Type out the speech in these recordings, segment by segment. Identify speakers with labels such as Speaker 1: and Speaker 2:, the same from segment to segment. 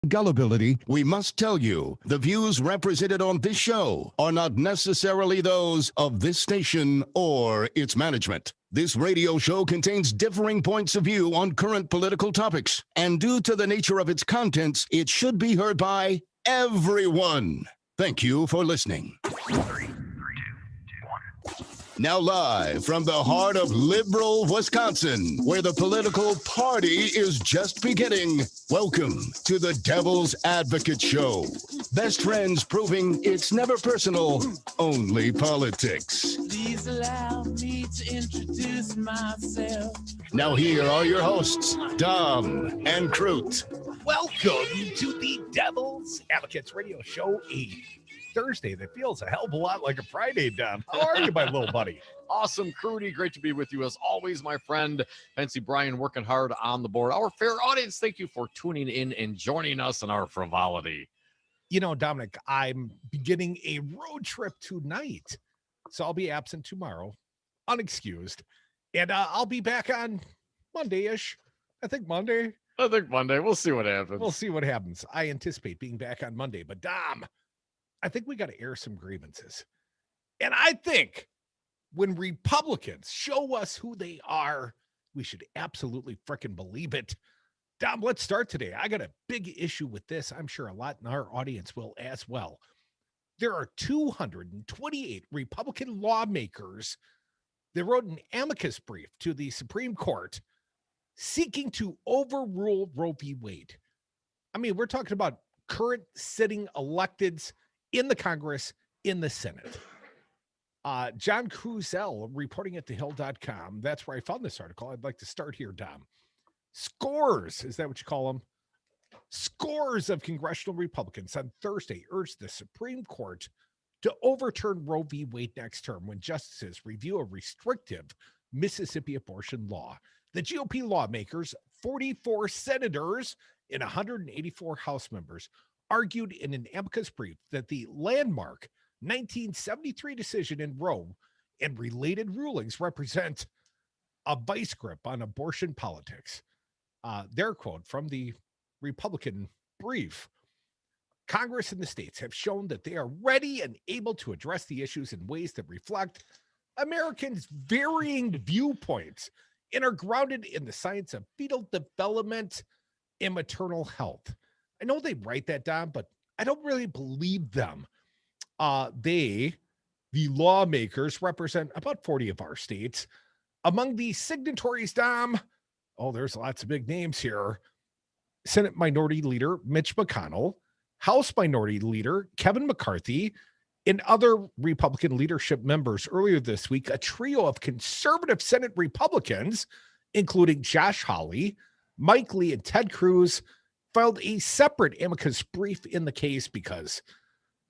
Speaker 1: Gullibility, we must tell you, the views represented on this show are not necessarily those of this station or its management. This radio show contains differing points of view on current political topics, and due to the nature of its contents, it should be heard by everyone. Thank you for listening. Now live from the heart of liberal Wisconsin, where the political party is just beginning, welcome to the Devil's Advocate Show. Best friends proving it's never personal, only politics.
Speaker 2: Please allow me to introduce myself.
Speaker 1: Now here are your hosts, Dom and Crute.
Speaker 3: Welcome to the Devil's Advocates Radio Show, a Thursday that feels a hell of a lot like a Friday, Dom. How are you, my little buddy?
Speaker 4: Awesome, Crudy. Great to be with you as always, my friend. Fancy Brian working hard on the board. Our fair audience, thank you for tuning in and joining us in our frivolity.
Speaker 3: You know, Dominic, I'm beginning a road trip tonight, so I'll be absent tomorrow, unexcused, and I'll be back on Monday-ish. I think Monday.
Speaker 4: We'll see what happens.
Speaker 3: We'll see what happens. I anticipate being back on Monday, but Dom, I think we got to air some grievances. And I think when Republicans show us who they are, we should absolutely freaking believe it. Dom, let's start today. I got a big issue with this. I'm sure a lot in our audience will as well. There are 228 Republican lawmakers that wrote an amicus brief to the Supreme Court seeking to overrule Roe v. Wade. I mean, we're talking about current sitting electeds in the Congress, in the Senate. John Cruzel reporting at thehill.com. That's where I found this article. I'd like to start here, Dom. Scores, is that what you call them? Scores of congressional Republicans on Thursday urged the Supreme Court to overturn Roe v. Wade next term when justices review a restrictive Mississippi abortion law. The GOP lawmakers, 44 senators and 184 House members, argued in an amicus brief that the landmark 1973 decision in Roe and related rulings represent a vice grip on abortion politics. Their quote from the Republican brief: Congress and the states have shown that they are ready and able to address the issues in ways that reflect Americans' varying viewpoints and are grounded in the science of fetal development and maternal health. I know they write that down, but I don't really believe them. The lawmakers, represent about 40 of our states. Among the signatories, Dom, there's lots of big names here. Senate Minority Leader Mitch McConnell, House Minority Leader Kevin McCarthy, and other Republican leadership members. Earlier this week, a trio of conservative Senate Republicans, including Josh Hawley, Mike Lee, and Ted Cruz, filed a separate amicus brief in the case because,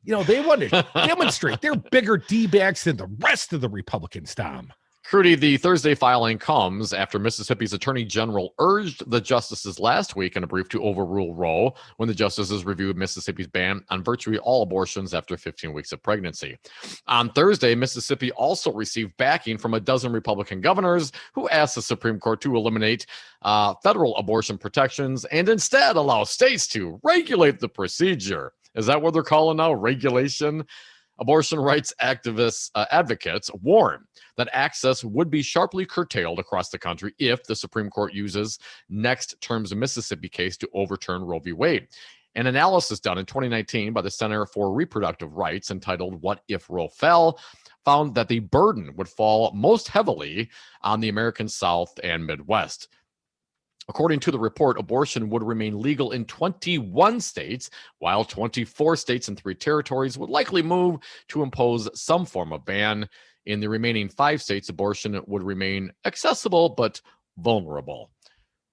Speaker 3: they want to demonstrate they're bigger D-bags than the rest of the Republicans, Tom.
Speaker 4: Crudy, the Thursday filing comes after Mississippi's Attorney General urged the justices last week in a brief to overrule Roe when the justices reviewed Mississippi's ban on virtually all abortions after 15 weeks of pregnancy. On Thursday, Mississippi also received backing from a dozen Republican governors who asked the Supreme Court to eliminate federal abortion protections and instead allow states to regulate the procedure. Is that what they're calling now? Regulation? Abortion rights advocates warn that access would be sharply curtailed across the country if the Supreme Court uses next term's Mississippi case to overturn Roe v. Wade. An analysis done in 2019 by the Center for Reproductive Rights entitled "What If Roe Fell" found that the burden would fall most heavily on the American South and Midwest. According to the report, abortion would remain legal in 21 states, while 24 states and 3 territories would likely move to impose some form of ban. In the remaining 5 states, abortion would remain accessible but vulnerable.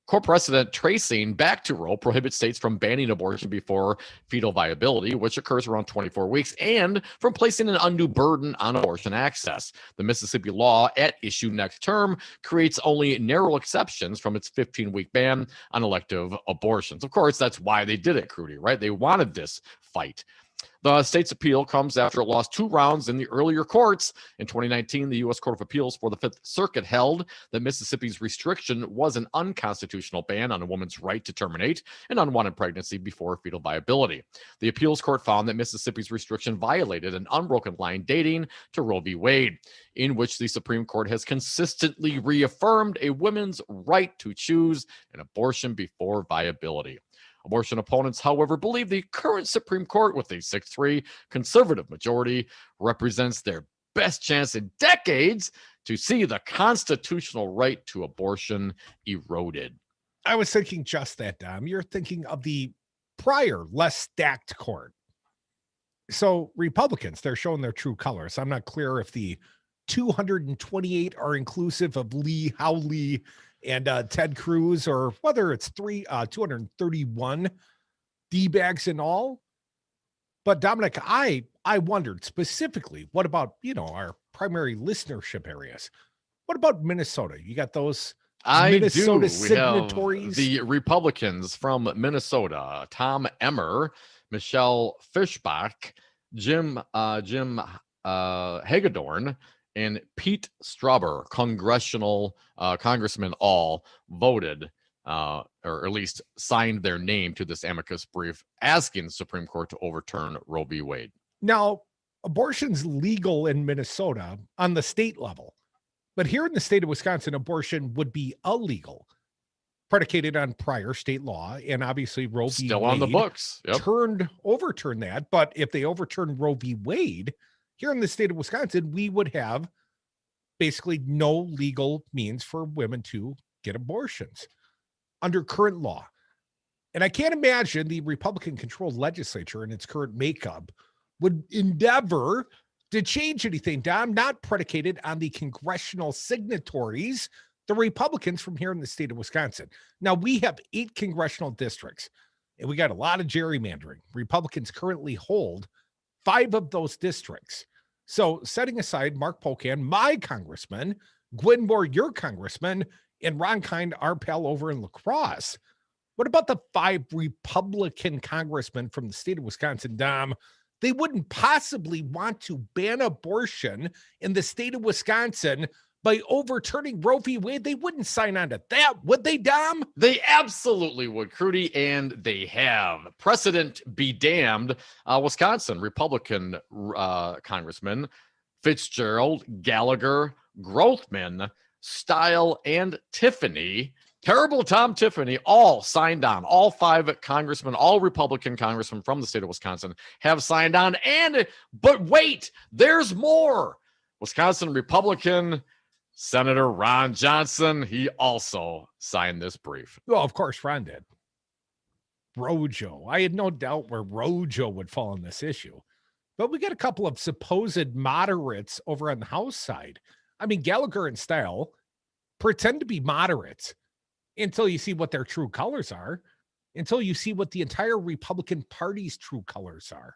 Speaker 4: Court precedent tracing back to Roe prohibits states from banning abortion before fetal viability, which occurs around 24 weeks, and from placing an undue burden on abortion access. The Mississippi law at issue next term creates only narrow exceptions from its 15-week ban on elective abortions. Of course, that's why they did it, Crudy, right? They wanted this fight. The state's appeal comes after it lost 2 rounds in the earlier courts. In 2019, the U.S. Court of Appeals for the Fifth Circuit held that Mississippi's restriction was an unconstitutional ban on a woman's right to terminate an unwanted pregnancy before fetal viability. The appeals court found that Mississippi's restriction violated an unbroken line dating to Roe v. Wade, in which the Supreme Court has consistently reaffirmed a woman's right to choose an abortion before viability. Abortion opponents, however, believe the current Supreme Court, with a 6-3 conservative majority, represents their best chance in decades to see the constitutional right to abortion eroded.
Speaker 3: I was thinking just that, Dom. You're thinking of the prior, less stacked court. So Republicans, they're showing their true colors. I'm not clear if the 228 are inclusive of Lee Howley and Ted Cruz, or whether it's 231 D-bags in all. But Dominic, I wondered specifically, what about, our primary listenership areas? What about Minnesota? You got those Minnesota signatories?
Speaker 4: The Republicans from Minnesota, Tom Emmer, Michelle Fischbach, Jim Hagedorn, and Pete Strauber, congressmen, all voted, or at least signed their name to this amicus brief, asking the Supreme Court to overturn Roe v. Wade.
Speaker 3: Now, abortion's legal in Minnesota on the state level, but here in the state of Wisconsin, abortion would be illegal, predicated on prior state law, and obviously Roe v.
Speaker 4: Still
Speaker 3: Wade
Speaker 4: on the books. Yep.
Speaker 3: overturned that. But if they overturn Roe v. Wade, here in the state of Wisconsin, we would have basically no legal means for women to get abortions under current law. And I can't imagine the Republican-controlled legislature in its current makeup would endeavor to change anything, Dom, not predicated on the congressional signatories, the Republicans from here in the state of Wisconsin. Now, we have 8 congressional districts, and we got a lot of gerrymandering. Republicans currently hold 5 of those districts. So setting aside Mark Pocan, my congressman, Gwen Moore, your congressman, and Ron Kind, our pal over in La Crosse, what about the 5 Republican congressmen from the state of Wisconsin, Dom? They wouldn't possibly want to ban abortion in the state of Wisconsin by overturning Roe v. Wade. They wouldn't sign on to that, would they, Dom?
Speaker 4: They absolutely would, Crudy, and they have. Precedent be damned. Wisconsin Republican Congressman Fitzgerald, Gallagher, Grothman, Style, and Tiffany, Terrible Tom Tiffany, all signed on. All 5 congressmen, all Republican congressmen from the state of Wisconsin have signed on. But wait, there's more. Wisconsin Republican Senator Ron Johnson, he also signed this brief.
Speaker 3: Well, of course, Ron did. Rojo. I had no doubt where Rojo would fall on this issue. But we got a couple of supposed moderates over on the House side. I mean, Gallagher and Style pretend to be moderates until you see what their true colors are, until you see what the entire Republican Party's true colors are.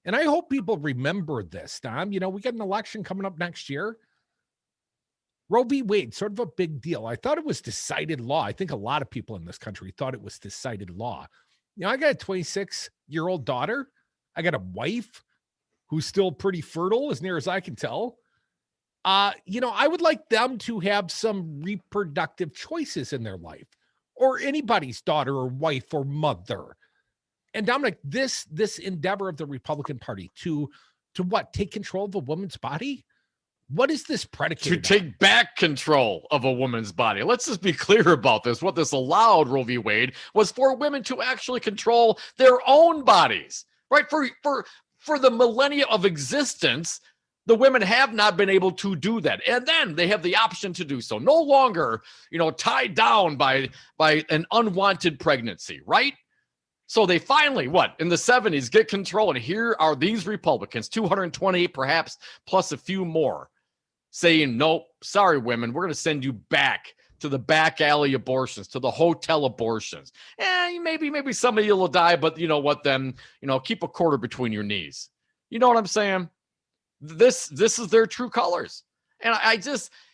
Speaker 3: And I hope people remember this, Dom. We got an election coming up next year. Roe v. Wade, sort of a big deal. I thought it was decided law. I think a lot of people in this country thought it was decided law. I got a 26-year-old daughter. I got a wife who's still pretty fertile, as near as I can tell. I would like them to have some reproductive choices in their life, or anybody's daughter or wife or mother. And Dominic, this endeavor of the Republican Party to what? Take control of a woman's body? What is this predicated
Speaker 4: to take back control of a woman's body? Let's just be clear about this. What this allowed, Roe v. Wade, was for women to actually control their own bodies, right? For the millennia of existence, the women have not been able to do that. And then they have the option to do so. No longer, tied down by an unwanted pregnancy, right? So they finally, in the 70s, get control. And here are these Republicans, 228 perhaps, plus a few more, saying, nope, sorry, women, we're going to send you back to the back alley abortions, to the hotel abortions. Maybe some of you will die, but you know what then? Keep a quarter between your knees. You know what I'm saying? This is their true colors. And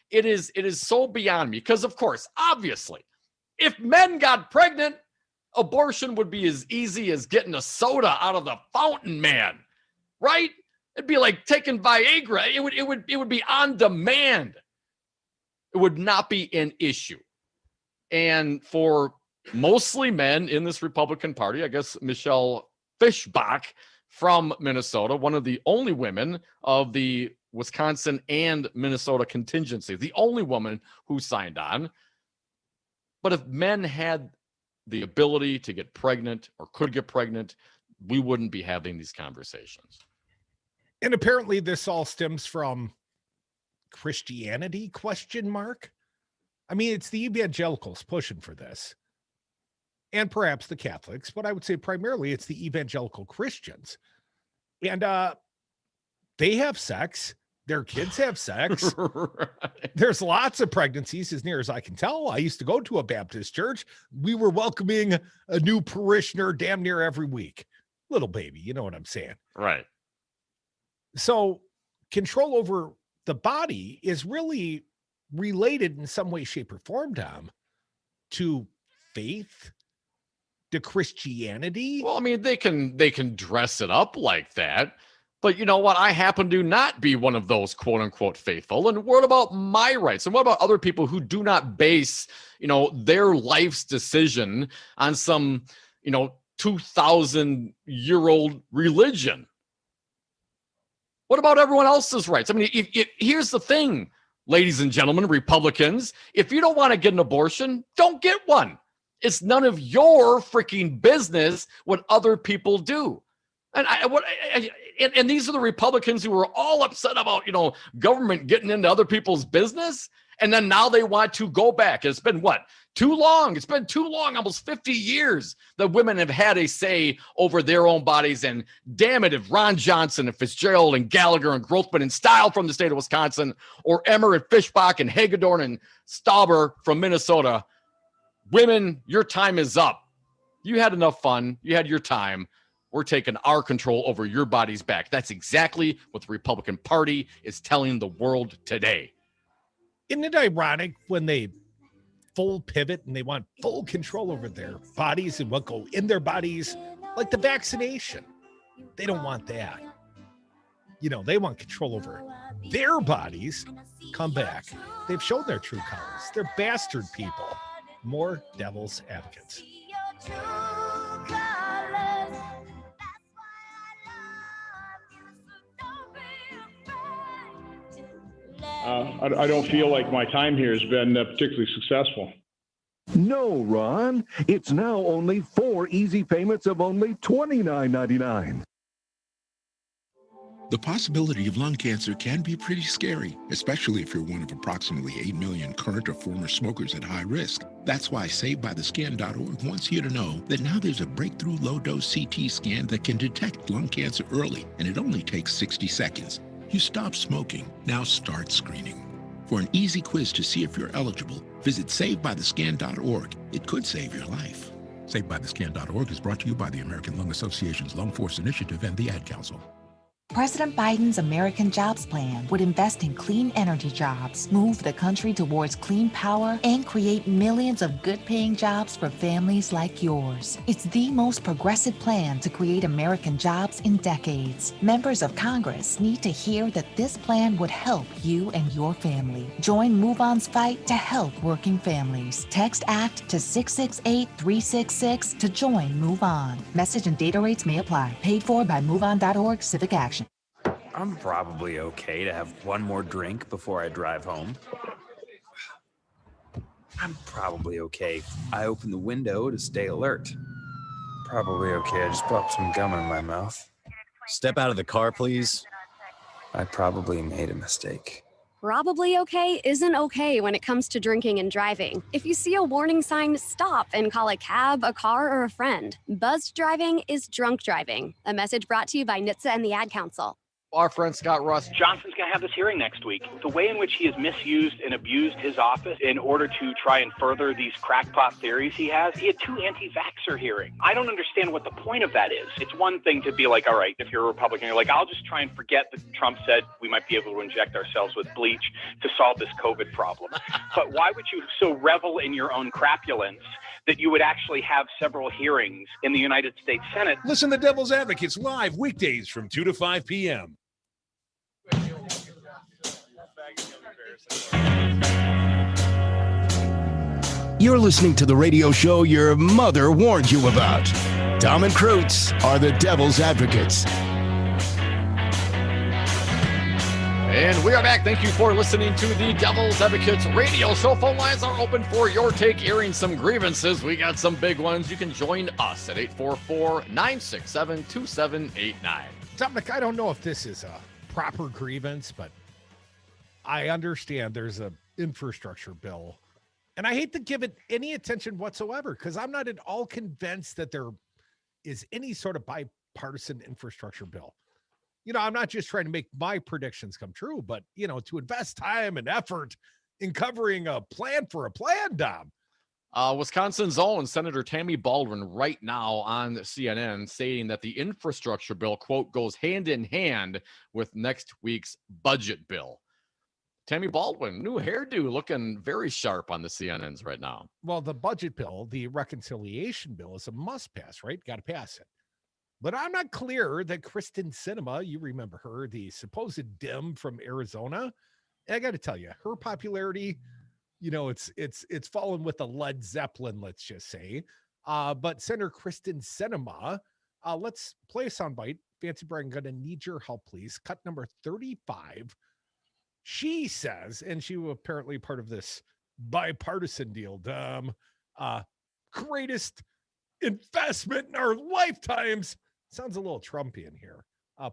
Speaker 4: it is so beyond me because, of course, obviously, if men got pregnant, Abortion would be as easy as getting a soda out of the fountain, man. Right? It'd be like taking Viagra. It would be on demand. It would not be an issue. And for mostly men in this Republican Party, I guess Michelle Fischbach from Minnesota, one of the only women of the Wisconsin and Minnesota contingency, the only woman who signed on. But if men had the ability to get pregnant or could get pregnant, we wouldn't be having these conversations.
Speaker 3: And apparently this all stems from Christianity, ? I mean, it's the evangelicals pushing for this, and perhaps the Catholics, but I would say primarily it's the evangelical Christians. And they have sex. Their kids have sex.
Speaker 4: Right.
Speaker 3: There's lots of pregnancies, as near as I can tell. I used to go to a Baptist church. We were welcoming a new parishioner damn near every week. Little baby, you know what I'm saying?
Speaker 4: Right.
Speaker 3: So control over the body is really related in some way, shape, or form, Tom, to faith, to Christianity.
Speaker 4: Well, I mean, they can dress it up like that. But you know what? I happen to not be one of those quote unquote faithful. And what about my rights? And what about other people who do not base, their life's decision on some, 2,000-year-old religion? What about everyone else's rights? I mean, here's the thing, ladies and gentlemen, Republicans, if you don't want to get an abortion, don't get one. It's none of your freaking business what other people do. And these are the Republicans who are all upset about, government getting into other people's business. And then now they want to go back. It's been what? Too long. It's been too long, almost 50 years that women have had a say over their own bodies. And damn it, if Ron Johnson and Fitzgerald and Gallagher and Grothman and Style from the state of Wisconsin, or Emmer and Fischbach and Hagedorn and Stauber from Minnesota, women, your time is up. You had enough fun. You had your time. We're taking our control over your bodies back. That's exactly what the Republican Party is telling the world today.
Speaker 3: Isn't it ironic when they full pivot and they want full control over their bodies and what go in their bodies, like the vaccination? They don't want that. They want control over their bodies. Come back. They've shown their true colors. They're bastard people. More devil's advocates.
Speaker 5: I don't feel like my time here has been particularly successful.
Speaker 6: No, Ron. It's now only 4 easy payments of only $29.99.
Speaker 7: The possibility of lung cancer can be pretty scary, especially if you're one of approximately 8 million current or former smokers at high risk. That's why SaveByTheScan.org wants you to know that now there's a breakthrough low-dose CT scan that can detect lung cancer early, and it only takes 60 seconds. You stop smoking, now start screening. For an easy quiz to see if you're eligible, visit SaveByTheScan.org. It could save your life. SaveByTheScan.org is brought to you by the American Lung Association's Lung Force Initiative and the Ad Council.
Speaker 8: President Biden's American Jobs Plan would invest in clean energy jobs, move the country towards clean power, and create millions of good-paying jobs for families like yours. It's the most progressive plan to create American jobs in decades. Members of Congress need to hear that this plan would help you and your family. Join Move On's fight to help working families. Text ACT to 668-366 to join Move On. Message and data rates may apply. Paid for by MoveOn.org Civic Action.
Speaker 9: I'm probably okay to have one more drink before I drive home. I'm probably okay. I open the window to stay alert. Probably okay. I just popped some gum in my mouth.
Speaker 10: Step out of the car, please.
Speaker 9: I probably made a mistake.
Speaker 11: Probably okay isn't okay when it comes to drinking and driving. If you see a warning sign, stop and call a cab, a car, or a friend. Buzzed driving is drunk driving. A message brought to you by NHTSA and the Ad Council.
Speaker 4: Our friend Scott Russ.
Speaker 12: Johnson's going to have this hearing next week. The way in which he has misused and abused his office in order to try and further these crackpot theories he had 2 anti-vaxxer hearings. I don't understand what the point of that is. It's one thing to be like, all right, if you're a Republican, you're like, I'll just try and forget that Trump said we might be able to inject ourselves with bleach to solve this COVID problem. But why would you so revel in your own crapulence that you would actually have several hearings in the United States Senate.
Speaker 3: Listen to Devil's Advocates live weekdays from 2 to 5 p.m.
Speaker 1: You're listening to the radio show your mother warned you about. Tom and Kreutz are the Devil's Advocates.
Speaker 4: And we are back. Thank you for listening to the Devil's Advocates radio show. Phone lines are open for your take, airing some grievances. We got some big ones. You can join us at 844-967-2789.
Speaker 3: Dominic, I don't know if this is a proper grievance, but I understand there's an infrastructure bill. And I hate to give it any attention whatsoever because I'm not at all convinced that there is any sort of bipartisan infrastructure bill. You know, I'm not just trying to make my predictions come true, but, you know, to invest time and effort in covering a plan for a plan, Dom.
Speaker 4: Wisconsin's own Senator Tammy Baldwin right now on CNN saying that the infrastructure bill, quote, goes hand in hand with next week's budget bill. Tammy Baldwin, new hairdo, looking very sharp on the CNNs right now.
Speaker 3: Well, the budget bill, the reconciliation bill is a must pass, right? Got to pass it. But I'm not clear that Kristen Sinema, you remember her, the supposed dim from Arizona. I got to tell you, her popularity, you know, it's fallen with a Led Zeppelin, let's just say. But Senator Kristen Sinema, let's play a soundbite. Fancy Brian, going to need your help, please. Cut number 35. She says, and she was apparently part of this bipartisan deal, greatest investment in our lifetimes. Sounds a little Trumpian here.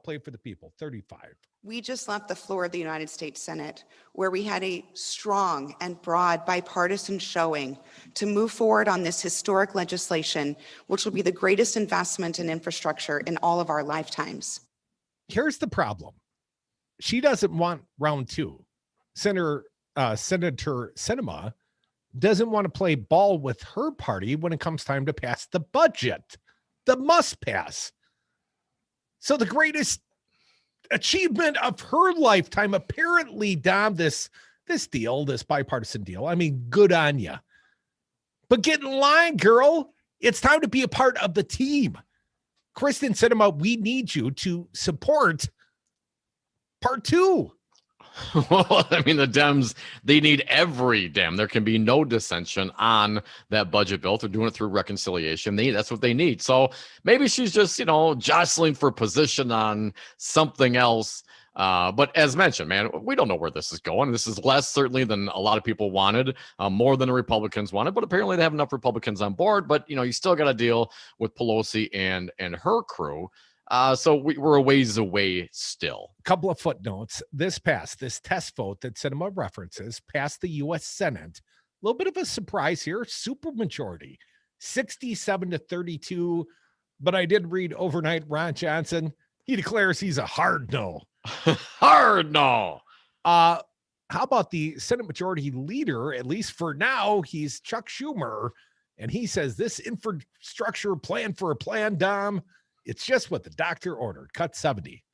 Speaker 3: Play for the people, 35.
Speaker 13: We just left the floor of the United States Senate, where we had a strong and broad bipartisan showing to move forward on this historic legislation, which will be the greatest investment in infrastructure in all of our lifetimes.
Speaker 3: Here's the problem. She doesn't want round two. Senator Sinema doesn't want to play ball with her party when it comes time to pass the budget, the must pass. So the greatest achievement of her lifetime, apparently, Dom, this deal, this bipartisan deal. I mean, good on you. But get in line, girl. It's time to be a part of the team. Kristen Sinema, we need you to support part two.
Speaker 4: Well, I mean, the Dems, they need every Dem. There can be no dissension on that budget bill. They're doing it through reconciliation. That's what they need. So maybe she's just, you know, jostling for position on something else. But as mentioned, man, we don't know where this is going. This is less certainly than a lot of people wanted, more than the Republicans wanted. But apparently they have enough Republicans on board. But, you know, you still got to deal with Pelosi and her crew. So we're a ways away still.
Speaker 3: Couple of footnotes. This test vote that Sinema references passed the U.S. Senate. A little bit of a surprise here. Supermajority, 67-32. But I did read overnight Ron Johnson. He declares he's a hard no.
Speaker 4: Hard no.
Speaker 3: How about the Senate Majority Leader? At least for now, he's Chuck Schumer. And he says this infrastructure plan for a plan, Dom, it's just what the doctor ordered. Cut 70.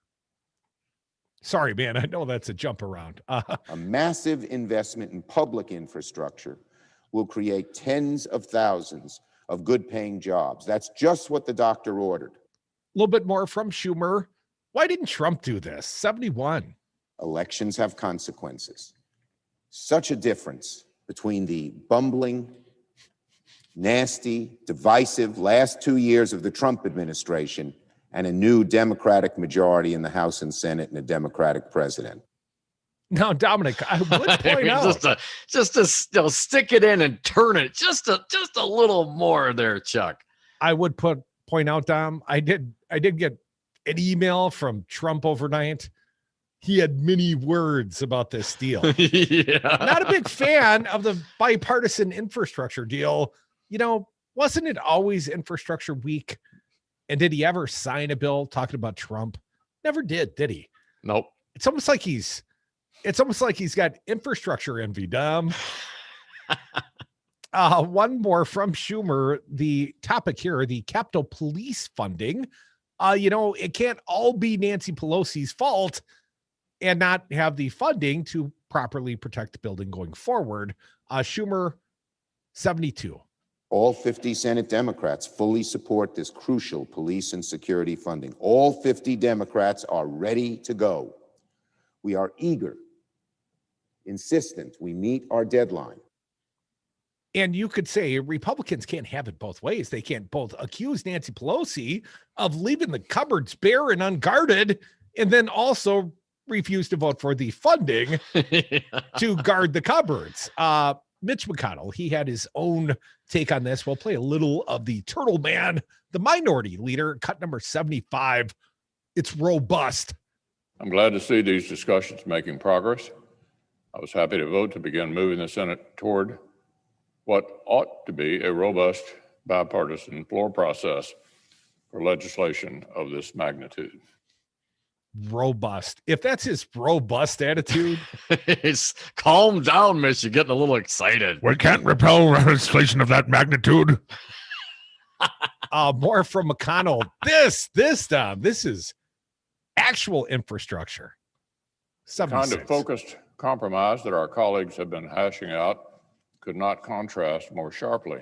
Speaker 3: Sorry, man. I know that's a jump around.
Speaker 14: A massive investment in public infrastructure will create tens of thousands of good-paying jobs. That's just what the doctor ordered.
Speaker 3: A little bit more from Schumer. Why didn't Trump do this? 71.
Speaker 14: Elections have consequences. Such a difference between the bumbling, nasty, divisive last 2 years of the Trump administration and a new Democratic majority in the House and Senate and a Democratic president.
Speaker 3: Now, Dominic, I would point out
Speaker 4: just to stick it in and turn it just a little more there, Chuck.
Speaker 3: I would point out, Dom, I did get an email from Trump overnight. He had many words about this deal.
Speaker 4: Yeah.
Speaker 3: Not a big fan of the bipartisan infrastructure deal. You know, wasn't it always infrastructure week? And did he ever sign a bill talking about Trump? Never did he?
Speaker 4: Nope.
Speaker 3: It's almost like he's got infrastructure envy, Dom. One more from Schumer. The topic here, the Capitol Police funding. You know, it can't all be Nancy Pelosi's fault and not have the funding to properly protect the building going forward. Schumer, 72.
Speaker 14: All 50 Senate Democrats fully support this crucial police and security funding. All 50 Democrats are ready to go. We are eager, insistent we meet our deadline.
Speaker 3: And you could say Republicans can't have it both ways. They can't both accuse Nancy Pelosi of leaving the cupboards bare and unguarded and then also refuse to vote for the funding to guard the cupboards. Mitch McConnell, he had his own take on this. We'll play a little of the Turtle Man, the minority leader, cut number 75. It's robust.
Speaker 15: I'm glad to see these discussions making progress. I was happy to vote to begin moving the Senate toward what ought to be a robust bipartisan floor process for legislation of this magnitude.
Speaker 3: Robust. If that's his robust attitude,
Speaker 4: it's calm down, Mitch. You're getting a little excited.
Speaker 16: We can't repel legislation of that magnitude.
Speaker 3: More from McConnell. This is actual infrastructure.
Speaker 15: The kind of focused compromise that our colleagues have been hashing out could not contrast more sharply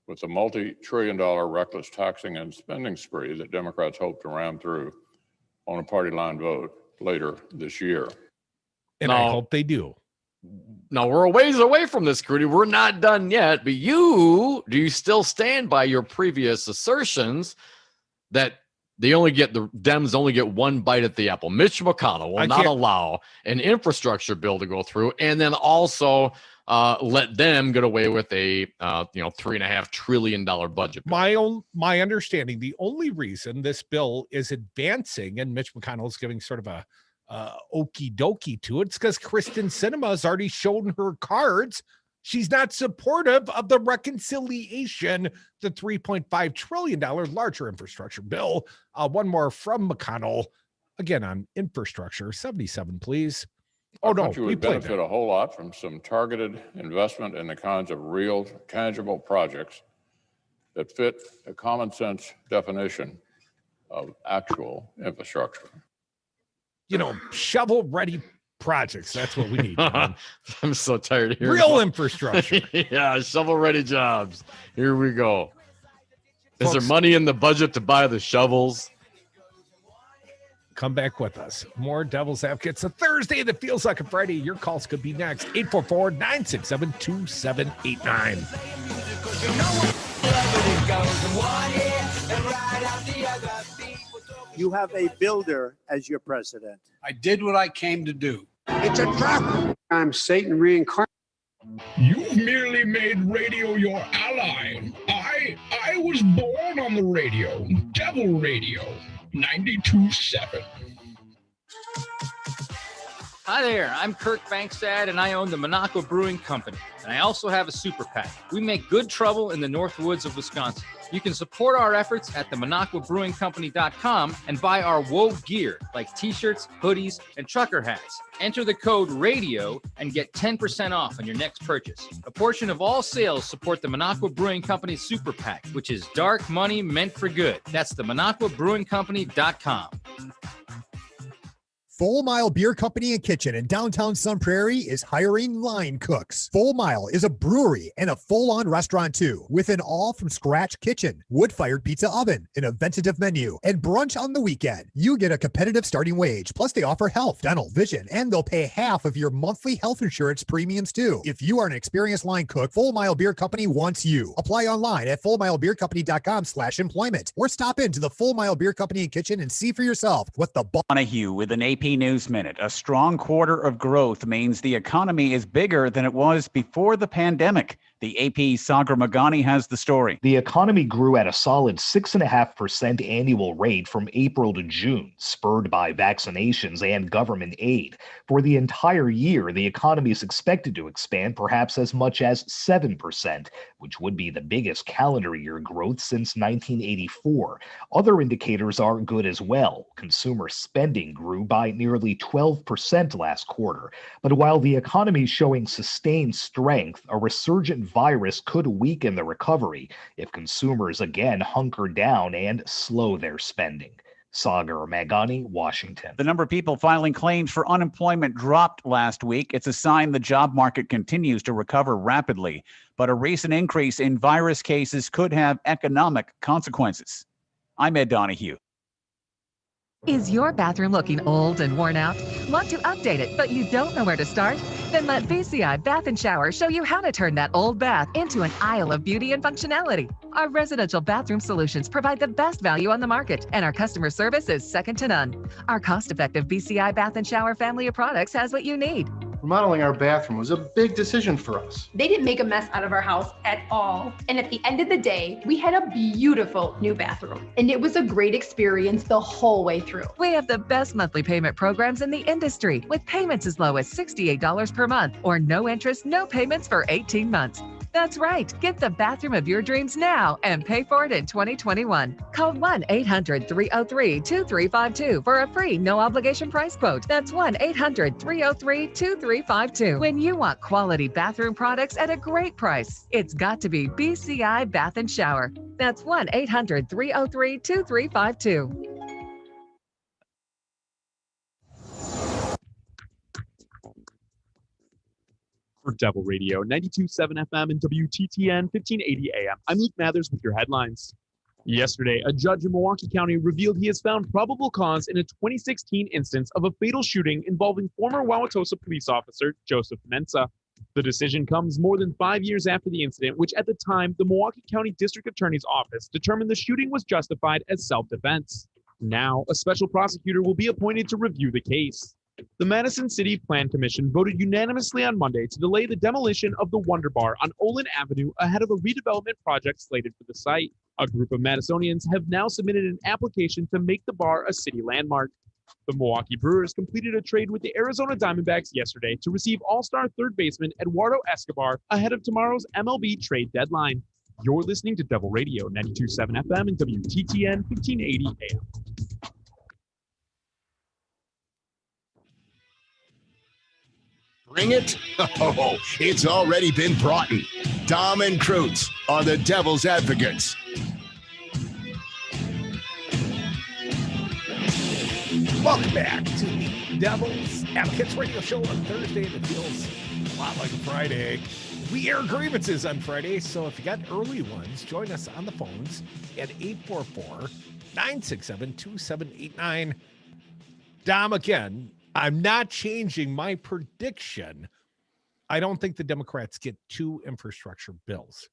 Speaker 15: with the multi-trillion-dollar reckless taxing and spending spree that Democrats hope to ram through on a party line vote later this year.
Speaker 3: And I hope they do.
Speaker 4: Now, we're a ways away from this, Crudy. We're not done yet. But do you still stand by your previous assertions that the Dems only get one bite at the apple? Mitch McConnell will not allow an infrastructure bill to go through and then also let them get away with a $3.5 trillion budget bill.
Speaker 3: My understanding, the only reason this bill is advancing and Mitch McConnell is giving sort of a okie dokie to it, it's because Kristen Sinema has already shown her cards. She's not supportive of the reconciliation, the $3.5 trillion larger infrastructure bill. One more from McConnell, again on infrastructure. 77, please.
Speaker 15: Our country would benefit a whole lot from some targeted investment in the kinds of real, tangible projects that fit a common sense definition of actual infrastructure.
Speaker 3: Shovel-ready projects. That's what we need.
Speaker 4: I'm so tired of hearing
Speaker 3: real infrastructure.
Speaker 4: Yeah, shovel-ready jobs. Here we go. Is there money in the budget to buy the shovels?
Speaker 3: Come back with us. More Devil's Advocates. A Thursday that feels like a Friday. Your calls could be next. 844-967-2789.
Speaker 17: You have a builder as your president.
Speaker 18: I did what I came to do.
Speaker 17: It's a trap. I'm Satan reincarnated.
Speaker 16: You've merely made radio your ally. I was born on the radio. Devil Radio. 92.7.
Speaker 19: Hi there, I'm Kirk Bankstad, and I own the Monaco Brewing Company. And I also have a super PAC. We make good trouble in the North Woods of Wisconsin. You can support our efforts at themonacobrewingcompany.com and buy our Woe gear, like t-shirts, hoodies, and trucker hats. Enter the code RADIO and get 10% off on your next purchase. A portion of all sales support the Monaco Brewing Company Super PAC, which is dark money meant for good. That's themonacobrewingcompany.com.
Speaker 20: Full Mile Beer Company and Kitchen in downtown Sun Prairie is hiring line cooks. Full Mile is a brewery and a full-on restaurant too, with an all-from-scratch kitchen, wood-fired pizza oven, an inventive menu, and brunch on the weekend. You get a competitive starting wage, plus they offer health, dental, vision, and they'll pay half of your monthly health insurance premiums too. If you are an experienced line cook, Full Mile Beer Company wants you. Apply online at fullmilebeercompany.com/employment or stop into the Full Mile Beer Company and Kitchen and see for yourself what the
Speaker 21: Donahue with an AP News Minute. A strong quarter of growth means the economy is bigger than it was before the pandemic. The AP's Sagar Magani has the story.
Speaker 22: The economy grew at a solid 6.5% annual rate from April to June, spurred by vaccinations and government aid. For the entire year, the economy is expected to expand perhaps as much as 7%, which would be the biggest calendar year growth since 1984. Other indicators are good as well. Consumer spending grew by nearly 12% last quarter. But while the economy is showing sustained strength, a resurgent virus could weaken the recovery if consumers again hunker down and slow their spending. Sagar Magani, Washington.
Speaker 21: The number of people filing claims for unemployment dropped last week. It's a sign the job market continues to recover rapidly, but a recent increase in virus cases could have economic consequences. I'm Ed Donahue.
Speaker 2: Is your bathroom looking old and worn out? Want to update it, but you don't know where to start? Then let BCI Bath & Shower show you how to turn that old bath into an aisle of beauty and functionality. Our residential bathroom solutions provide the best value on the market, and our customer service is second to none. Our cost-effective BCI Bath & Shower family of products has what you need.
Speaker 5: Remodeling our bathroom was a big decision for us.
Speaker 23: They didn't make a mess out of our house at all. And at the end of the day, we had a beautiful new bathroom. And it was a great experience the whole way through.
Speaker 2: We have the best monthly payment programs in the industry, with payments as low as $68 per month or no interest, no payments for 18 months. That's right. Get the bathroom of your dreams now and pay for it in 2021. Call 1-800-303-2352 for a free no-obligation price quote. That's 1-800-303-2352. When you want quality bathroom products at a great price, it's got to be BCI Bath & Shower. That's 1-800-303-2352.
Speaker 24: For Devil Radio, 92.7 FM and WTTN 1580 AM. I'm Luke Mathers with your headlines. Yesterday, a judge in Milwaukee County revealed he has found probable cause in a 2016 instance of a fatal shooting involving former Wauwatosa police officer Joseph Mensa. The decision comes more than 5 years after the incident, which at the time, the Milwaukee County District Attorney's Office determined the shooting was justified as self-defense. Now, a special prosecutor will be appointed to review the case. The Madison City Plan Commission voted unanimously on Monday to delay the demolition of the Wonder Bar on Olin Avenue ahead of a redevelopment project slated for the site. A group of Madisonians have now submitted an application to make the bar a city landmark. The Milwaukee Brewers completed a trade with the Arizona Diamondbacks yesterday to receive all-star third baseman Eduardo Escobar ahead of tomorrow's MLB trade deadline. You're listening to Devil Radio, 92.7 FM and WTTN 1580 AM.
Speaker 1: Bring it? Oh, it's already been brought in. Dom and Krutz are the Devil's Advocates.
Speaker 3: Welcome back to the Devil's Advocates radio show on Thursday. That feels a lot like a Friday. We air grievances on Friday, so if you got early ones, join us on the phones at 844-967-2789. Dom, again, I'm not changing my prediction. I don't think the Democrats get 2 infrastructure bills.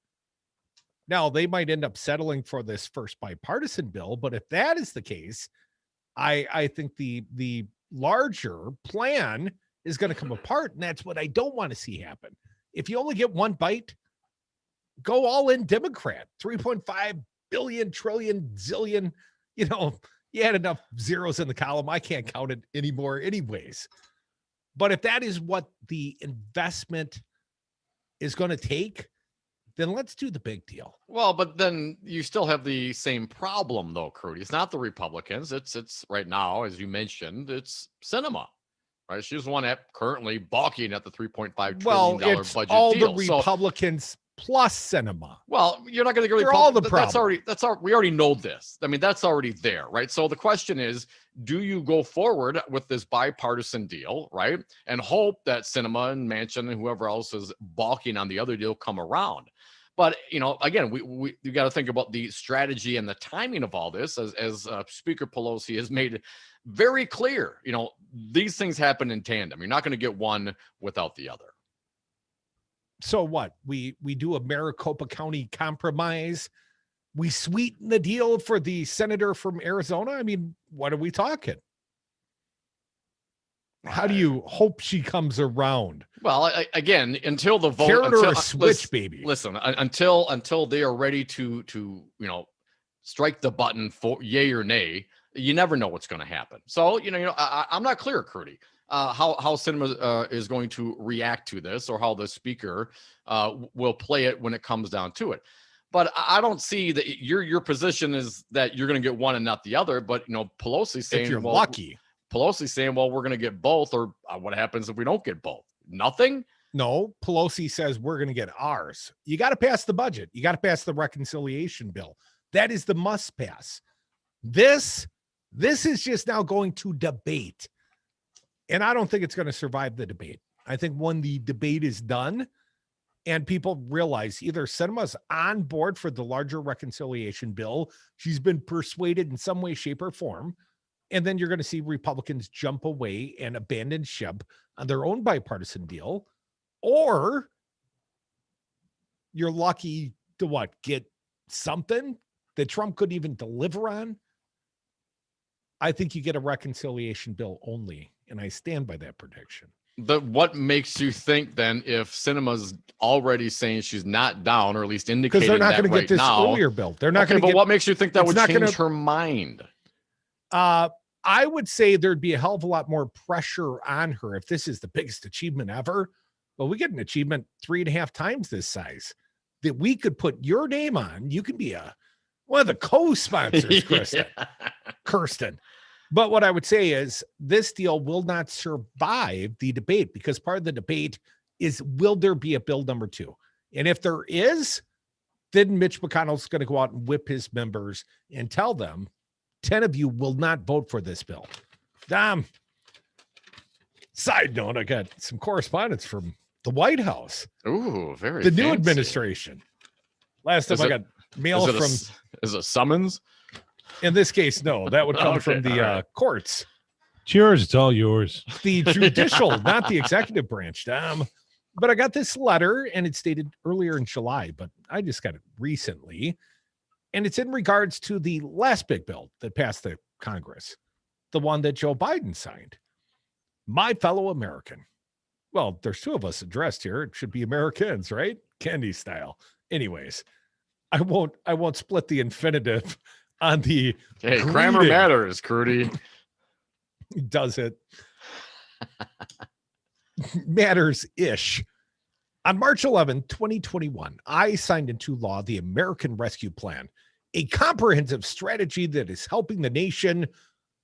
Speaker 3: Now, they might end up settling for this first bipartisan bill, but if that is the case, I think the larger plan is going to come apart, and that's what I don't want to see happen. If you only get one bite, go all in Democrat. 3.5 billion, trillion, zillion, you had enough zeros in the column. I can't count it anymore anyways. But if that is what the investment is going to take, then let's do the big deal.
Speaker 4: Well, but then you still have the same problem, though, Crudy. It's not the Republicans. It's right now, as you mentioned, it's Sinema, right? She's the one that currently balking at the $3.5 trillion budget
Speaker 3: all
Speaker 4: deal.
Speaker 3: The Republicans plus Sinema.
Speaker 4: Well, you're not going to get
Speaker 3: all the problem.
Speaker 4: We already know this. I mean, that's already there, right? So the question is, do you go forward with this bipartisan deal, right? And hope that Sinema and Manchin and whoever else is balking on the other deal come around. But, again, we got to think about the strategy and the timing of all this, as Speaker Pelosi has made very clear. These things happen in tandem. You're not going to get one without the other.
Speaker 3: So what? We do a Maricopa County compromise. We sweeten the deal for the senator from Arizona. I mean, what are we talking? How do you hope she comes around?
Speaker 4: Well, again, until the vote,
Speaker 3: carrot or a switch, baby.
Speaker 4: Listen, until they are ready to strike the button for yay or nay, you never know what's going to happen. So I'm not clear, Crudy, how Sinema is going to react to this, or how the speaker will play it when it comes down to it. But I don't see that your position is that you're going to get one and not the other. But Pelosi saying,
Speaker 3: if you're lucky.
Speaker 4: Pelosi saying, well, we're going to get both, or what happens if we don't get both? Nothing?
Speaker 3: No, Pelosi says we're going to get ours. You got to pass the budget. You got to pass the reconciliation bill. That is the must pass. This This is just now going to debate. And I don't think it's going to survive the debate. I think when the debate is done and people realize either Sinema's on board for the larger reconciliation bill, she's been persuaded in some way, shape, or form, and then you're going to see Republicans jump away and abandon ship on their own bipartisan deal, or you're lucky to get something that Trump couldn't even deliver on. I think you get a reconciliation bill only, and I stand by that prediction.
Speaker 4: But what makes you think then, if Sinema's already saying she's not down, or at least indicating
Speaker 3: Because they're not
Speaker 4: that
Speaker 3: going to get this
Speaker 4: now,
Speaker 3: earlier bill. They're not going to
Speaker 4: but
Speaker 3: get.
Speaker 4: what makes you think that would
Speaker 3: not
Speaker 4: change her mind?
Speaker 3: I would say there'd be a hell of a lot more pressure on her if this is the biggest achievement ever. Well, we get an achievement 3.5 times this size that we could put your name on. You can be one of the co-sponsors, Kirsten. But what I would say is this deal will not survive the debate, because part of the debate is, will there be a bill number 2? And if there is, then Mitch McConnell's going to go out and whip his members and tell them 10 of you will not vote for this bill. Side note, I got some correspondence from the White House.
Speaker 4: Ooh, very
Speaker 3: the new
Speaker 4: fancy.
Speaker 3: administration. Last time I got mail from.
Speaker 4: Is it summons?
Speaker 3: In this case, no. That would come from the courts.
Speaker 6: It's yours. It's all yours.
Speaker 3: The judicial, not the executive branch. But I got this letter, and it's dated earlier in July, but I just got it recently. And it's in regards to the last big bill that passed the Congress, the one that Joe Biden signed. My fellow American. Well, there's 2 of us addressed here. It should be Americans, right? Candy style. Anyways, I won't split the infinitive on the
Speaker 4: grammar matters, Crudy.
Speaker 3: Does it? Matters-ish. On March 11, 2021, I signed into law the American Rescue Plan, a comprehensive strategy that is helping the nation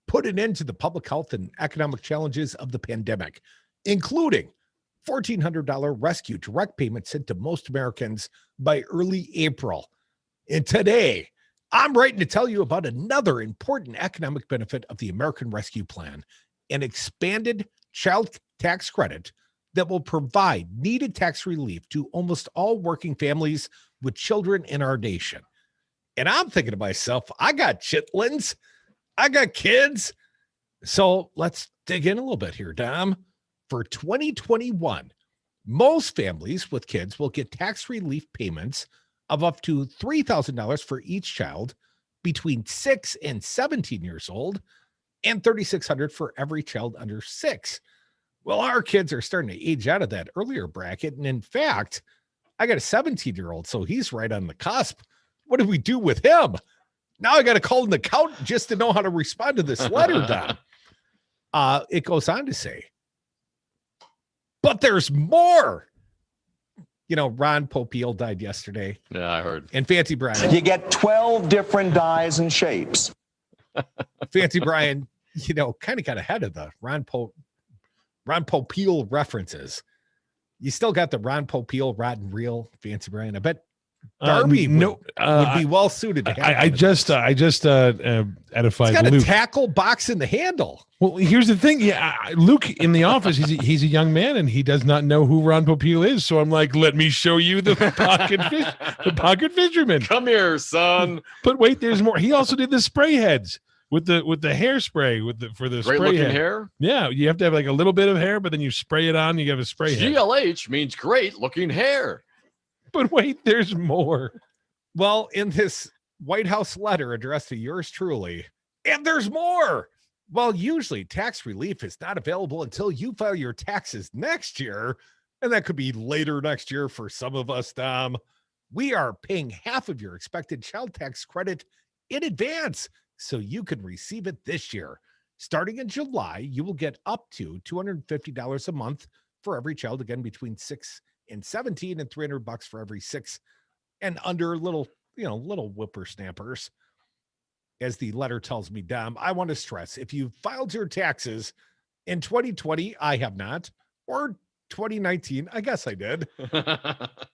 Speaker 3: put an end to the public health and economic challenges of the pandemic, including $1,400 rescue direct payments sent to most Americans by early April. And today, I'm writing to tell you about another important economic benefit of the American Rescue Plan, an expanded child tax credit that will provide needed tax relief to almost all working families with children in our nation. And I'm thinking to myself, I got chitlins, I got kids. So let's dig in a little bit here, Dom. For 2021, most families with kids will get tax relief payments of up to $3,000 for each child between 6 and 17 years old, and $3,600 for every child under 6. Well, our kids are starting to age out of that earlier bracket. And in fact, I got a 17-year-old, so he's right on the cusp. What do we do with him? Now I got to call an accountant just to know how to respond to this letter, Don. It goes on to say, but there's more. You know, Ron Popeil died yesterday.
Speaker 4: Yeah, I heard.
Speaker 3: And Fancy Brian.
Speaker 7: You get 12 different dyes and shapes.
Speaker 3: Fancy Brian, kind of got ahead of the Ron Popeil references. You still got the Ron Popeil rotten reel, Fancy Brian. I bet Darby would be well suited to have.
Speaker 6: I just edified
Speaker 3: It's got
Speaker 6: Luke.
Speaker 3: a tackle box in the handle.
Speaker 6: Well, here's the thing. Yeah, Luke in the office, he's a young man and he does not know who Ron Popeil is. So I'm like, let me show you the pocket fisherman.
Speaker 4: Come here, son.
Speaker 6: But wait, there's more. He also did the spray heads with the hairspray for the
Speaker 4: Great
Speaker 6: spray
Speaker 4: looking
Speaker 6: head.
Speaker 4: hair.
Speaker 6: Yeah, you have to have like a little bit of hair, but then you spray it on. You have a spray head.
Speaker 4: GLH means great looking hair.
Speaker 6: But wait, there's more.
Speaker 3: Well, in this White House letter addressed to yours truly, and there's more. Well, usually tax relief is not available until you file your taxes next year, and that could be later next year for some of us, Dom. We are paying half of your expected child tax credit in advance so you can receive it this year. Starting in July, you will get up to $250 a month for every child, again, between 6 and 17, and $300 for every 6 and under, little whippersnappers. As the letter tells me, Dom, I want to stress, if you filed your taxes in 2020, I have not, or 2019, I guess I did,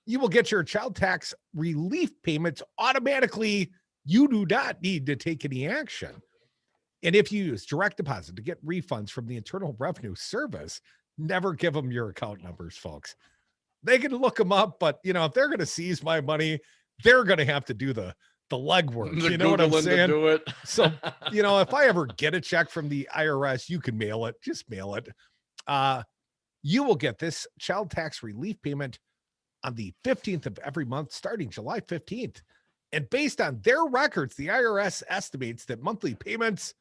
Speaker 3: you will get your child tax relief payments automatically. You do not need to take any action. And if you use direct deposit to get refunds from the Internal Revenue Service, never give them your account numbers, folks. They can look them up, but if they're going to seize my money, they're going to have to do the legwork.
Speaker 4: The
Speaker 3: You know what I'm
Speaker 4: Googling to
Speaker 3: saying?
Speaker 4: do it.
Speaker 3: So, if I ever get a check from the IRS, you can mail it. Just mail it. You will get this child tax relief payment on the 15th of every month, starting July 15th. And based on their records, the IRS estimates that monthly payments,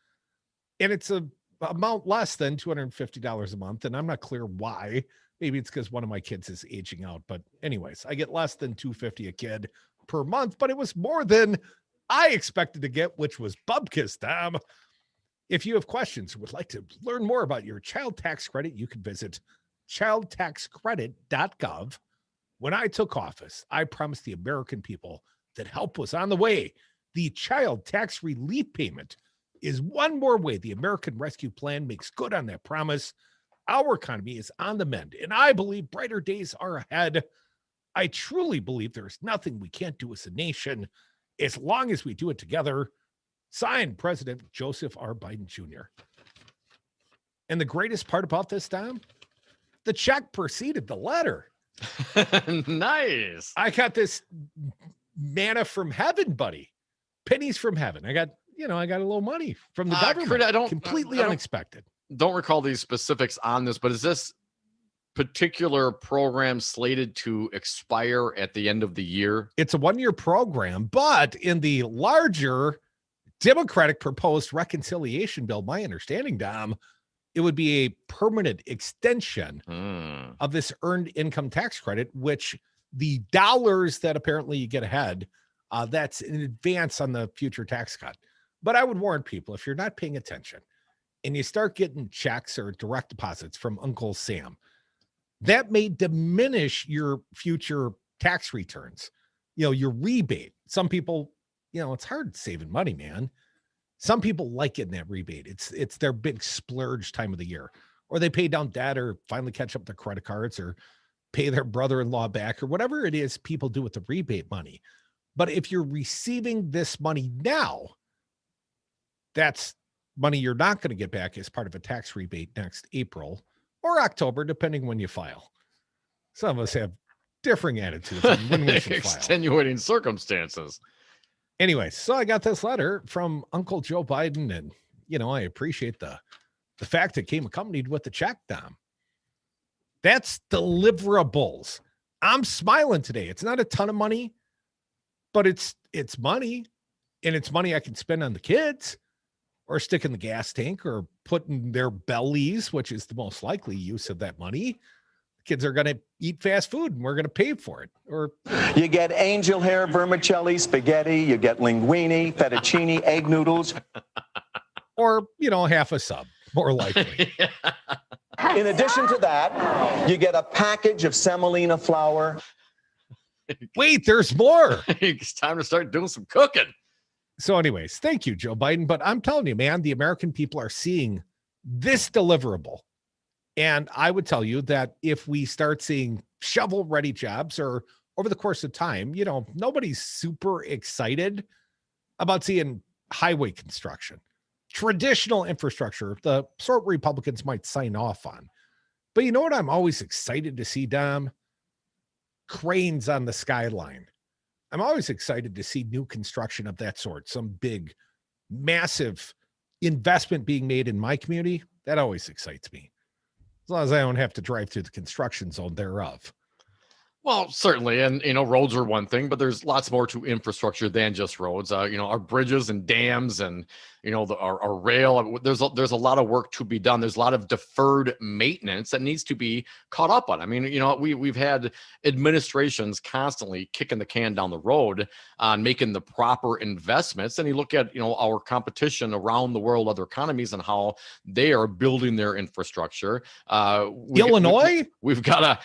Speaker 3: and it's a amount less than $250 a month. And I'm not clear why. Maybe it's because one of my kids is aging out. But anyways, I get less than $250 a kid per month, but it was more than I expected to get, which was bupkis, Tom. If you have questions or would like to learn more about your child tax credit, you can visit childtaxcredit.gov. When I took office, I promised the American people that help was on the way. The child tax relief payment is one more way the American Rescue Plan makes good on that promise. Our economy is on the mend, and I believe brighter days are ahead. I truly believe there's nothing we can't do as a nation as long as we do it together. Signed, President Joseph R. Biden Jr. And the greatest part about this, Tom, the check preceded the letter.
Speaker 4: Nice.
Speaker 3: I got this manna from heaven, buddy. Pennies from heaven. I got a little money from the government.
Speaker 4: I don't
Speaker 3: completely unexpected.
Speaker 4: Don't recall these specifics on this, but is this particular program slated to expire at the end of the year?
Speaker 3: It's a one-year program, but in the larger Democratic proposed reconciliation bill, my understanding, Dom, it would be a permanent extension of this earned income tax credit, which the dollars that apparently you get ahead, that's in advance on the future tax cut. But I would warn people, if you're not paying attention and you start getting checks or direct deposits from Uncle Sam, that may diminish your future tax returns, your rebate. Some people, it's hard saving money, man. Some people like getting that rebate. It's their big splurge time of the year, or they pay down debt or finally catch up their credit cards or pay their brother-in-law back or whatever it is people do with the rebate money. But if you're receiving this money now, that's money you're not going to get back as part of a tax rebate next April or October, depending when you file. Some of us have differing attitudes on when we should file.
Speaker 4: Extenuating circumstances.
Speaker 3: Anyway, so I got this letter from Uncle Joe Biden, and I appreciate the fact it came accompanied with the check, Dom. That's deliverables. I'm smiling today. It's not a ton of money, but it's money, and it's money I can spend on the kids, or stick in the gas tank, or put in their bellies, which is the most likely use of that money. Kids are going to eat fast food and we're going to pay for it. Or
Speaker 7: you get angel hair, vermicelli, spaghetti, you get linguine, fettuccine, egg noodles.
Speaker 3: Or, half a sub, more likely.
Speaker 7: In addition to that, you get a package of semolina flour.
Speaker 3: Wait, there's more.
Speaker 4: It's time to start doing some cooking.
Speaker 3: So anyways, thank you, Joe Biden. But I'm telling you, man, the American people are seeing this deliverable. And I would tell you that if we start seeing shovel-ready jobs, or over the course of time, nobody's super excited about seeing highway construction, traditional infrastructure, the sort Republicans might sign off on. But you know what I'm always excited to see, Dom? Cranes on the skyline. I'm always excited to see new construction of that sort, some big, massive investment being made in my community. That always excites me, as long as I don't have to drive through the construction zone thereof.
Speaker 4: Well, certainly. And, roads are one thing, but there's lots more to infrastructure than just roads. Our bridges and dams and, our rail, there's a lot of work to be done. There's a lot of deferred maintenance that needs to be caught up on. I mean, we've had administrations constantly kicking the can down the road on making the proper investments. And you look at, our competition around the world, other economies, and how they are building their infrastructure.
Speaker 3: Illinois?
Speaker 4: We've got a.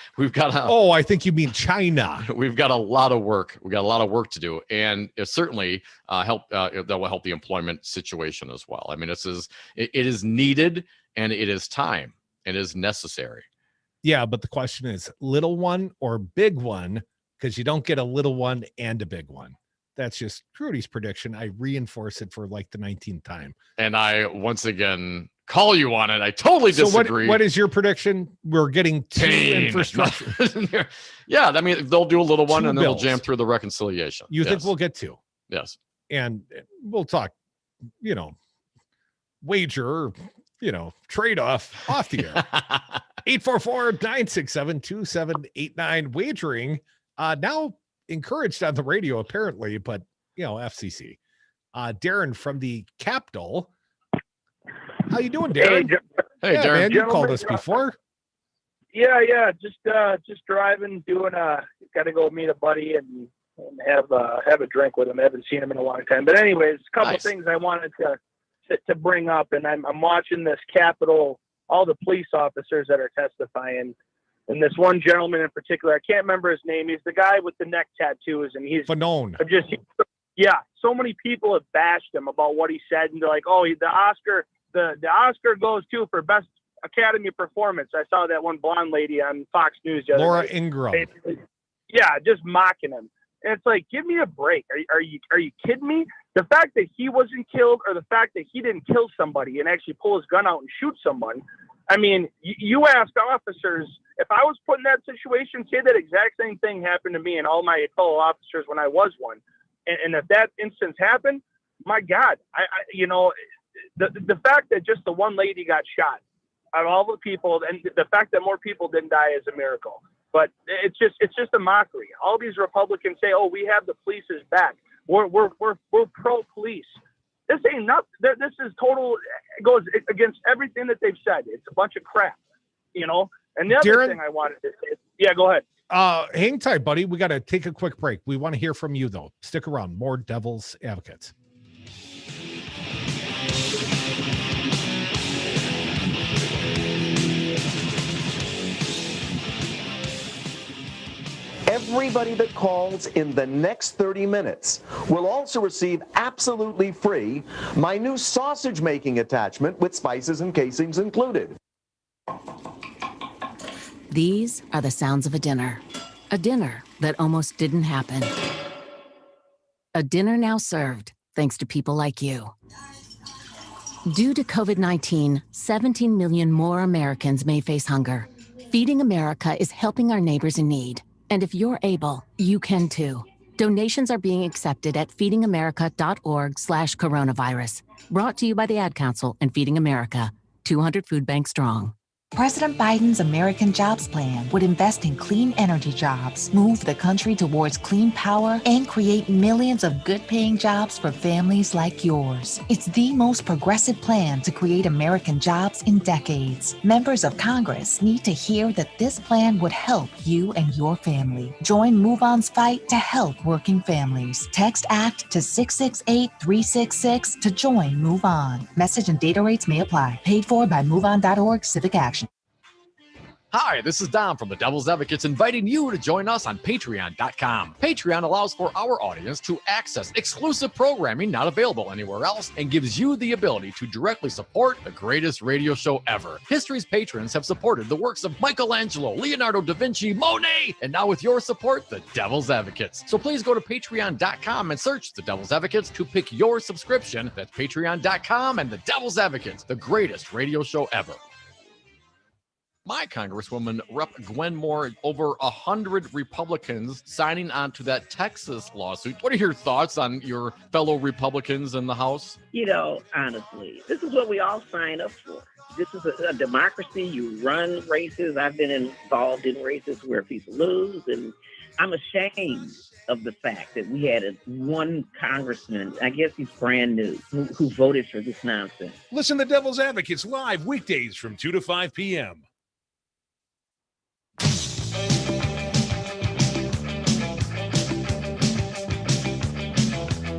Speaker 3: Oh, I think you mean China.
Speaker 4: We've got a lot of work. We've got a lot of work to do, and it certainly that will help the employment situation as well. I mean, it is needed, and it is time. It is necessary.
Speaker 3: Yeah, but the question is little one or big one, because you don't get a little one and a big one. That's just Rudy's prediction. I reinforce it for like the 19th time.
Speaker 4: And I once again call you on it. I totally disagree.
Speaker 3: So what is your prediction? We're getting two
Speaker 4: Pain.
Speaker 3: infrastructure.
Speaker 4: Yeah, I mean, they'll do a little one
Speaker 3: Two
Speaker 4: and then they'll
Speaker 3: bills.
Speaker 4: jam through the reconciliation.
Speaker 3: You think
Speaker 4: Yes.
Speaker 3: we'll get two?
Speaker 4: Yes.
Speaker 3: And we'll talk, wager, trade-off off the air. 844-967-2789 wagering. Now encouraged on the radio, apparently, but FCC. Darren from the Capitol. How you doing, Darren?
Speaker 4: Hey, Darren.
Speaker 3: Man, you called us before.
Speaker 8: Yeah. Just driving, got to go meet a buddy and have a drink with him. I haven't seen him in a long time. But anyways, a couple things I wanted to bring up, and I'm watching this Capitol, all the police officers that are testifying, and this one gentleman in particular, I can't remember his name. He's the guy with the neck tattoos, and he's
Speaker 3: Fanone.
Speaker 8: So many people have bashed him about what he said, and they're like, "Oh, the Oscar goes to for best Academy performance." I saw that one blonde lady on Fox News the other
Speaker 3: Laura
Speaker 8: night.
Speaker 3: Ingraham.
Speaker 8: Yeah, just mocking him. And it's like, give me a break. Are you kidding me? The fact that he wasn't killed, or the fact that he didn't kill somebody and actually pull his gun out and shoot someone. I mean, you ask officers, if I was put in that situation, say that exact same thing happened to me and all my fellow officers when I was one. And if that instance happened, my God, the fact that just the one lady got shot out of all the people, and the fact that more people didn't die is a miracle. But it's just a mockery. All these Republicans say, "Oh, we have the police's back. We're pro police." This ain't nothing. This is total. It goes against everything that they've said. It's a bunch of crap, And the other
Speaker 3: Darren,
Speaker 8: thing I wanted to say, yeah, go ahead.
Speaker 3: Hang tight, buddy. We got to take a quick break. We want to hear from you, though. Stick around. More Devil's Advocates.
Speaker 7: Everybody that calls in the next 30 minutes will also receive absolutely free my new sausage making attachment with spices and casings included.
Speaker 9: These are the sounds of a dinner that almost didn't happen. A dinner now served thanks to people like you. Due to COVID-19, 17 million more Americans may face hunger. Feeding America is helping our neighbors in need. And if you're able, you can too. Donations are being accepted at feedingamerica.org/coronavirus. Brought to you by the Ad Council and Feeding America, 200 food banks strong.
Speaker 10: President Biden's American Jobs Plan would invest in clean energy jobs, move the country towards clean power, and create millions of good-paying jobs for families like yours. It's the most progressive plan to create American jobs in decades. Members of Congress need to hear that this plan would help you and your family. Join Move On's fight to help working families. Text ACT to 668-366 to join Move On. Message and data rates may apply. Paid for by MoveOn.org Civic Action.
Speaker 4: Hi, this is Dom from the Devil's Advocates inviting you to join us on Patreon.com. Patreon allows for our audience to access exclusive programming not available anywhere else and gives you the ability to directly support the greatest radio show ever. History's patrons have supported the works of Michelangelo, Leonardo da Vinci, Monet, and now with your support, the Devil's Advocates. So please go to Patreon.com and search the Devil's Advocates to pick your subscription. That's Patreon.com and the Devil's Advocates, the greatest radio show ever. My Congresswoman Rep. Gwen Moore, over 100 Republicans signing on to that Texas lawsuit. What are your thoughts on your fellow Republicans in the House?
Speaker 11: Honestly, this is what we all sign up for. This is a democracy. You run races. I've been involved in races where people lose, and I'm ashamed of the fact that we had one congressman, I guess he's brand new, who voted for this nonsense.
Speaker 6: Listen to Devil's Advocates live weekdays from 2 to 5 p.m.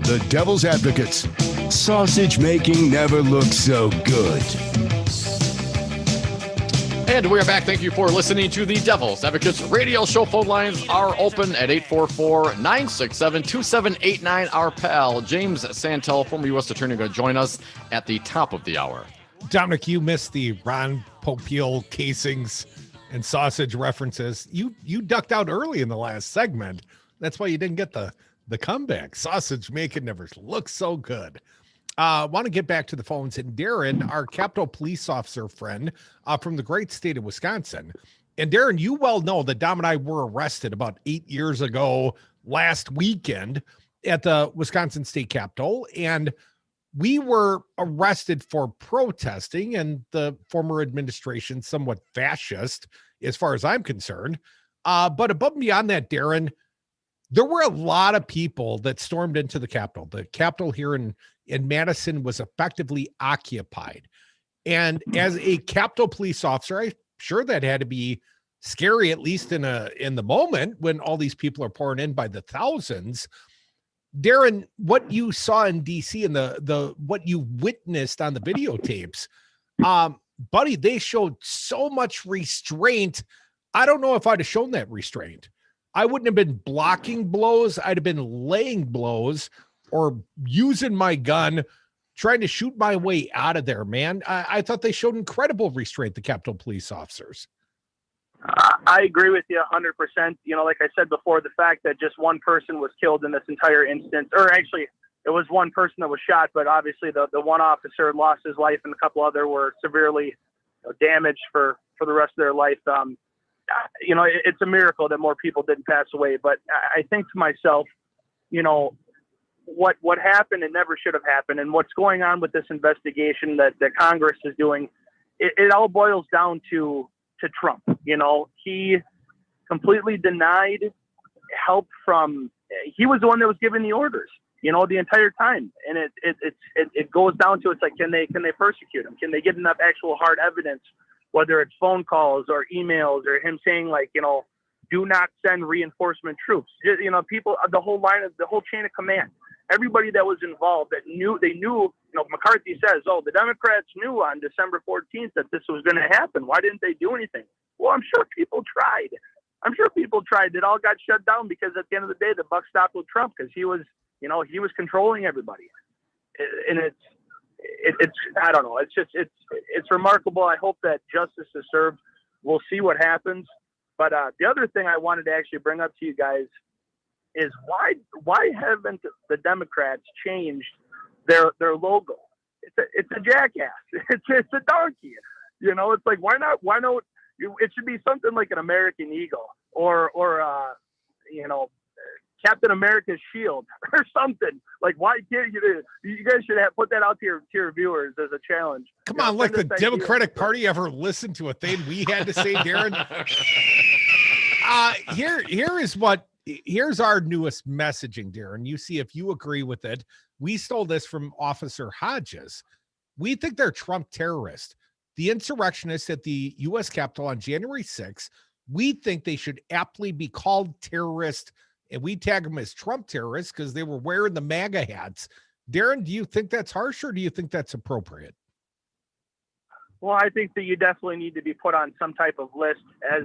Speaker 1: The Devil's Advocates. Sausage making never looked so good.
Speaker 4: And we are back. Thank you for listening to the Devil's Advocates radio show. Phone lines are open at 844-967-2789. Our pal, James Santelle, former U.S. Attorney, going to join us at the top of the hour.
Speaker 3: Dominic, you missed the Ron Popeil casings and sausage references. You ducked out early in the last segment. That's why you didn't get the The comeback sausage making never looks so good. Want to get back to the phones, and Darren, our Capitol police officer friend from the great state of Wisconsin. And Darren, you well know that Dom and I were arrested about 8 years ago last weekend at the Wisconsin State Capitol, and we were arrested for protesting, and the former administration somewhat fascist as far as I'm concerned. But above and beyond that, Darren, there were a lot of people that stormed into the Capitol. The Capitol here in Madison was effectively occupied. And as a Capitol police officer, I'm sure that had to be scary, at least in the moment when all these people are pouring in by the thousands. Darren, what you saw in DC and the what you witnessed on the videotapes, buddy, they showed so much restraint. I don't know if I'd have shown that restraint. I wouldn't have been blocking blows. I'd have been laying blows or using my gun, trying to shoot my way out of there, man. I thought they showed incredible restraint, the Capitol police officers.
Speaker 8: I agree with you 100%. You know, like I said before, the fact that just one person was killed in this entire instance, or actually it was one person that was shot, but obviously the one officer lost his life and a couple other were severely damaged for the rest of their life. You know, it's a miracle that more people didn't pass away. But I think to myself, you know, what happened, it never should have happened. And what's going on with this investigation that Congress is doing, it all boils down to Trump. You know, he completely denied help from, he was the one that was giving the orders, you know, the entire time. And it goes down to, it's like, can they persecute him? Can they get enough actual hard evidence, whether it's phone calls or emails or him saying, like, you know, do not send reinforcement troops. You know, people, the whole chain of command, everybody that was involved that knew, you know, McCarthy says, oh, the Democrats knew on December 14th that this was going to happen. Why didn't they do anything? Well, I'm sure people tried. It all got shut down because at the end of the day, the buck stopped with Trump because he was controlling everybody. And it's I don't know. It's remarkable. I hope that justice is served. We'll see what happens. But the other thing I wanted to actually bring up to you guys is why haven't the Democrats changed their logo? It's a jackass. It's a donkey. You know, it's like, why not? It should be something like an American eagle or you know, Captain America's shield or something. Like, why can't you guys should have put that out to your viewers as a challenge.
Speaker 3: Come on, like the Democratic Party ever listened to a thing we had to say, Darren? Here's our newest messaging, Darren. You see if you agree with it. We stole this from Officer Hodges. We think they're Trump terrorists. The insurrectionists at the U.S. Capitol on January 6th, we think they should aptly be called terrorists, and we tag them as Trump terrorists because they were wearing the MAGA hats. Darren, do you think that's harsh or do you think that's appropriate?
Speaker 8: Well, I think that you definitely need to be put on some type of list as,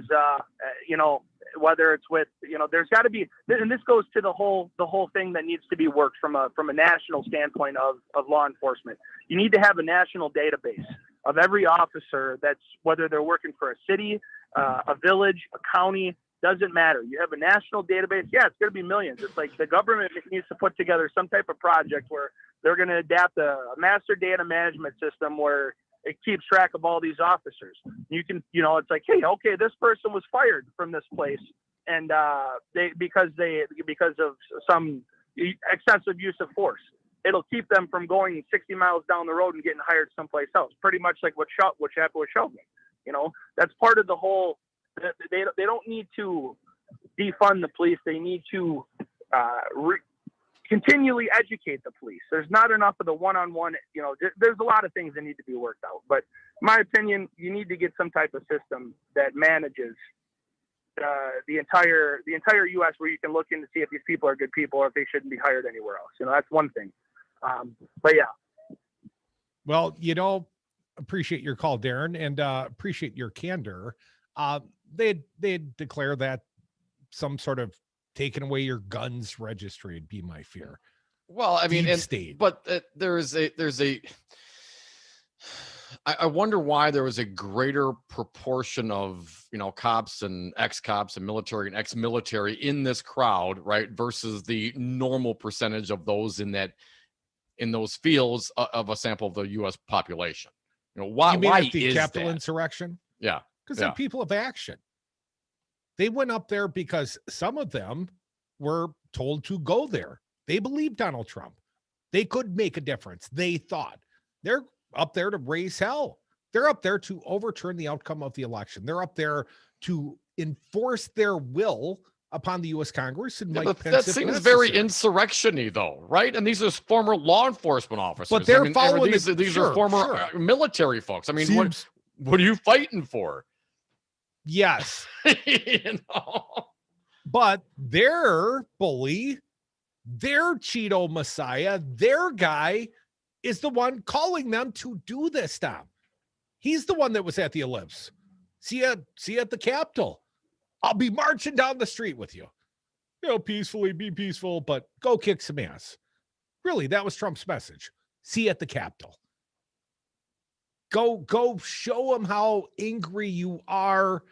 Speaker 8: you know, whether it's with, you know, there's got to be, and this goes to the whole thing that needs to be worked from a national standpoint of law enforcement. You need to have a national database of every officer that's, whether they're working for a city, a village, a county, doesn't matter. You have a national database. Yeah, it's going to be millions. It's like the government needs to put together some type of project where they're going to adapt a master data management system where it keeps track of all these officers. You can, you know, it's like, hey, okay, this person was fired from this place, and because of some excessive use of force. It'll keep them from going 60 miles down the road and getting hired someplace else. Pretty much like what happened with Shelby. You know, that's part of the whole. They don't need to defund the police. They need to continually educate the police. There's not enough of the one-on-one, you know, there's a lot of things that need to be worked out. But in my opinion, you need to get some type of system that manages the entire U.S. where you can look in to see if these people are good people or if they shouldn't be hired anywhere else. You know, that's one thing. But yeah.
Speaker 3: Well, you know, appreciate your call, Darren, and appreciate your candor. They'd declare that some sort of taking away your guns registry would be my fear.
Speaker 4: Well, I mean,
Speaker 3: state.
Speaker 4: But I wonder why there was a greater proportion of, cops and ex-cops and military and ex-military in this crowd, right? Versus the normal percentage of those in those fields of a sample of the U.S. population. Why?
Speaker 3: You mean
Speaker 4: Why
Speaker 3: at the
Speaker 4: is
Speaker 3: Capitol
Speaker 4: that?
Speaker 3: insurrection?
Speaker 4: Yeah,
Speaker 3: because they're people of action. They went up there because some of them were told to go there. They believed Donald Trump. They could make a difference. They thought they're up there to raise hell. They're up there to overturn the outcome of the election. They're up there to enforce their will upon the U.S. Congress and Mike Pence.
Speaker 4: That seems very insurrection-y, though, right? And these are former law enforcement officers.
Speaker 3: But they're following
Speaker 4: these are former military folks. I mean, what are you fighting for?
Speaker 3: Yes. But their bully, their Cheeto Messiah, their guy is the one calling them to do this stuff. He's the one that was at the Ellipse. See you at the Capitol. I'll be marching down the street with you. Peacefully, be peaceful, but go kick some ass. Really, that was Trump's message. See you at the Capitol. Go show them how angry you are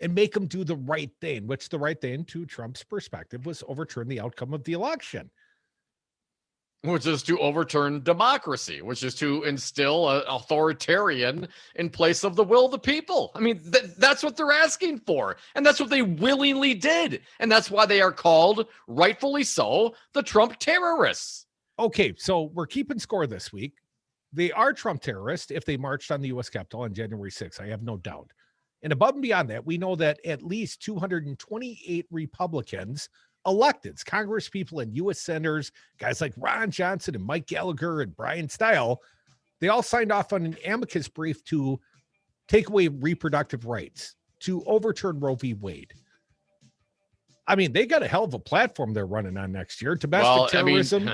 Speaker 3: and make them do the right thing, which the right thing, to Trump's perspective, was overturn the outcome of the election.
Speaker 4: Which is to overturn democracy, which is to instill an authoritarian in place of the will of the people. I mean, that's what they're asking for. And that's what they willingly did. And that's why they are called, rightfully so, the Trump terrorists.
Speaker 3: Okay, so we're keeping score this week. They are Trump terrorists if they marched on the U.S. Capitol on January 6th. I have no doubt. And above and beyond that, we know that at least 228 Republicans, electeds, Congress people and U.S. senators, guys like Ron Johnson and Mike Gallagher and Brian Stile, they all signed off on an amicus brief to take away reproductive rights, to overturn Roe v. Wade. I mean, they got a hell of a platform they're running on next year. Domestic terrorism,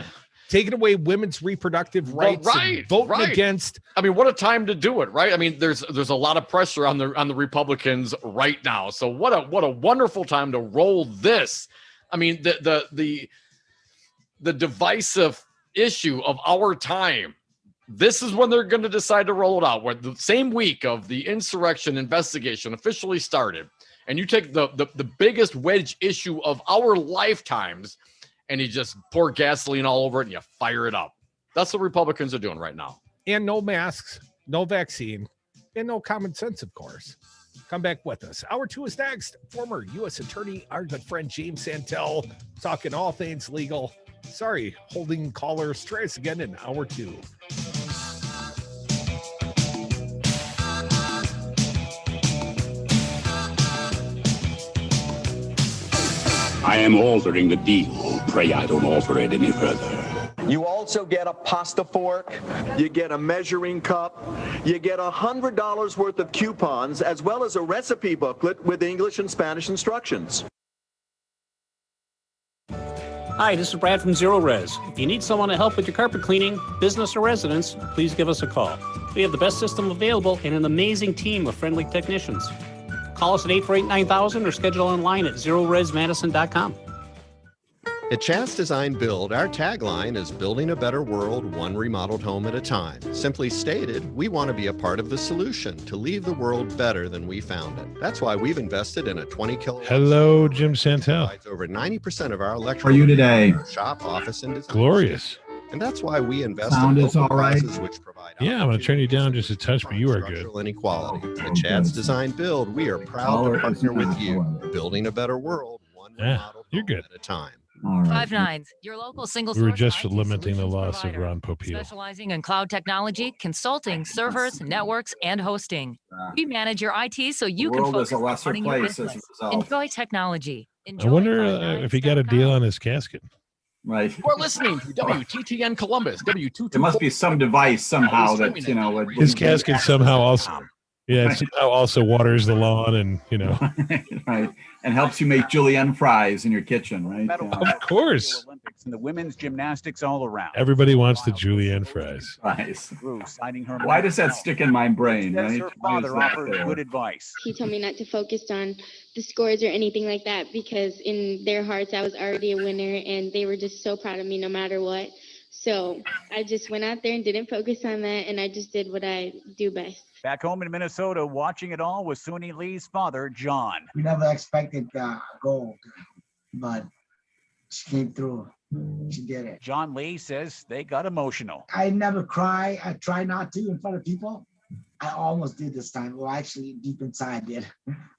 Speaker 3: taking away women's reproductive rights, and voting against.
Speaker 4: I mean, what a time to do it, right? I mean, there's a lot of pressure on the Republicans right now. So what a wonderful time to roll this. I mean, the divisive issue of our time. This is when they're going to decide to roll it out. Where the same week of the insurrection investigation officially started, and you take the biggest wedge issue of our lifetimes, and you just pour gasoline all over it and you fire it up. That's what Republicans are doing right now.
Speaker 3: And no masks, no vaccine, and no common sense, of course. Come back with us. Hour 2 is next. Former U.S. Attorney, our good friend James Santelle, talking all things legal. Sorry, holding callers. Try us again in hour 2.
Speaker 16: I am altering the deal. Pray I don't alter it any further.
Speaker 7: You also get a pasta fork, you get a measuring cup, you get $100 worth of coupons, as well as a recipe booklet with English and Spanish instructions.
Speaker 12: Hi, this is Brad from Zero Res. If you need someone to help with your carpet cleaning, business or residence, please give us a call. We have the best system available and an amazing team of friendly technicians. Call us at 848-9000 or schedule online at zeroresmadison.com.
Speaker 13: At Chance Design Build, our tagline is building a better world, one remodeled home at a time. Simply stated, we want to be a part of the solution to leave the world better than we found it. That's why we've invested in a 20 kilowatt.
Speaker 6: Hello, Jim Santelle.
Speaker 13: Over 90% of our electrical.
Speaker 14: How are you today?
Speaker 13: Shop, office, and design.
Speaker 6: Glorious.
Speaker 13: And that's why we invest
Speaker 14: Sound
Speaker 13: in
Speaker 14: is all right.
Speaker 13: classes which provide.
Speaker 6: Yeah, I'm going to turn you down just a touch, but you are good.
Speaker 13: Inequality. At Chad's Design Build, we are proud to partner with you, building a better world, one remodeled
Speaker 6: you're good.
Speaker 13: at a time.
Speaker 15: Five Nines, your local single
Speaker 6: We were
Speaker 15: source
Speaker 6: just
Speaker 15: IT
Speaker 6: lamenting the
Speaker 15: solutions
Speaker 6: loss of
Speaker 15: provider,
Speaker 6: Ron Popeil.
Speaker 15: specializing in cloud technology, consulting, servers, networks, and hosting. We manage your IT so you can
Speaker 14: world is
Speaker 15: focus
Speaker 14: a
Speaker 15: on
Speaker 14: lesser
Speaker 15: running your
Speaker 14: place as a
Speaker 15: business.
Speaker 14: result.
Speaker 15: Enjoy technology.
Speaker 6: I wonder if he got a deal on his casket.
Speaker 14: Right.
Speaker 4: We're listening to WTTN Columbus, W224.
Speaker 14: There must be some device somehow that, would
Speaker 6: His casket somehow also, it somehow also waters the lawn and,
Speaker 14: right, and helps you make julienne fries in your kitchen, right?
Speaker 6: Of course.
Speaker 21: Olympics and the women's gymnastics all around.
Speaker 6: Everybody wants the julienne fries.
Speaker 14: Nice.
Speaker 21: Signing her
Speaker 14: Why does that stick in my brain?
Speaker 21: Says
Speaker 14: Right?
Speaker 21: her
Speaker 14: Why is
Speaker 21: father
Speaker 14: that
Speaker 21: offered
Speaker 14: there?
Speaker 21: good advice.
Speaker 25: He told me not to focus on the scores or anything like that because in their hearts I was already a winner and they were just so proud of me no matter what. So I just went out there and didn't focus on that, and I just did what I do best.
Speaker 21: Back home in Minnesota, watching it all was Suni Lee's father, John.
Speaker 17: We never expected gold, but she came through. She did it.
Speaker 21: John Lee says they got emotional.
Speaker 17: I never cry. I try not to in front of people. I almost did this time. Well, actually, deep inside, I did.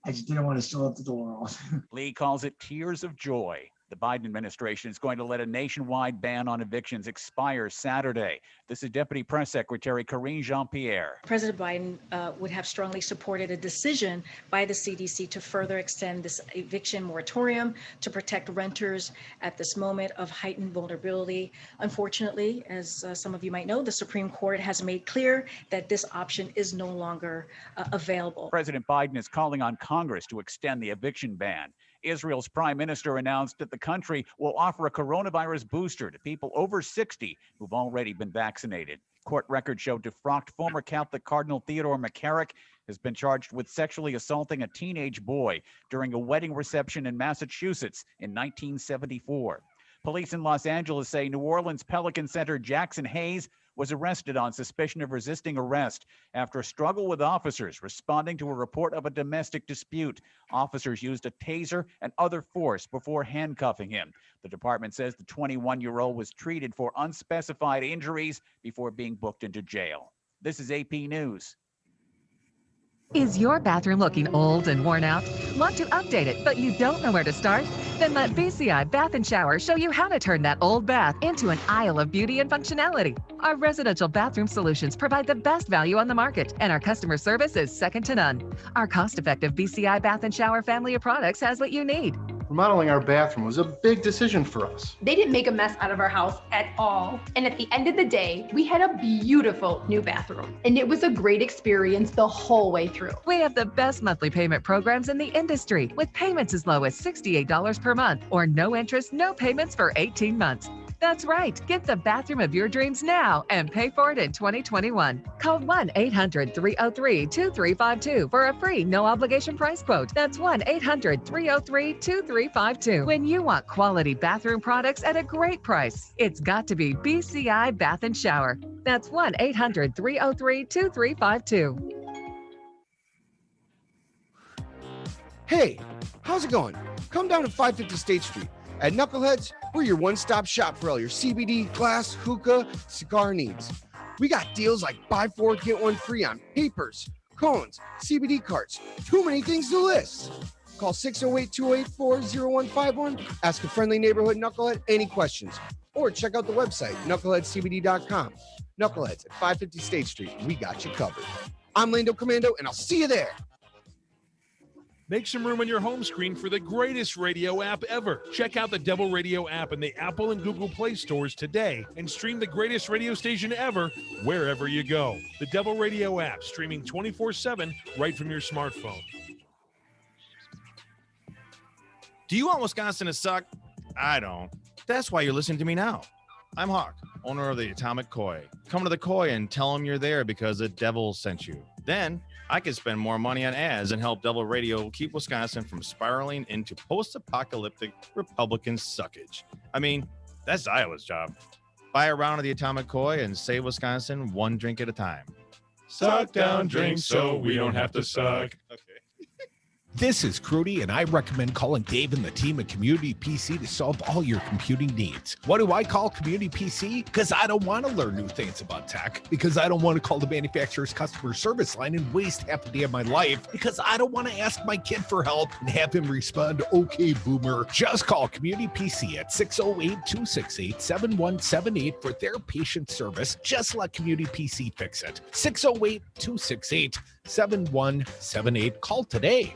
Speaker 17: I just didn't want to show up to the world.
Speaker 21: Lee calls it tears of joy. The Biden administration is going to let a nationwide ban on evictions expire Saturday. This is Deputy Press Secretary Karine Jean-Pierre.
Speaker 18: President Biden would have strongly supported a decision by the CDC to further extend this eviction moratorium to protect renters at this moment of heightened vulnerability. Unfortunately, as some of you might know, the Supreme Court has made clear that this option is no longer available.
Speaker 21: President Biden is calling on Congress to extend the eviction ban. Israel's prime minister announced that the country will offer a coronavirus booster to people over 60 who've already been vaccinated. Court records show defrocked former Catholic Cardinal Theodore McCarrick has been charged with sexually assaulting a teenage boy during a wedding reception in Massachusetts in 1974. Police in Los Angeles say New Orleans Pelican center Jackson Hayes was arrested on suspicion of resisting arrest after a struggle with officers responding to a report of a domestic dispute. Officers used a taser and other force before handcuffing him. The department says the 21-year-old was treated for unspecified injuries before being booked into jail. This is AP News.
Speaker 2: Is your bathroom looking old and worn out? Want to update it, but you don't know where to start? Then let BCI Bath & Shower show you how to turn that old bath into an aisle of beauty and functionality. Our residential bathroom solutions provide the best value on the market, and our customer service is second to none. Our cost-effective BCI Bath & Shower family of products has what you need.
Speaker 5: Remodeling our bathroom was a big decision for us.
Speaker 23: They didn't make a mess out of our house at all. And at the end of the day, we had a beautiful new bathroom. And it was a great experience the whole way through.
Speaker 2: We have the best monthly payment programs in the industry, with payments as low as $68 per month or no interest, no payments for 18 months. That's right. Get the bathroom of your dreams now and pay for it in 2021. Call 1-800-303-2352 for a free no-obligation price quote. That's 1-800-303-2352. When you want quality bathroom products at a great price, it's got to be BCI Bath & Shower. That's 1-800-303-2352.
Speaker 19: Hey, how's it going? Come down to 550 State Street. At Knuckleheads, we're your one-stop shop for all your CBD, glass, hookah, cigar needs. We got deals like buy four, get one free on papers, cones, CBD carts. Too many things to list. Call 608-284-0151. Ask a friendly neighborhood Knucklehead any questions. Or check out the website, knuckleheadcbd.com. Knuckleheads at 550 State Street. We got you covered. I'm Lando Commando, and I'll see you there.
Speaker 6: Make some room on your home screen for the greatest radio app ever. Check out the Devil Radio app in the Apple and Google Play stores today and stream the greatest radio station ever wherever you go. The Devil Radio app, streaming 24/7 right from your smartphone.
Speaker 20: Do you want Wisconsin to suck? I don't. That's why you're listening to me now. I'm Hawk, owner of the Atomic Koi. Come to the Koi and tell them you're there because the devil sent you. Then I can spend more money on ads and help Devil Radio keep Wisconsin from spiraling into post-apocalyptic Republican suckage. I mean, that's Iowa's job. Buy a round of the Atomic Koi and save Wisconsin one drink at a time.
Speaker 6: Suck down drinks so we don't have to suck.
Speaker 20: Okay.
Speaker 22: This is Crudy, and I recommend calling Dave and the team at Community PC to solve all your computing needs. Why do I call Community PC? Because I don't want to learn new things about tech. Because I don't want to call the manufacturer's customer service line and waste half a day of my life. Because I don't want to ask my kid for help and have him respond, okay, boomer. Just call Community PC at 608-268-7178 for their patient service. Just let Community PC fix it. 608-268-7178. Call today.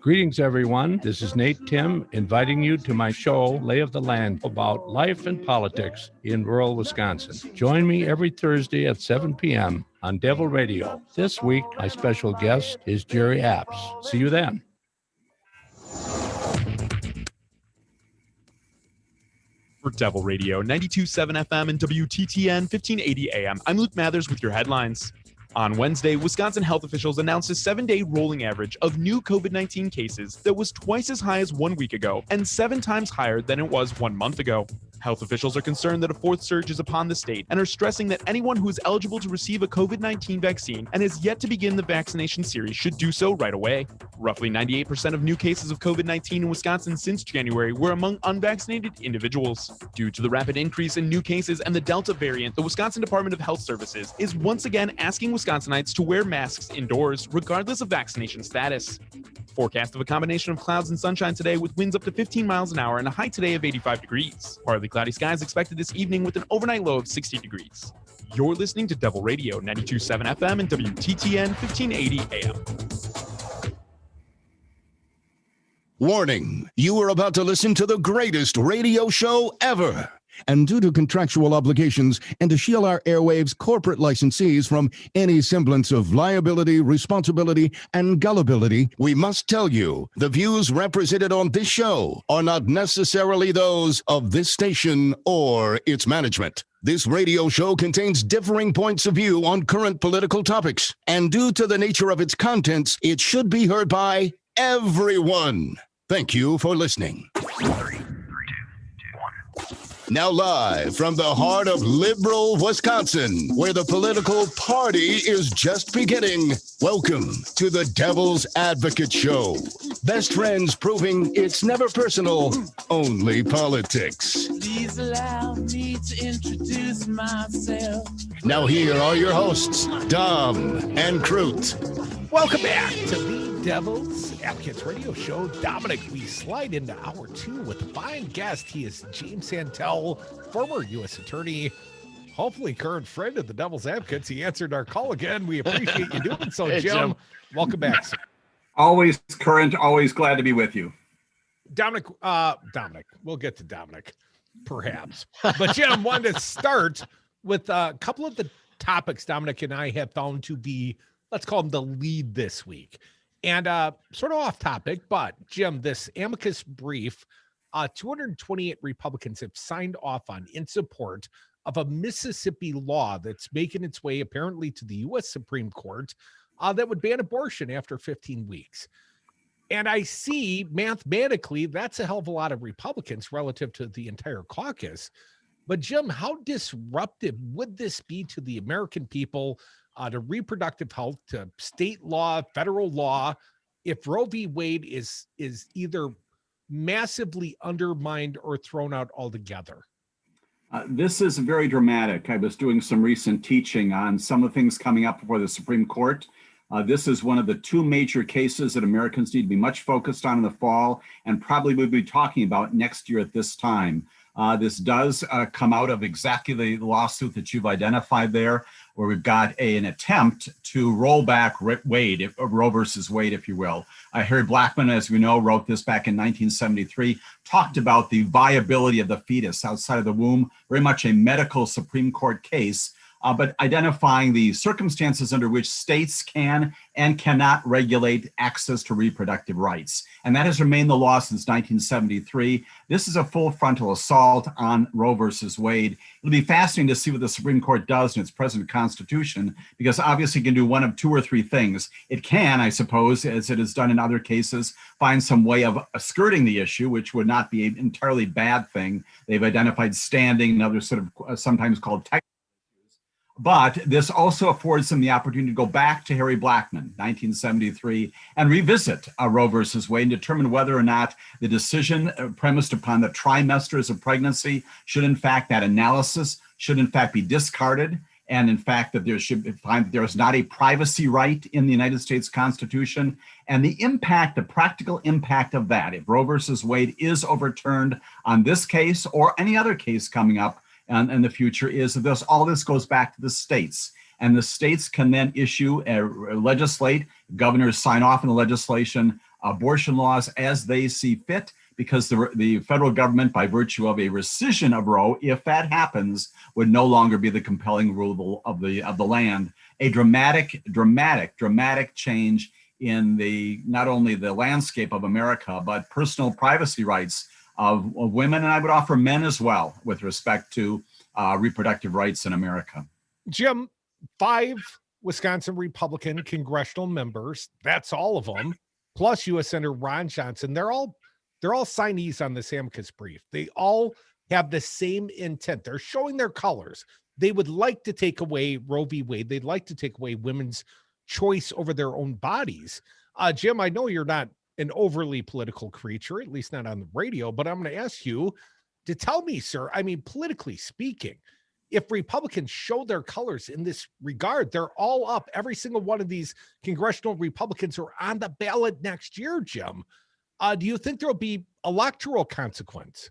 Speaker 26: Greetings, everyone. This is Nate Tim inviting you to my show, Lay of the Land, about life and politics in rural Wisconsin. Join me every Thursday at 7 p.m. on Devil Radio. This week, my special guest is Jerry Apps. See you then.
Speaker 24: For Devil Radio, 92.7 FM and WTTN 1580 AM, I'm Luke Mathers with your headlines. On Wednesday, Wisconsin health officials announced a 7-day rolling average of new COVID-19 cases that was twice as high as 1 week ago and 7 times higher than it was 1 month ago. Health officials are concerned that a fourth surge is upon the state and are stressing that anyone who is eligible to receive a COVID-19 vaccine and has yet to begin the vaccination series should do so right away. Roughly 98% of new cases of COVID-19 in Wisconsin since January were among unvaccinated individuals. Due to the rapid increase in new cases and the Delta variant, the Wisconsin Department of Health Services is once again asking Wisconsinites to wear masks indoors, regardless of vaccination status. Forecast of a combination of clouds and sunshine today with winds up to 15 miles an hour and a high today of 85 degrees. Partly cloudy skies expected this evening with an overnight low of 60 degrees. You're listening to Devil Radio 92.7 FM and WTTN 1580 AM.
Speaker 1: Warning, you are about to listen to the greatest radio show ever. And due to contractual obligations and to shield our airwaves corporate licensees from any semblance of liability, responsibility, and gullibility, we must tell you the views represented on this show are not necessarily those of this station or its management. This radio show contains differing points of view on current political topics, and due to the nature of its contents, it should be heard by everyone. Thank you for listening. Now live from the heart of liberal Wisconsin, where the political party is just beginning, welcome to the Devil's Advocate Show. Best friends proving it's never personal, only politics.
Speaker 3: Please allow me to introduce myself.
Speaker 1: Now here are your hosts, Dom and Crute.
Speaker 22: Welcome back to the Devil's Advocates Radio Show. Dominic, we slide into hour 2 with a fine guest. He is James Santelle, former U.S. attorney, hopefully current friend of the Devil's Advocates. He answered our call again. We appreciate you doing so,
Speaker 4: Hey,
Speaker 22: Jim. Welcome back, sir.
Speaker 14: Always current, always glad to be with you.
Speaker 22: Dominic, we'll get to Dominic, perhaps. But Jim, wanted to start with a couple of the topics Dominic and I have found to be, let's call them the lead this week. And sort of off topic, but Jim, this amicus brief, 228 Republicans have signed off on in support of a Mississippi law that's making its way apparently to the U.S. Supreme Court that would ban abortion after 15 weeks. And I see mathematically that's a hell of a lot of Republicans relative to the entire caucus. But Jim, how disruptive would this be to the American people, to reproductive health, to state law, federal law, if Roe v. Wade is either massively undermined or thrown out altogether?
Speaker 14: This is very dramatic. I was doing some recent teaching on some of the things coming up before the Supreme Court. This is one of the two major cases that Americans need to be much focused on in the fall, and probably we'll be talking about next year at this time. This does come out of exactly the lawsuit that you've identified there, where we've got an attempt to roll back Roe versus Wade, if you will. Harry Blackmun, as we know, wrote this back in 1973, talked about the viability of the fetus outside of the womb, very much a medical Supreme Court case, but identifying the circumstances under which states can and cannot regulate access to reproductive rights. And that has remained the law since 1973. This is a full frontal assault on Roe versus Wade. It'll be fascinating to see what the Supreme Court does in its present constitution, because obviously it can do one of two or three things. It can, I suppose, as it has done in other cases, find some way of skirting the issue, which would not be an entirely bad thing. They've identified standing and other sort of sometimes called technical. But this also affords them the opportunity to go back to Harry Blackmun, 1973, and revisit Roe versus Wade and determine whether or not the decision premised upon the trimesters of pregnancy should, in fact, that analysis should, in fact, be discarded. And in fact, that there is not a privacy right in the United States Constitution. And the impact, the practical impact of that, if Roe versus Wade is overturned on this case or any other case coming up, and the future is that all this goes back to the states, and the states can then legislate, governors sign off on the legislation, abortion laws as they see fit, because the federal government, by virtue of a rescission of Roe, if that happens, would no longer be the compelling rule of the land. A dramatic change in not only the landscape of America, but personal privacy rights of women, and I would offer men as well, with respect to reproductive rights in America.
Speaker 22: Jim, 5 Wisconsin Republican congressional members, that's all of them, plus U.S. Senator Ron Johnson, they're all signees on this amicus brief. They all have the same intent. They're showing their colors. They would like to take away Roe v. Wade. They'd like to take away women's choice over their own bodies. Jim, I know you're not an overly political creature, at least not on the radio, but I'm going to ask you to tell me, sir, I mean, politically speaking, if Republicans show their colors in this regard, they're all up. Every single one of these congressional Republicans are on the ballot next year, Jim. Do you think there'll be electoral consequence?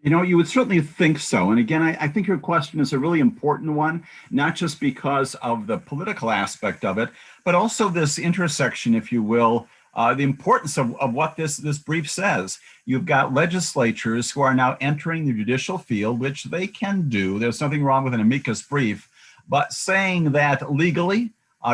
Speaker 14: You know, you would certainly think so. And again, I think your question is a really important one, not just because of the political aspect of it, but also this intersection, if you will, the importance of what this brief says. You've got legislatures who are now entering the judicial field, which they can do. There's nothing wrong with an amicus brief, but saying that legally,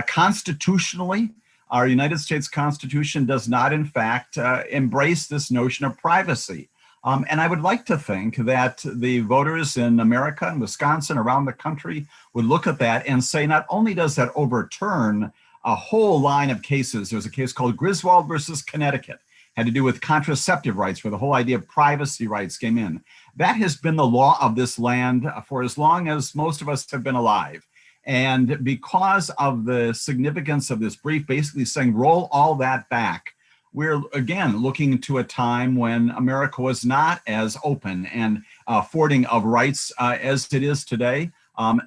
Speaker 14: constitutionally, our United States Constitution does not, in fact, embrace this notion of privacy. And I would like to think that the voters in America and Wisconsin, around the country, would look at that and say, not only does that overturn a whole line of cases, there's a case called Griswold versus Connecticut, had to do with contraceptive rights, where the whole idea of privacy rights came in. That has been the law of this land for as long as most of us have been alive. And because of the significance of this brief, basically saying, roll all that back, we're again looking to a time when America was not as open and affording of rights as it is today.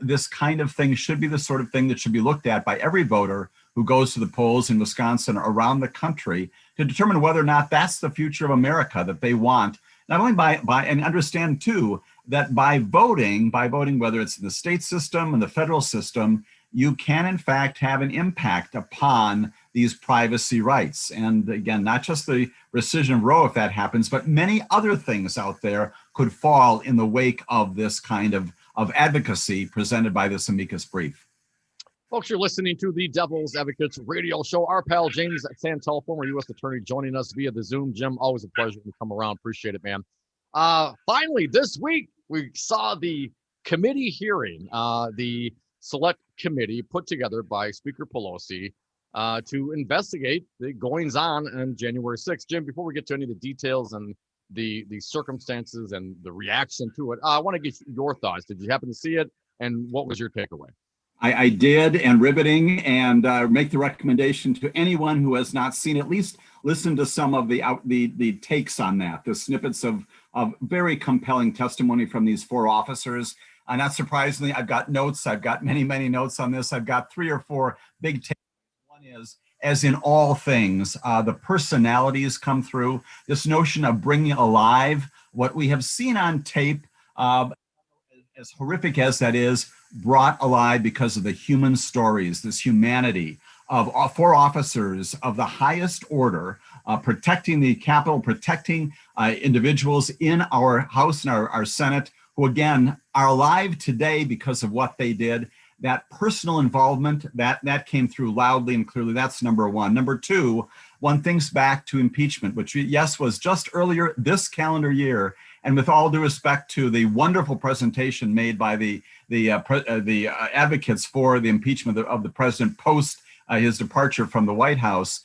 Speaker 14: This kind of thing should be the sort of thing that should be looked at by every voter who goes to the polls in Wisconsin or around the country to determine whether or not that's the future of America that they want. Not only by and understand too that by voting, whether it's the state system and the federal system, you can in fact have an impact upon these privacy rights. And again, not just the rescission of Roe, if that happens, but many other things out there could fall in the wake of this kind of advocacy presented by this amicus brief.
Speaker 4: Folks, you're listening to the Devil's Advocates radio show. Our pal James Santelle, former U.S. Attorney, joining us via the Zoom. Jim, always a pleasure to come around. Appreciate it, man. Finally, this week, we saw the committee hearing, the select committee put together by Speaker Pelosi to investigate the goings-on January 6th. Jim, before we get to any of the details and the circumstances and the reaction to it, I want to get your thoughts. Did you happen to see it? And what was your takeaway?
Speaker 14: I did, and riveting, and make the recommendation to anyone who has not seen, at least listen to some of the takes on that, the snippets of very compelling testimony from these four officers. Not surprisingly, I've got notes. I've got many, many notes on this. I've got 3 or 4 big takes. One is, as in all things, the personalities come through. This notion of bringing alive what we have seen on tape, as horrific as that is, brought alive because of the human stories, this humanity of 4 officers of the highest order, protecting the Capitol, protecting individuals in our House and our Senate, who again are alive today because of what they did. That personal involvement, that came through loudly and clearly. That's number one. Number two, one thinks back to impeachment, which yes, was just earlier this calendar year. And with all due respect to the wonderful presentation made by the advocates for the impeachment of the president post his departure from the White House,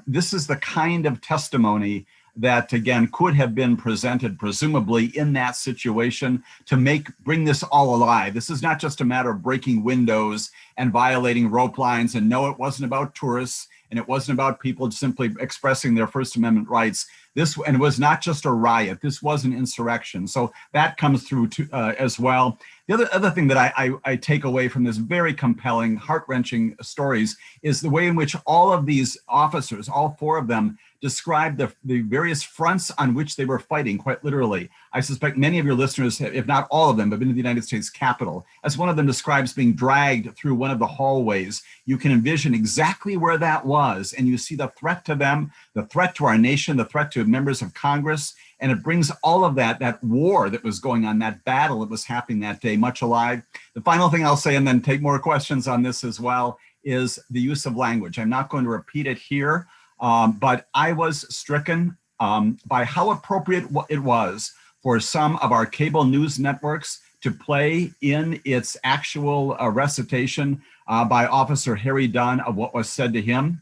Speaker 14: this is the kind of testimony that, again, could have been presented presumably in that situation to bring this all alive. This is not just a matter of breaking windows and violating rope lines. And no, it wasn't about tourists, and it wasn't about people simply expressing their First Amendment rights. And it was not just a riot. This was an insurrection. So that comes through as well. The other thing that I take away from this very compelling, heart-wrenching stories is the way in which all of these officers, all 4 of them, described the various fronts on which they were fighting, quite literally. I suspect many of your listeners, if not all of them, have been to the United States Capitol. As one of them describes being dragged through one of the hallways, you can envision exactly where that was, and you see the threat to them, the threat to our nation, the threat to members of Congress, and it brings all of that war that was going on, that battle that was happening that day, much alive. The final thing I'll say, and then take more questions on this as well, is the use of language. I'm not going to repeat it here, but I was stricken by how appropriate it was for some of our cable news networks to play in its actual recitation by Officer Harry Dunn of what was said to him.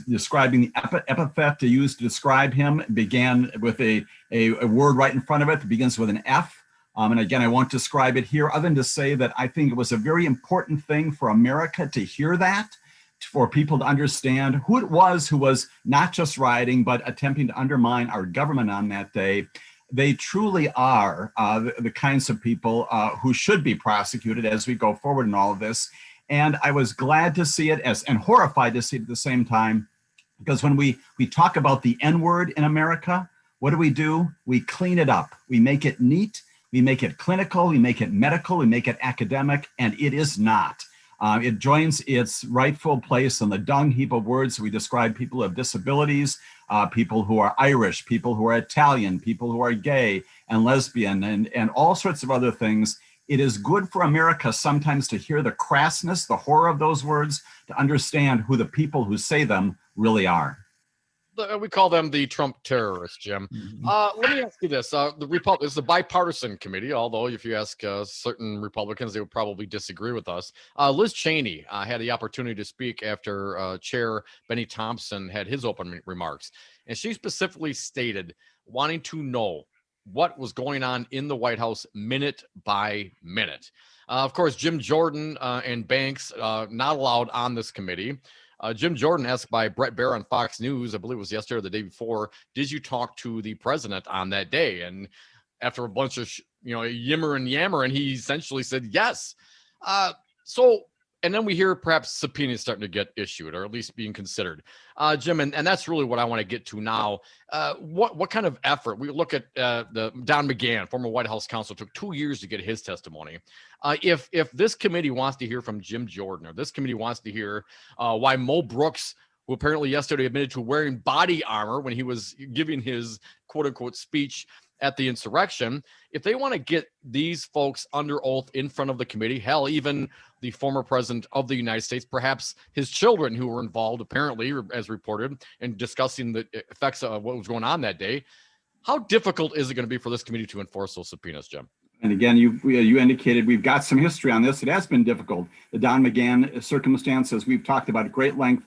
Speaker 14: describing the epithet to use to describe him began with a word right in front of it that begins with an F. And again, I won't describe it here other than to say that I think it was a very important thing for America to hear that, for people to understand who it was who was not just rioting, but attempting to undermine our government on that day. They truly are the kinds of people who should be prosecuted as we go forward in all of this. And I was glad to see it and horrified to see it at the same time, because when we talk about the N-word in America, what do? We clean it up. We make it neat. We make it clinical. We make it medical. We make it academic, and it is not. It joins its rightful place in the dung heap of words. We describe people with disabilities, people who are Irish, people who are Italian, people who are gay and lesbian, and all sorts of other things. It is good for America sometimes to hear the crassness, the horror of those words, to understand who the people who say them really are.
Speaker 4: We call them the Trump terrorists, Jim. Let me ask you this. This is a bipartisan committee, although if you ask certain Republicans, they would probably disagree with us. Liz Cheney had the opportunity to speak after Chair Benny Thompson had his opening remarks. And she specifically stated wanting to know what was going on in the White House minute by minute. Of course, Jim Jordan and Banks not allowed on this committee. Jim Jordan asked by Brett Baer on Fox News, I believe it was yesterday or the day before, did you talk to the president on that day? And after a bunch of yimmer and yammering, he essentially said yes. And then we hear perhaps subpoenas starting to get issued, or at least being considered. Jim, and that's really what I want to get to now. What kind of effort? We look at the Don McGahn, former White House counsel, took 2 years to get his testimony. If this committee wants to hear from Jim Jordan, or this committee wants to hear why Mo Brooks, who apparently yesterday admitted to wearing body armor when he was giving his quote-unquote speech at the insurrection, if they want to get these folks under oath in front of the committee, hell, even the former president of the United States, perhaps his children who were involved, apparently, as reported, in discussing the effects of what was going on that day, how difficult is it going to be for this committee to enforce those subpoenas, Jim?
Speaker 14: And again, you indicated we've got some history on this. It has been difficult. The Don McGahn circumstance, as we've talked about at great length,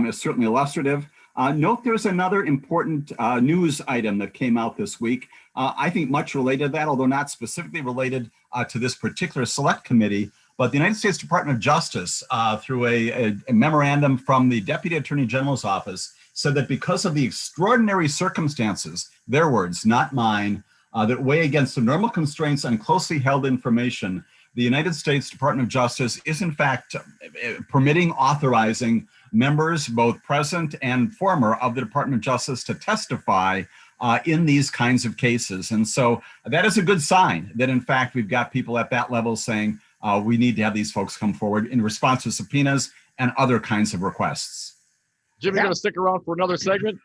Speaker 14: is certainly illustrative. Note there's another important news item that came out this week. I think much related to that, although not specifically related to this particular select committee. But the United States Department of Justice, through a memorandum from the Deputy Attorney General's office, said that because of the extraordinary circumstances, their words, not mine, that weigh against the normal constraints on closely held information, the United States Department of Justice is in fact authorizing members, both present and former, of the Department of Justice to testify in these kinds of cases. And so that is a good sign that in fact we've got people at that level saying we need to have these folks come forward in response to subpoenas and other kinds of requests.
Speaker 4: Jim, you going to stick around for another segment?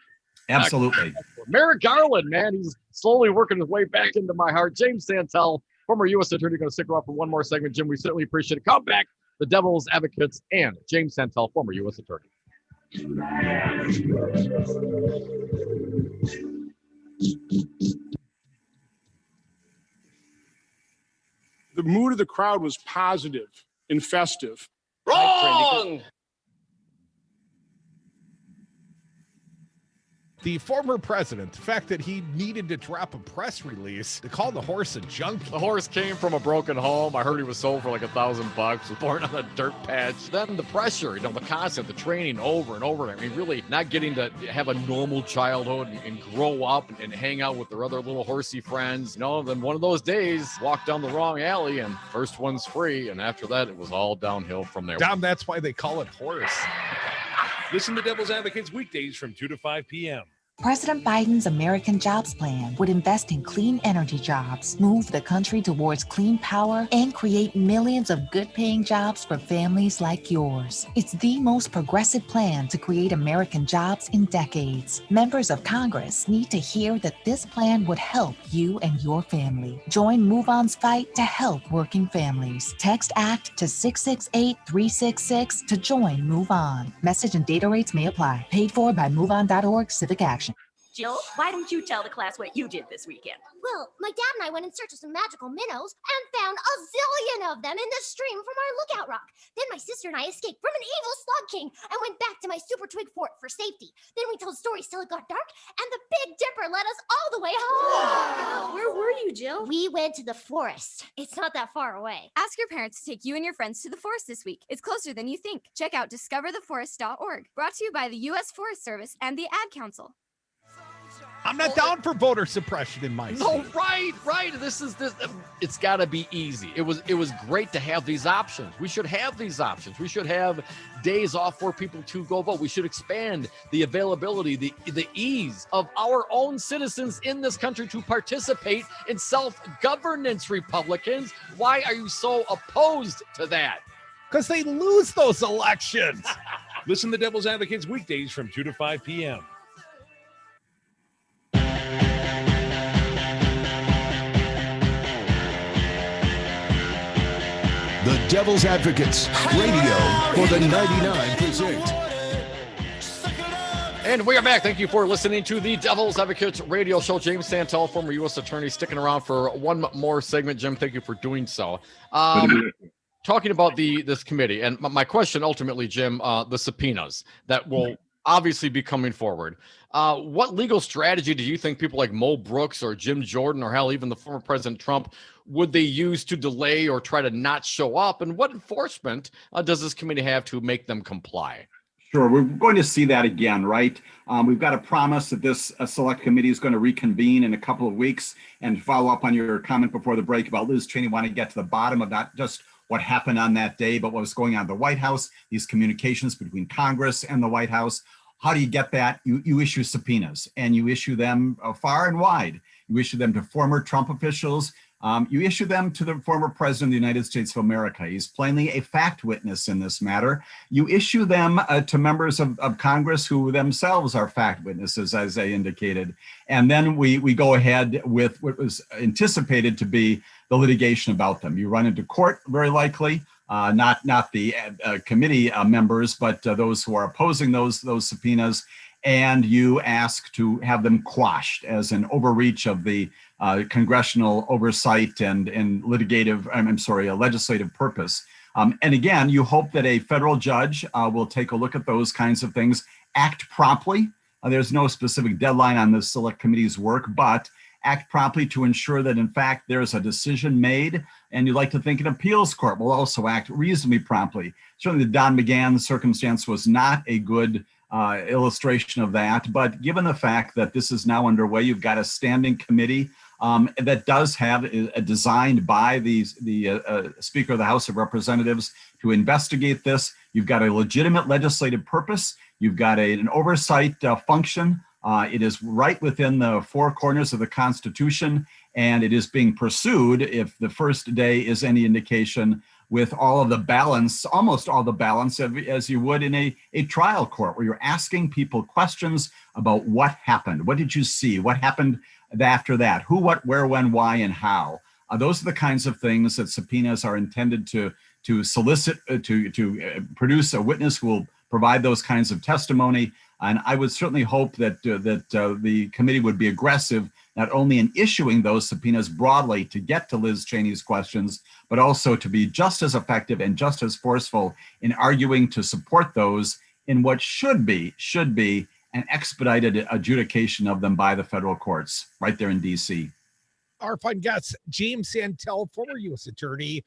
Speaker 14: Absolutely.
Speaker 4: Merrick Garland, man, he's slowly working his way back into my heart. James Santelle, former U.S. Attorney, going to stick around for one more segment. Jim, we certainly appreciate it. Come back, the Devil's Advocates, and James Santelle, former U.S. Attorney.
Speaker 7: The mood of the crowd was positive and festive.
Speaker 4: Wrong!
Speaker 22: The former president, the fact that he needed to drop a press release to call the horse a junkie.
Speaker 4: The horse came from a broken home. I heard he was sold for like $1,000. Was born on a dirt patch. Then the pressure, the constant, the training over and over. I mean, really not getting to have a normal childhood and grow up and hang out with their other little horsey friends. Then one of those days, walked down the wrong alley and first one's free. And after that, it was all downhill from there.
Speaker 22: Dom, that's why they call it horse.
Speaker 6: Listen to Devil's Advocates weekdays from 2 to 5 p.m.
Speaker 8: President Biden's American Jobs Plan would invest in clean energy jobs, move the country towards clean power, and create millions of good-paying jobs for families like yours. It's the most progressive plan to create American jobs in decades. Members of Congress need to hear that this plan would help you and your family. Join Move On's fight to help working families. Text ACT to 668-366 to join Move On. Message and data rates may apply. Paid for by MoveOn.org Civic Action.
Speaker 9: Jill, why don't you tell the class what you did this weekend?
Speaker 10: Well, my dad and I went in search of some magical minnows and found a zillion of them in the stream from our lookout rock. Then my sister and I escaped from an evil slug king and went back to my super twig fort for safety. Then we told stories till it got dark, and the Big Dipper led us all the way home.
Speaker 9: Wow. Where were you, Jill?
Speaker 10: We went to the forest. It's not that far away.
Speaker 11: Ask your parents to take you and your friends to the forest this week. It's closer than you think. Check out discovertheforest.org. Brought to you by the U.S. Forest Service and the Ad Council.
Speaker 22: I'm not down for voter suppression in my
Speaker 4: No,
Speaker 22: state.
Speaker 4: right. This. It's got to be easy. It was great to have these options. We should have these options. We should have days off for people to go vote. We should expand the availability, the ease of our own citizens in this country to participate in self-governance. Republicans, why are you so opposed to that?
Speaker 22: Because they lose those elections.
Speaker 6: Listen to Devil's Advocates weekdays from 2 to 5 p.m.
Speaker 1: The Devil's Advocates, radio for the 99%.
Speaker 4: And we are back. Thank you for listening to the Devil's Advocates radio show. James Santelle, former U.S. attorney, sticking around for one more segment. Jim, thank you for doing so. Talking about this committee, and my question ultimately, Jim, the subpoenas that will obviously be coming forward. What legal strategy do you think people like Mo Brooks or Jim Jordan or hell, even the former President Trump, would they use to delay or try to not show up? And what enforcement does this committee have to make them comply?
Speaker 14: Sure, we're going to see that again, right? We've got a promise that this select committee is going to reconvene in a couple of weeks and follow up on your comment before the break about Liz Cheney wanting to get to the bottom of not just what happened on that day, but what was going on in the White House, these communications between Congress and the White House. How do you get that? You issue subpoenas, and you issue them far and wide. You issue them to former Trump officials. You issue them to the former president of the United States of America. He's plainly a fact witness in this matter. You issue them to members of Congress who themselves are fact witnesses, as I indicated. And then we go ahead with what was anticipated to be the litigation about them. You run into court, very likely, not the committee members, but those who are opposing those subpoenas. And you ask to have them quashed as an overreach of the congressional oversight and legislative purpose. And again, you hope that a federal judge will take a look at those kinds of things, act promptly. There's no specific deadline on this select committee's work, but act promptly to ensure that, in fact, there's a decision made. And you'd like to think an appeals court will also act reasonably promptly. Certainly the Don McGahn circumstance was not a good illustration of that. But given the fact that this is now underway, you've got a standing committee that does have designed by the Speaker of the House of Representatives to investigate this. You've got a legitimate legislative purpose. You've got an oversight function. It is right within the four corners of the Constitution, and it is being pursued, if the first day is any indication, with all of the balance, almost all the balance, as you would in a trial court, where you're asking people questions about what happened. What did you see? What happened after that? Who, what, where, when, why, and how? Those are the kinds of things that subpoenas are intended to solicit, to produce a witness who will provide those kinds of testimony. And I would certainly hope that the committee would be aggressive, not only in issuing those subpoenas broadly to get to Liz Cheney's questions, but also to be just as effective and just as forceful in arguing to support those in what should be an expedited adjudication of them by the federal courts right there in D.C.
Speaker 22: Our fun guest, James Santelle, former U.S. attorney.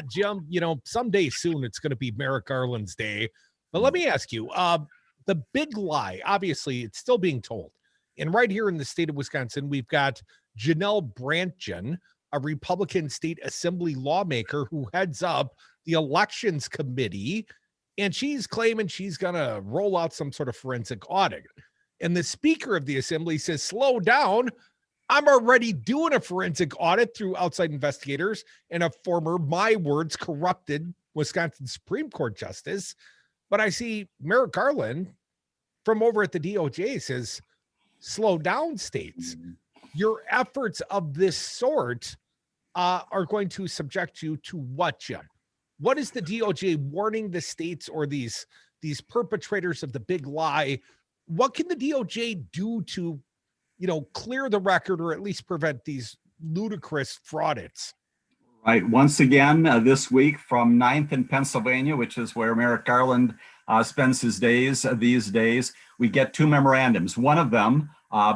Speaker 22: Jim, someday soon it's going to be Merrick Garland's day. But let me ask you, the big lie, obviously, it's still being told. And right here in the state of Wisconsin, we've got Janelle Brandtjen, a Republican state assembly lawmaker who heads up the elections committee. And she's claiming she's going to roll out some sort of forensic audit. And the speaker of the assembly says, slow down. I'm already doing a forensic audit through outside investigators and a former, my words, corrupted Wisconsin Supreme Court justice. But I see Merrick Garland from over at the DOJ says, slow down, states. Your efforts of this sort are going to subject you to what, Jim? What is the DOJ warning the states or these perpetrators of the big lie? What can the DOJ do to clear the record or at least prevent these ludicrous fraudits?
Speaker 14: Right. Once again, this week from 9th in Pennsylvania, which is where Merrick Garland spends his days these days, we get two memorandums. One of them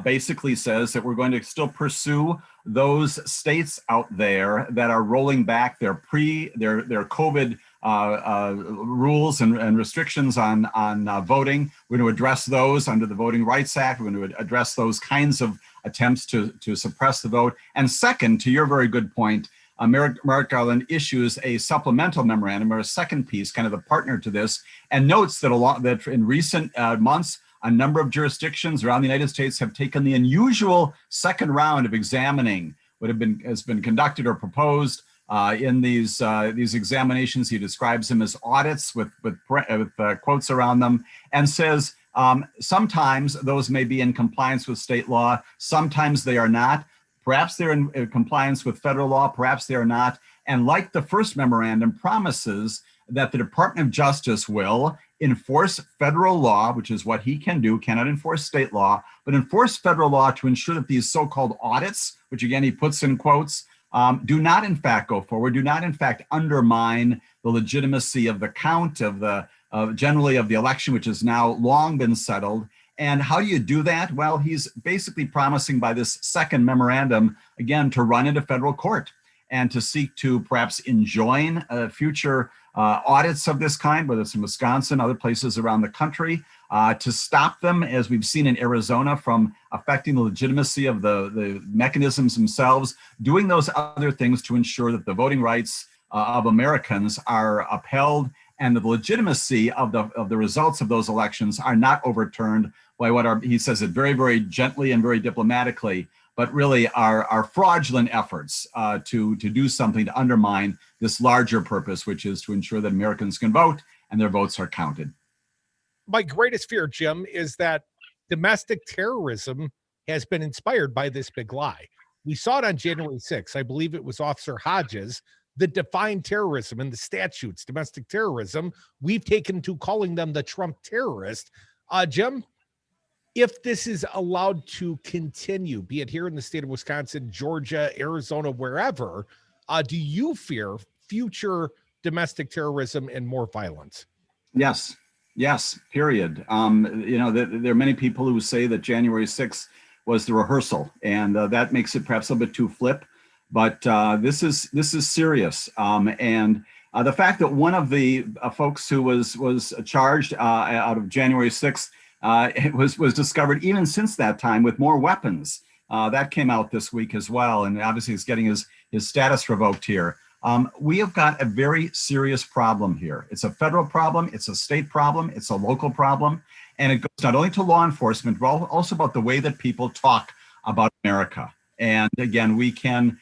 Speaker 14: basically says that we're going to still pursue those states out there that are rolling back their COVID rules and restrictions on voting. We're going to address those under the Voting Rights Act. We're going to address those kinds of attempts to suppress the vote. And second, to your very good point, Merrick Garland issues a supplemental memorandum, or a second piece, kind of a partner to this, and notes that in recent months, a number of jurisdictions around the United States have taken the unusual second round of examining what has been conducted or proposed in these examinations. He describes them as audits with quotes around them, and says sometimes those may be in compliance with state law, sometimes they are not. Perhaps they're in compliance with federal law, perhaps they are not. And like the first memorandum, promises that the Department of Justice will enforce federal law, which is what he can do, cannot enforce state law, but enforce federal law to ensure that these so-called audits, which again he puts in quotes, do not in fact go forward, do not in fact undermine the legitimacy of the count generally of the election, which has now long been settled. And how do you do that? Well, he's basically promising by this second memorandum, again, to run into federal court and to seek to perhaps enjoin future audits of this kind, whether it's in Wisconsin, other places around the country, to stop them, as we've seen in Arizona, from affecting the legitimacy of the mechanisms themselves, doing those other things to ensure that the voting rights of Americans are upheld and the legitimacy of the results of those elections are not overturned by he says it very, very gently and very diplomatically, but really are fraudulent efforts to do something to undermine this larger purpose, which is to ensure that Americans can vote and their votes are counted.
Speaker 22: My greatest fear, Jim, is that domestic terrorism has been inspired by this big lie. We saw it on January 6th. I believe it was Officer Hodges that defined terrorism in the statutes, domestic terrorism. We've taken to calling them the Trump terrorist. Jim, if this is allowed to continue, be it here in the state of Wisconsin, Georgia, Arizona, wherever, do you fear future domestic terrorism and more violence?
Speaker 14: Yes, period. There are many people who say that January 6th was the rehearsal, and that makes it perhaps a bit too flip. But this is serious. And the fact that one of the folks who was charged out of January 6th was discovered even since that time with more weapons. That came out this week as well. And obviously he's getting his status revoked here. We have got a very serious problem here. It's a federal problem. It's a state problem. It's a local problem. And it goes not only to law enforcement, but also about the way that people talk about America. And again, we can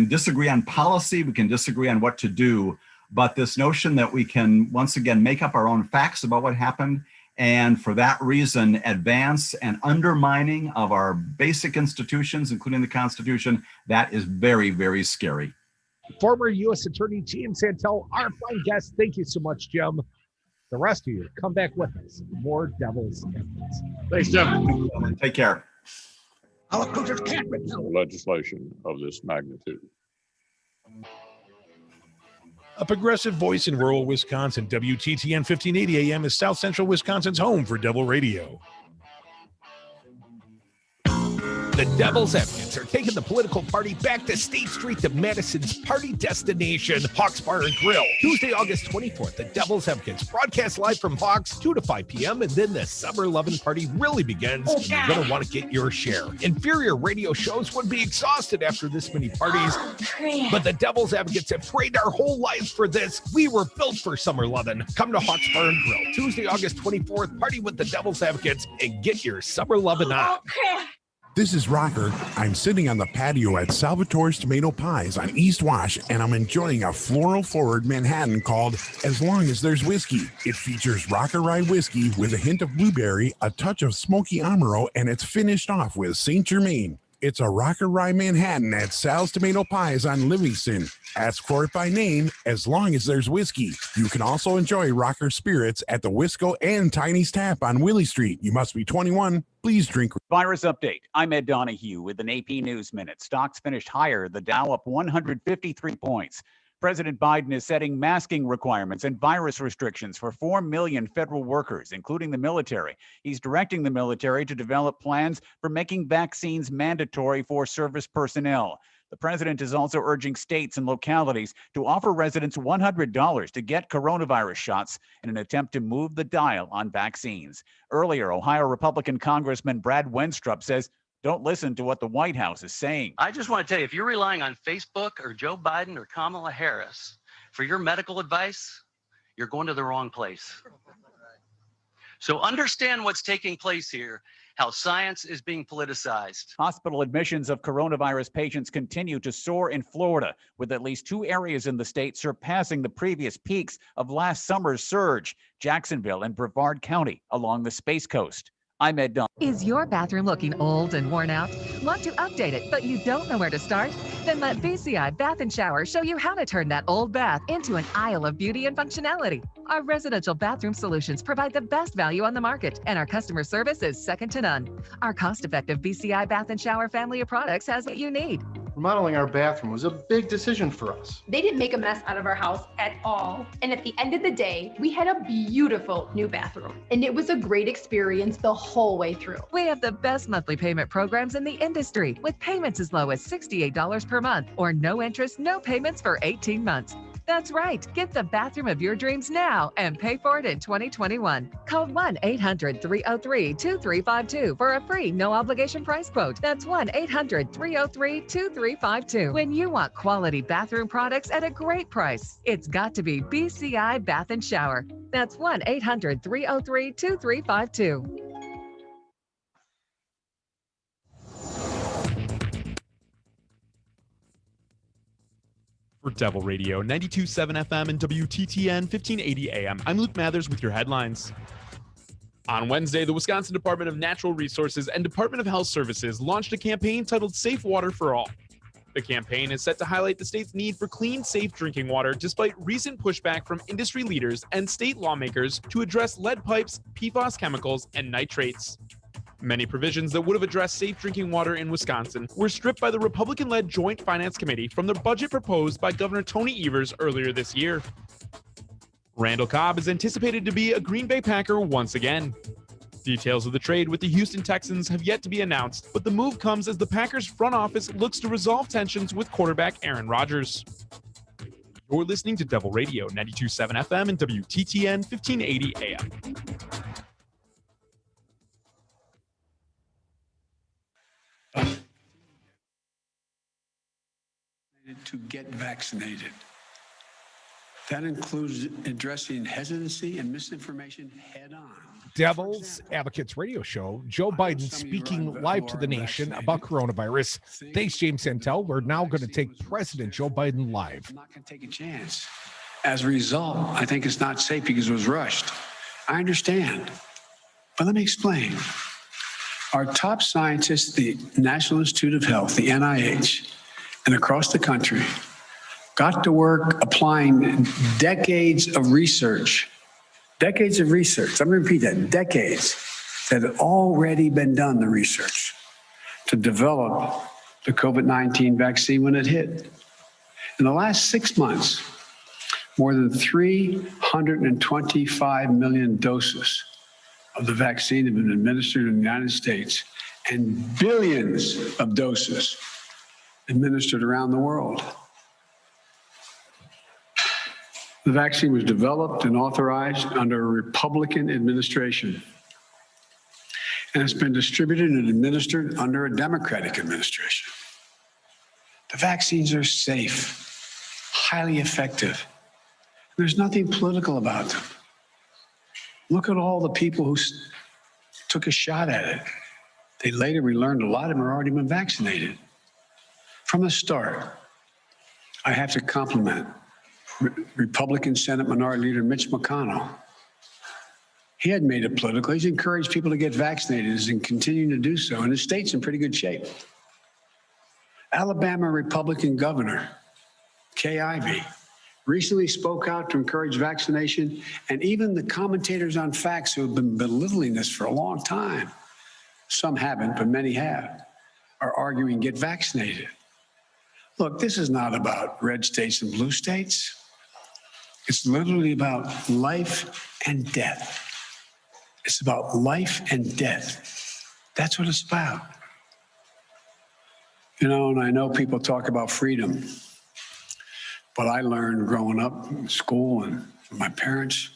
Speaker 14: disagree on policy. We can disagree on what to do. But this notion that we can, once again, make up our own facts about what happened, and for that reason, advance an undermining of our basic institutions, including the Constitution, that is very, very scary.
Speaker 22: Former U.S. Attorney James Santelle, our fine guest. Thank you so much, Jim. The rest of you, come back with us. More Devil's Advocates.
Speaker 4: Thanks, Jim.
Speaker 14: Take care.
Speaker 12: Legislation of this magnitude.
Speaker 6: A progressive voice in rural Wisconsin, WTTN 1580 AM is South Central Wisconsin's home for Devil Radio. The Devil's Advocates are taking the political party back to State Street to Madison's party destination, Hawks Bar and Grill. Tuesday, August 24th, the Devil's Advocates broadcast live from Hawks 2 to 5 p.m. and then the Summer Lovin' Party really begins. And you're going to want to get your share. Inferior radio shows would be exhausted after this many parties, but the Devil's Advocates have prayed our whole lives for this. We were built for Summer Lovin'. Come to Hawks Bar and Grill Tuesday, August 24th. Party with the Devil's Advocates and get your Summer Lovin' on.
Speaker 13: This is Rocker. I'm sitting on the patio at Salvatore's Tomato Pies on East Wash, and I'm enjoying a floral-forward Manhattan called As Long as There's Whiskey. It features Rocker Rye whiskey with a hint of blueberry, a touch of smoky Amaro, and it's finished off with Saint Germain. It's a Rocker Rye Manhattan at Sal's Tomato Pies on Livingston. Ask for it by name as long as there's whiskey. You can also enjoy Rocker Spirits at the Wisco and Tiny's Tap on Willie Street. You must be 21. Please drink.
Speaker 15: Virus update. I'm Ed Donahue with an AP News Minute. Stocks finished higher, the Dow up 153 points. President Biden is setting masking requirements and virus restrictions for 4 million federal workers, including the military. He's directing the military to develop plans for making vaccines mandatory for service personnel. The president is also urging states and localities to offer residents $100 to get coronavirus shots in an attempt to move the dial on vaccines. Earlier, Ohio Republican Congressman Brad Wenstrup says, don't listen to what the White House is saying.
Speaker 16: I just want to tell you, if you're relying on Facebook or Joe Biden or Kamala Harris for your medical advice, you're going to the wrong place. So understand what's taking place here, how science is being politicized.
Speaker 15: Hospital admissions of coronavirus patients continue to soar in Florida, with at least 2 areas in the state surpassing the previous peaks of last summer's surge, Jacksonville and Brevard County along the Space Coast. I'm Ed Dunn.
Speaker 2: Is your bathroom looking old and worn out? Want to update it, but you don't know where to start? Then let VCI Bath & Shower show you how to turn that old bath into an aisle of beauty and functionality. Our residential bathroom solutions provide the best value on the market, and our customer service is second to none. Our cost-effective VCI Bath & Shower family of products has what you need.
Speaker 5: Remodeling our bathroom was a big decision for us.
Speaker 23: They didn't make a mess out of our house at all. And at the end of the day, we had a beautiful new bathroom. And it was a great experience the whole way through.
Speaker 2: We have the best monthly payment programs in the industry, with payments as low as $68 per month or no interest, no payments for 18 months. That's right. Get the bathroom of your dreams now and pay for it in 2021. Call 1-800-303-2352 for a free no-obligation price quote. That's 1-800-303-2352. When you want quality bathroom products at a great price, it's got to be BCI Bath & Shower. That's 1-800-303-2352.
Speaker 24: For Devil Radio, 92.7 FM and WTTN 1580 AM, I'm Luke Mathers with your headlines. On Wednesday, the Wisconsin Department of Natural Resources and Department of Health Services launched a campaign titled Safe Water for All. The campaign is set to highlight the state's need for clean, safe drinking water despite recent pushback from industry leaders and state lawmakers to address lead pipes, PFAS chemicals, and nitrates. Many provisions that would have addressed safe drinking water in Wisconsin were stripped by the Republican-led Joint Finance Committee from the budget proposed by Governor Tony Evers earlier this year. Randall Cobb is anticipated to be a Green Bay Packer once again. Details of the trade with the Houston Texans have yet to be announced, but the move comes as the Packers front office looks to resolve tensions with quarterback Aaron Rodgers. You're listening to Devil Radio, 92.7 FM and WTTN 1580 AM.
Speaker 17: To get vaccinated. That includes addressing hesitancy and misinformation head on.
Speaker 22: Devil's Advocates radio show, Joe Biden speaking live to the nation about coronavirus. Thanks, James Santelle. We're now going to take President Joe Biden live.
Speaker 17: I'm not going to take a chance. As a result, I think it's not safe because it was rushed. I understand. But let me explain. Our top scientists, the National Institute of Health, the NIH, and across the country, got to work applying decades of research. I'm going to repeat that, decades that had already been done, the research, to develop the COVID-19 vaccine when it hit. In the last 6 months, more than 325 million doses of the vaccine have been administered in the United States, and billions of doses administered around the world. The vaccine was developed and authorized under a Republican administration, and it's been distributed and administered under a Democratic administration. The vaccines are safe, highly effective. There's nothing political about them. Look at all the people who took a shot at it. We learned a lot of them have already been vaccinated. From the start, I have to compliment Republican Senate Minority Leader Mitch McConnell. He hadn't made it political. He's encouraged people to get vaccinated and continuing to do so. And the state's in pretty good shape. Alabama Republican Governor Kay Ivey recently spoke out to encourage vaccination, and even the commentators on facts who have been belittling this for a long time, some haven't, but many have, are arguing get vaccinated. Look, this is not about red states and blue states. It's literally about life and death. It's about life and death. That's what it's about. You know, and I know people talk about freedom, but I learned growing up in school and from my parents,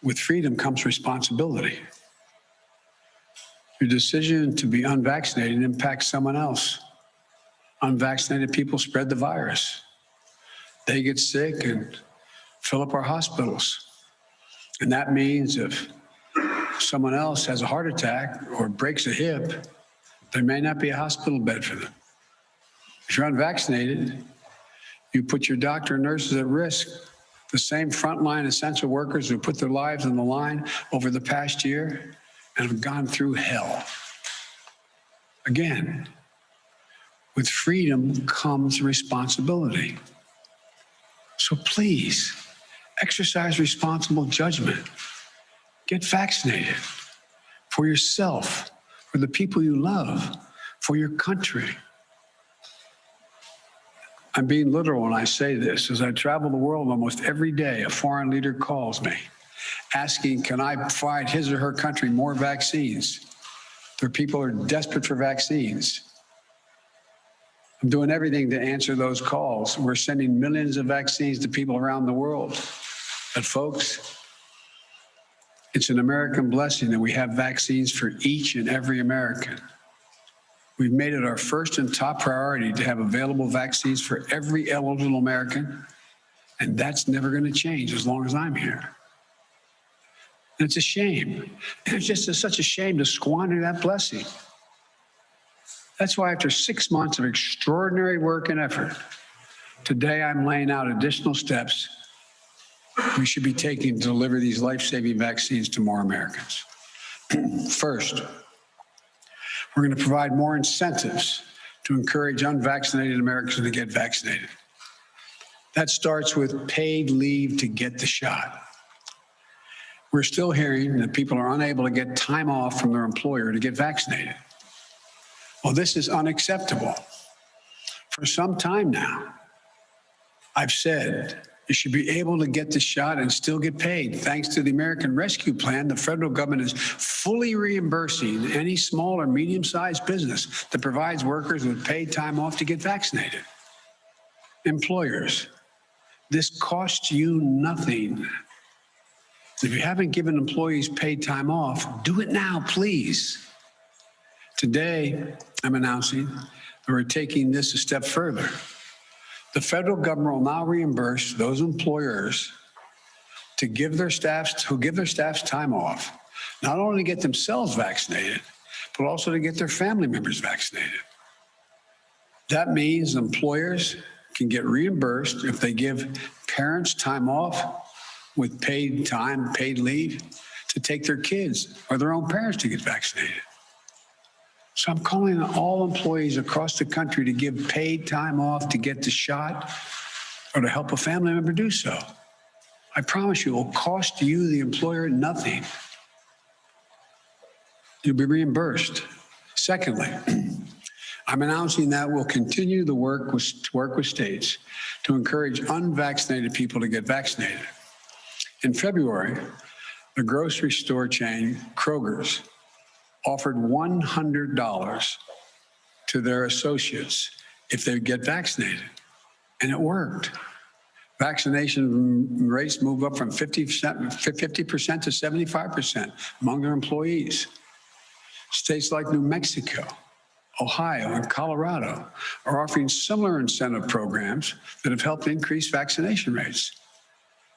Speaker 17: with freedom comes responsibility. Your decision to be unvaccinated impacts someone else. Unvaccinated people spread the virus. They get sick and fill up our hospitals. And that means if someone else has a heart attack or breaks a hip, there may not be a hospital bed for them. If you're unvaccinated, you put your doctor and nurses at risk. The same frontline essential workers who put their lives on the line over the past year and have gone through hell. Again, with freedom comes responsibility. So please, exercise responsible judgment. Get vaccinated for yourself, for the people you love, for your country. I'm being literal when I say this. As I travel the world almost every day, a foreign leader calls me asking, can I provide his or her country more vaccines? Their people are desperate for vaccines. I'm doing everything to answer those calls. We're sending millions of vaccines to people around the world. But folks, it's an American blessing that we have vaccines for each and every American. We've made it our first and top priority to have available vaccines for every eligible American, and that's never going to change as long as I'm here. And it's a shame. It's just such a shame to squander that blessing. That's why after 6 months of extraordinary work and effort, today I'm laying out additional steps we should be taking to deliver these life-saving vaccines to more Americans. First, we're going to provide more incentives to encourage unvaccinated Americans to get vaccinated. That starts with paid leave to get the shot. We're still hearing that people are unable to get time off from their employer to get vaccinated. Well, this is unacceptable. For some time now, I've said you should be able to get the shot and still get paid. Thanks to the American Rescue Plan, the federal government is fully reimbursing any small or medium-sized business that provides workers with paid time off to get vaccinated. Employers, this costs you nothing. If you haven't given employees paid time off, do it now, please. Today, I'm announcing that we're taking this a step further. The federal government will now reimburse those employers who give their staffs time off, not only to get themselves vaccinated, but also to get their family members vaccinated. That means employers can get reimbursed if they give parents time off with paid time, paid leave to take their kids or their own parents to get vaccinated. So I'm calling on all employees across the country to give paid time off to get the shot or to help a family member do so. I promise you, it will cost you, the employer, nothing. You'll be reimbursed. Secondly, I'm announcing that we'll continue to work with states to encourage unvaccinated people to get vaccinated. In February, the grocery store chain Kroger's offered $100 to their associates if they get vaccinated, and it worked. Vaccination rates moved up from 50% to 75% among their employees. States like New Mexico, Ohio, and Colorado are offering similar incentive programs that have helped increase vaccination rates.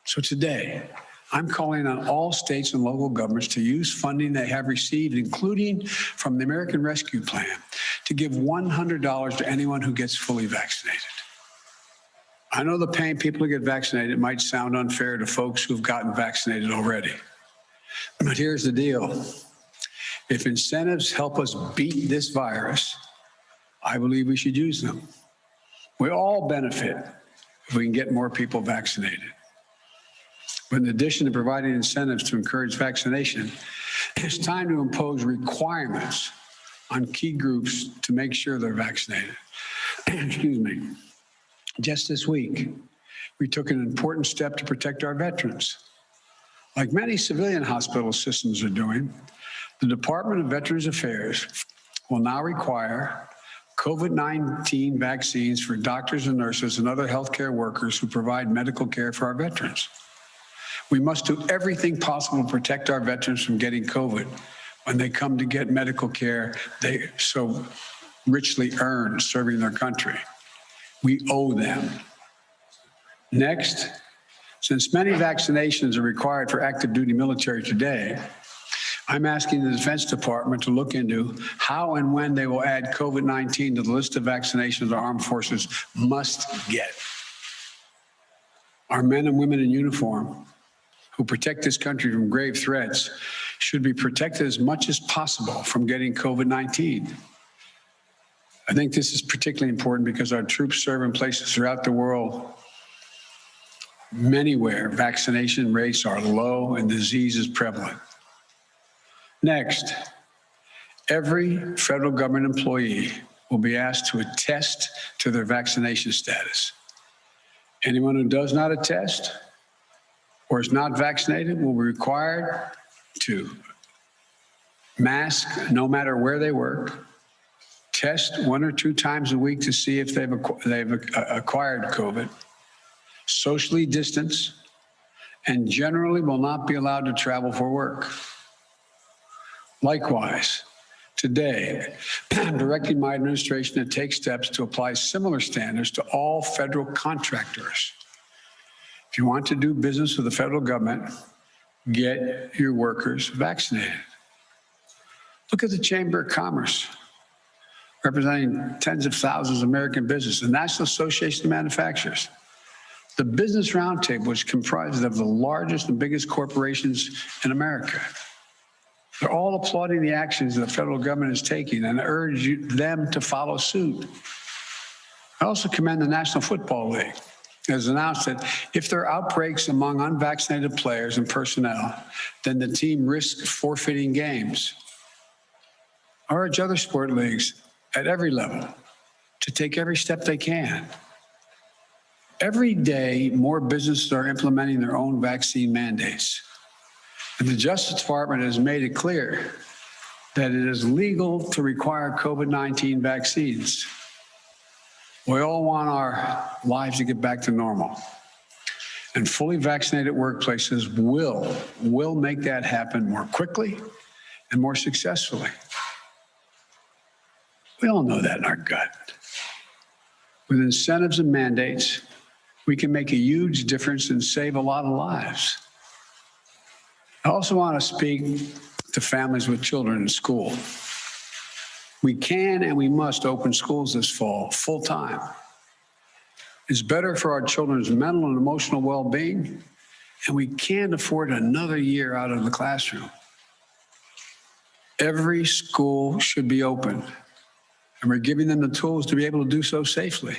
Speaker 17: So today, I'm calling on all states and local governments to use funding they have received, including from the American Rescue Plan, to give $100 to anyone who gets fully vaccinated. I know the paying people to get vaccinated might sound unfair to folks who've gotten vaccinated already. But here's the deal. If incentives help us beat this virus, I believe we should use them. We all benefit if we can get more people vaccinated. But in addition to providing incentives to encourage vaccination, it's time to impose requirements on key groups to make sure they're vaccinated. Excuse me. Just this week, we took an important step to protect our veterans. Like many civilian hospital systems are doing, the Department of Veterans Affairs will now require COVID-19 vaccines for doctors and nurses and other healthcare workers who provide medical care for our veterans. We must do everything possible to protect our veterans from getting COVID when they come to get medical care they so richly earn serving their country. We owe them. Next, since many vaccinations are required for active duty military today, I'm asking the Defense Department to look into how and when they will add COVID-19 to the list of vaccinations our armed forces must get. Our men and women in uniform who protect this country from grave threats should be protected as much as possible from getting COVID-19. I think this is particularly important because our troops serve in places throughout the world, many where vaccination rates are low and disease is prevalent. Next, every federal government employee will be asked to attest to their vaccination status. Anyone who does not attest or is not vaccinated will be required to mask no matter where they work, test 1 or 2 times a week to see if they've acquired COVID, socially distance, and generally will not be allowed to travel for work. Likewise, today, I'm directing my administration to take steps to apply similar standards to all federal contractors. If you want to do business with the federal government, get your workers vaccinated. Look at the Chamber of Commerce, representing tens of thousands of American businesses, the National Association of Manufacturers. The Business Roundtable, which comprises of the largest and biggest corporations in America. They're all applauding the actions the federal government is taking and urge them to follow suit. I also commend the National Football League. It has announced that if there are outbreaks among unvaccinated players and personnel, then the team risks forfeiting games. I urge other sport leagues at every level to take every step they can. Every day, more businesses are implementing their own vaccine mandates. And the Justice Department has made it clear that it is legal to require COVID-19 vaccines. We all want our lives to get back to normal. And fully vaccinated workplaces will make that happen more quickly and more successfully. We all know that in our gut. With incentives and mandates, we can make a huge difference and save a lot of lives. I also want to speak to families with children in school. We can and we must open schools this fall, full time. It's better for our children's mental and emotional well-being, and we can't afford another year out of the classroom. Every school should be open, and we're giving them the tools to be able to do so safely.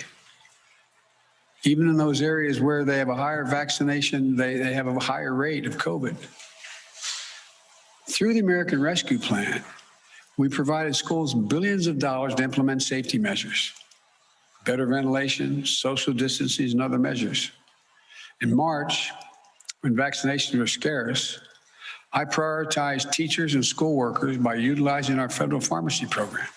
Speaker 17: Even in those areas where they have a higher vaccination, they have a higher rate of COVID. Through the American Rescue Plan, we provided schools billions of dollars to implement safety measures, better ventilation, social distancing, and other measures. In March, when vaccinations were scarce, I prioritized teachers and school workers by utilizing our federal pharmacy program.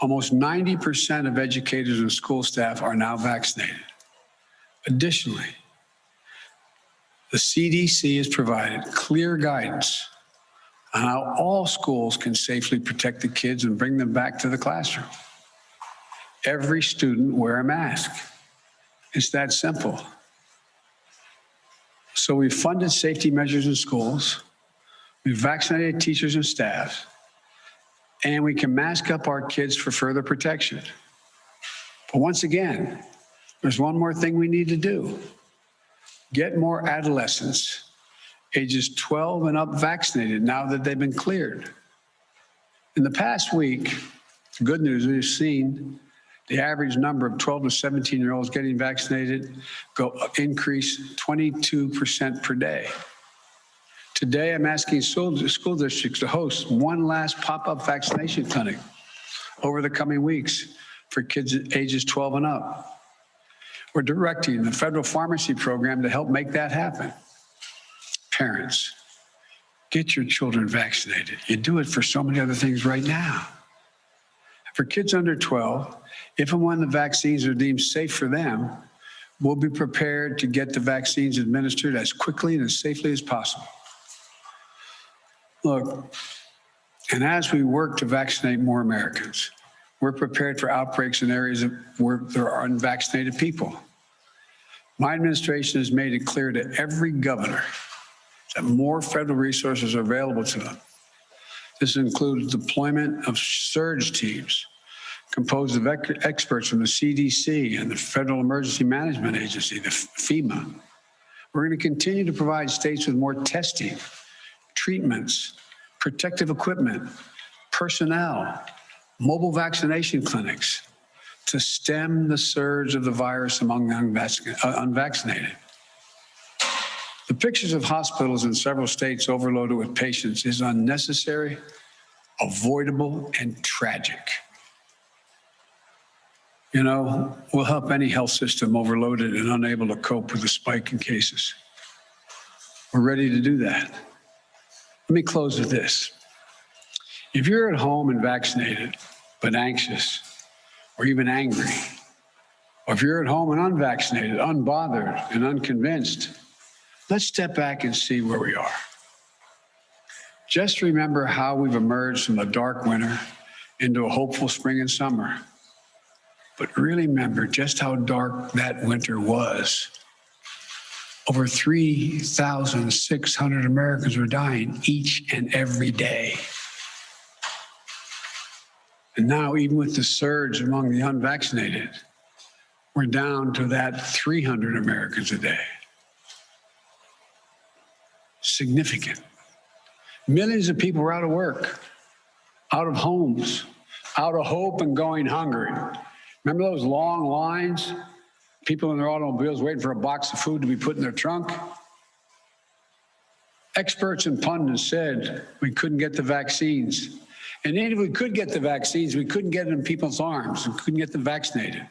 Speaker 17: Almost 90% of educators and school staff are now vaccinated. Additionally, the CDC has provided clear guidance on how all schools can safely protect the kids and bring them back to the classroom. Every student wear a mask. It's that simple. So we funded safety measures in schools, we vaccinated teachers and staff, and we can mask up our kids for further protection. But once again, there's one more thing we need to do. Get more adolescents ages 12 and up vaccinated now that they've been cleared. In the past week, The good news, we've seen the average number of 12 to 17-year-olds getting vaccinated increase 22% per day. Today, I'm asking school districts to host one last pop-up vaccination clinic over the coming weeks for kids ages 12 and up. We're directing the federal pharmacy program to help make that happen. Parents, get your children vaccinated. You do it for so many other things right now. For kids under 12, if and when the vaccines are deemed safe for them, we'll be prepared to get the vaccines administered as quickly and as safely as possible. Look, and as we work to vaccinate more Americans, we're prepared for outbreaks in areas where there are unvaccinated people. My administration has made it clear to every governor that more federal resources are available to them. This includes deployment of surge teams composed of experts from the CDC and the Federal Emergency Management Agency, the FEMA. We're going to continue to provide states with more testing, treatments, protective equipment, personnel, mobile vaccination clinics to stem the surge of the virus among the unvaccinated. The pictures of hospitals in several states overloaded with patients is unnecessary, avoidable, and tragic. You know, we'll help any health system overloaded and unable to cope with the spike in cases. We're ready to do that. Let me close with this. If you're at home and vaccinated, but anxious, or even angry, or if you're at home and unvaccinated, unbothered, and unconvinced, let's step back and see where we are. Just remember how we've emerged from a dark winter into a hopeful spring and summer. But really remember just how dark that winter was. Over 3,600 Americans were dying each and every day. And now, even with the surge among the unvaccinated, we're down to that 300 Americans a day. Significant. Millions of people were out of work, out of homes, out of hope and going hungry. Remember those long lines? People in their automobiles waiting for a box of food to be put in their trunk? Experts and pundits said we couldn't get the vaccines. And even if we could get the vaccines, we couldn't get it in people's arms. We couldn't get them vaccinated.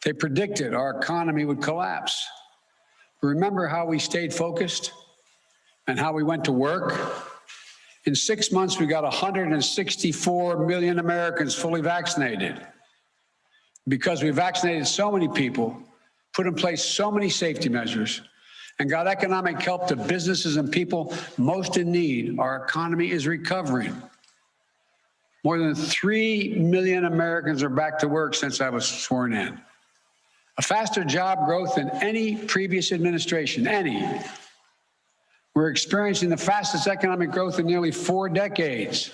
Speaker 17: They predicted our economy would collapse. Remember how we stayed focused and how we went to work? In 6 months, we got 164 million Americans fully vaccinated. Because we vaccinated so many people, put in place so many safety measures, and got economic help to businesses and people most in need, our economy is recovering. More than 3 million Americans are back to work since I was sworn in. A faster job growth than any previous administration, any. We're experiencing the fastest economic growth in nearly 4 decades,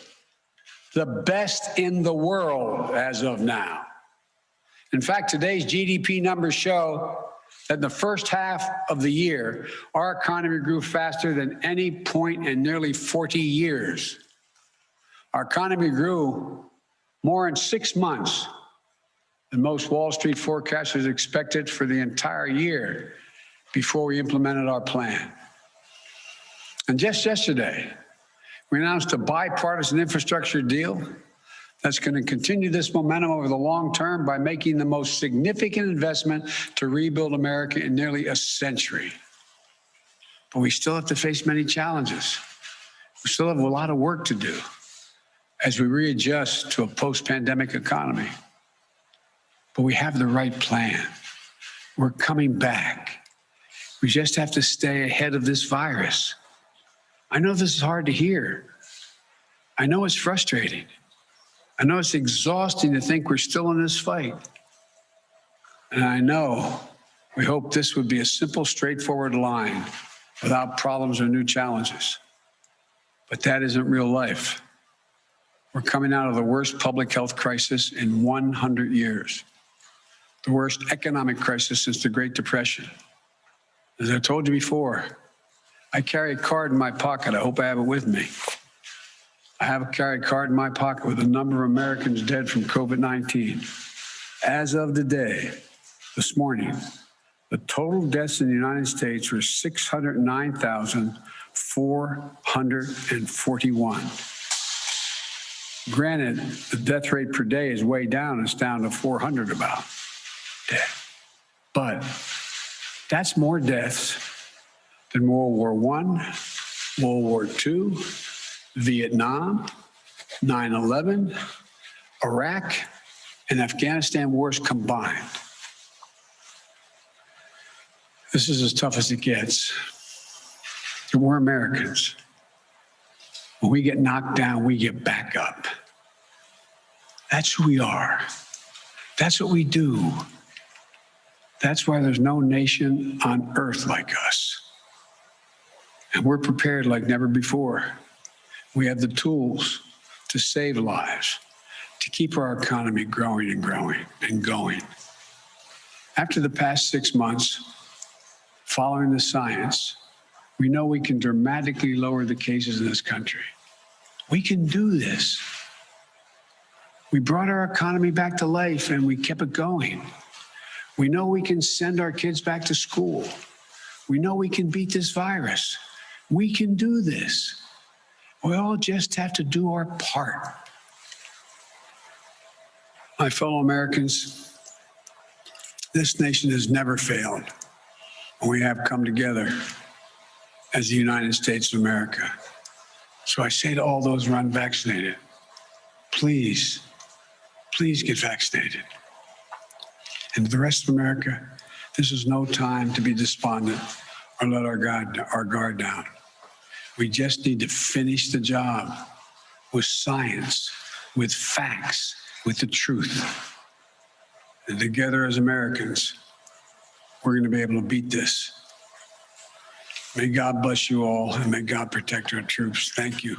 Speaker 17: the best in the world as of now. In fact, today's GDP numbers show that in the first half of the year, our economy grew faster than any point in nearly 40 years. Our economy grew more in 6 months than most Wall Street forecasters expected for the entire year before we implemented our plan. And just yesterday, we announced a bipartisan infrastructure deal that's going to continue this momentum over the long term by making the most significant investment to rebuild America in nearly a century. But we still have to face many challenges. We still have a lot of work to do as we readjust to a post-pandemic economy. But we have the right plan. We're coming back. We just have to stay ahead of this virus. I know this is hard to hear. I know it's frustrating. I know it's exhausting to think we're still in this fight. And I know we hope this would be a simple, straightforward line without problems or new challenges. But that isn't real life. We're coming out of the worst public health crisis in 100 years, the worst economic crisis since the Great Depression. As I told you before, I carry a card in my pocket. I hope I have it with me. I have a carry card in my pocket with a number of Americans dead from COVID-19. As of today, this morning, the total deaths in the United States were 609,441. Granted, the death rate per day is way down. It's down to 400 about dead. But that's more deaths than World War I, World War II, Vietnam, 9/11, Iraq, and Afghanistan wars combined. This is as tough as it gets. And we're Americans. When we get knocked down, we get back up. That's who we are. That's what we do. That's why there's no nation on earth like us. And we're prepared like never before. We have the tools to save lives, to keep our economy growing and growing and going. After the past 6 months, following the science, we know we can dramatically lower the cases in this country. We can do this. We brought our economy back to life and we kept it going. We know we can send our kids back to school. We know we can beat this virus. We can do this. We all just have to do our part. My fellow Americans, this nation has never failed. We have come together as the United States of America. So I say to all those who are unvaccinated, please, please get vaccinated. And to the rest of America, this is no time to be despondent or let our guard down. We just need to finish the job with science, with facts, with the truth. And together as Americans, we're going to be able to beat this. May God bless you all, and may God protect our troops. Thank you.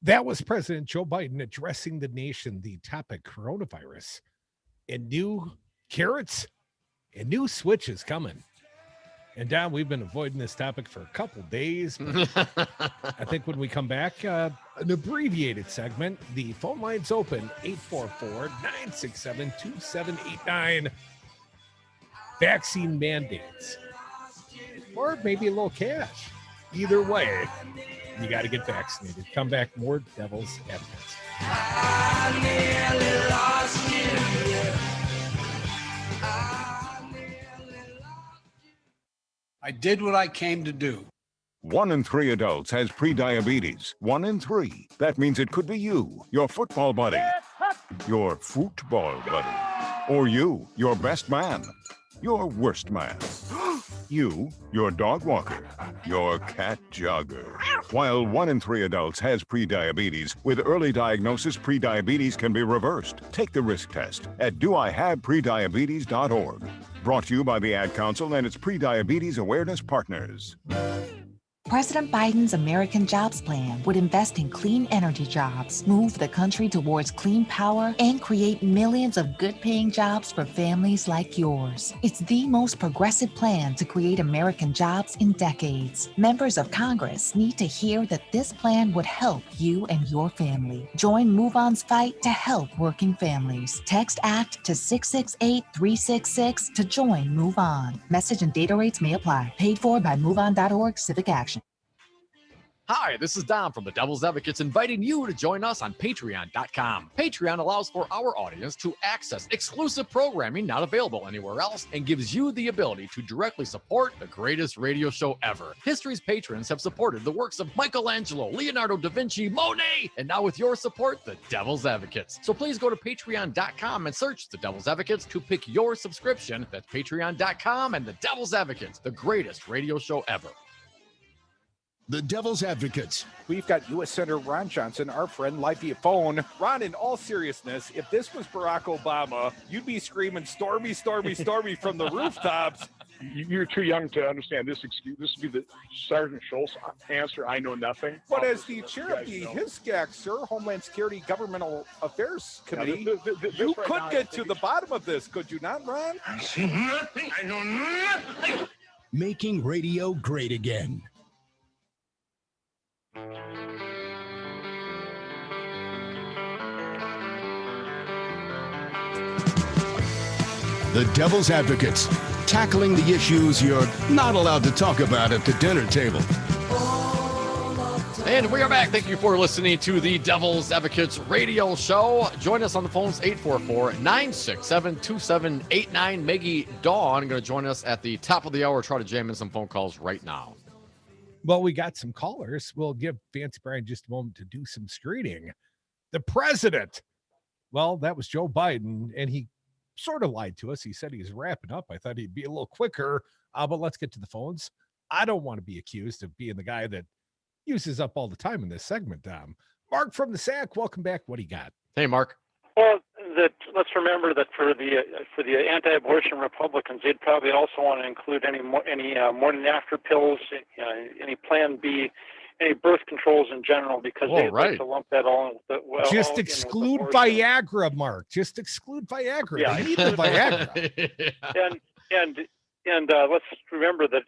Speaker 22: That was President Joe Biden addressing the nation, the topic coronavirus, and new carrots and new switches coming. And Don, we've been avoiding this topic for a couple days. But I think when we come back, an abbreviated segment, the phone line's open, 844-967-2789. Vaccine mandates, or maybe a little cash. Either way, you got to get vaccinated. Come back, more Devil's Advocates.
Speaker 17: I did what I came to do.
Speaker 1: 1 in 3 adults has prediabetes. 1 in 3. That means it could be you, your football buddy, your football buddy, or you, your best man, your worst man, you, your dog walker, your cat jogger. While 1 in 3 adults has prediabetes, with early diagnosis, prediabetes can be reversed. Take the risk test at doihaveprediabetes.org. Brought to you by the Ad Council and its prediabetes awareness partners.
Speaker 8: President Biden's American Jobs Plan would invest in clean energy jobs, move the country towards clean power, and create millions of good-paying jobs for families like yours. It's the most progressive plan to create American jobs in decades. Members of Congress need to hear that this plan would help you and your family. Join Move On's fight to help working families. Text ACT to 668-366 to join Move On. Message and data rates may apply. Paid for by MoveOn.org Civic Action.
Speaker 4: Hi, this is Dom from the Devil's Advocates inviting you to join us on Patreon.com. Patreon allows for our audience to access exclusive programming not available anywhere else and gives you the ability to directly support the greatest radio show ever. History's patrons have supported the works of Michelangelo, Leonardo da Vinci, Monet, and now with your support, the Devil's Advocates. So please go to Patreon.com and search the Devil's Advocates to pick your subscription. That's Patreon.com and the Devil's Advocates, the greatest radio show ever.
Speaker 1: The Devil's Advocates.
Speaker 18: We've got U.S. Senator Ron Johnson, our friend, live via phone. Ron, in all seriousness, if this was Barack Obama, you'd be screaming, "Stormy, stormy, stormy" from the rooftops.
Speaker 7: You're too young to understand this excuse. This would be the Sergeant Schultz answer. I know nothing.
Speaker 18: But as the chair of the HISCAC, sir, Homeland Security Governmental Affairs Committee, you could get to the bottom of this, could you not, Ron?
Speaker 1: I see nothing. I know nothing. Making radio great again. The Devil's Advocates, tackling the issues you're not allowed to talk about at the dinner table.
Speaker 4: And we are back. Thank you for listening to the Devil's Advocates radio show. Join us on the phones, 844-967-2789. Maggie Dawn going to join us at the top of the hour. Try to jam in some phone calls right now.
Speaker 22: Well, we got some callers. We'll give Fancy Brian just a moment to do some screening. The president. Well, that was Joe Biden, and he sort of lied to us. He said he was wrapping up. I thought he'd be a little quicker, but let's get to the phones. I don't want to be accused of being the guy that uses up all the time in this segment. Mark from the SAC, welcome back. What do you got?
Speaker 4: Hey, Mark.
Speaker 3: Well, let's remember that for the anti-abortion Republicans, they'd probably also want to include any morning after pills, any Plan B, any birth controls in general, because they'd like to lump that all in with the, well,
Speaker 22: just exclude Viagra, Mark. Just exclude Viagra.
Speaker 3: Yeah.
Speaker 22: They need the Viagra.
Speaker 3: And let's remember that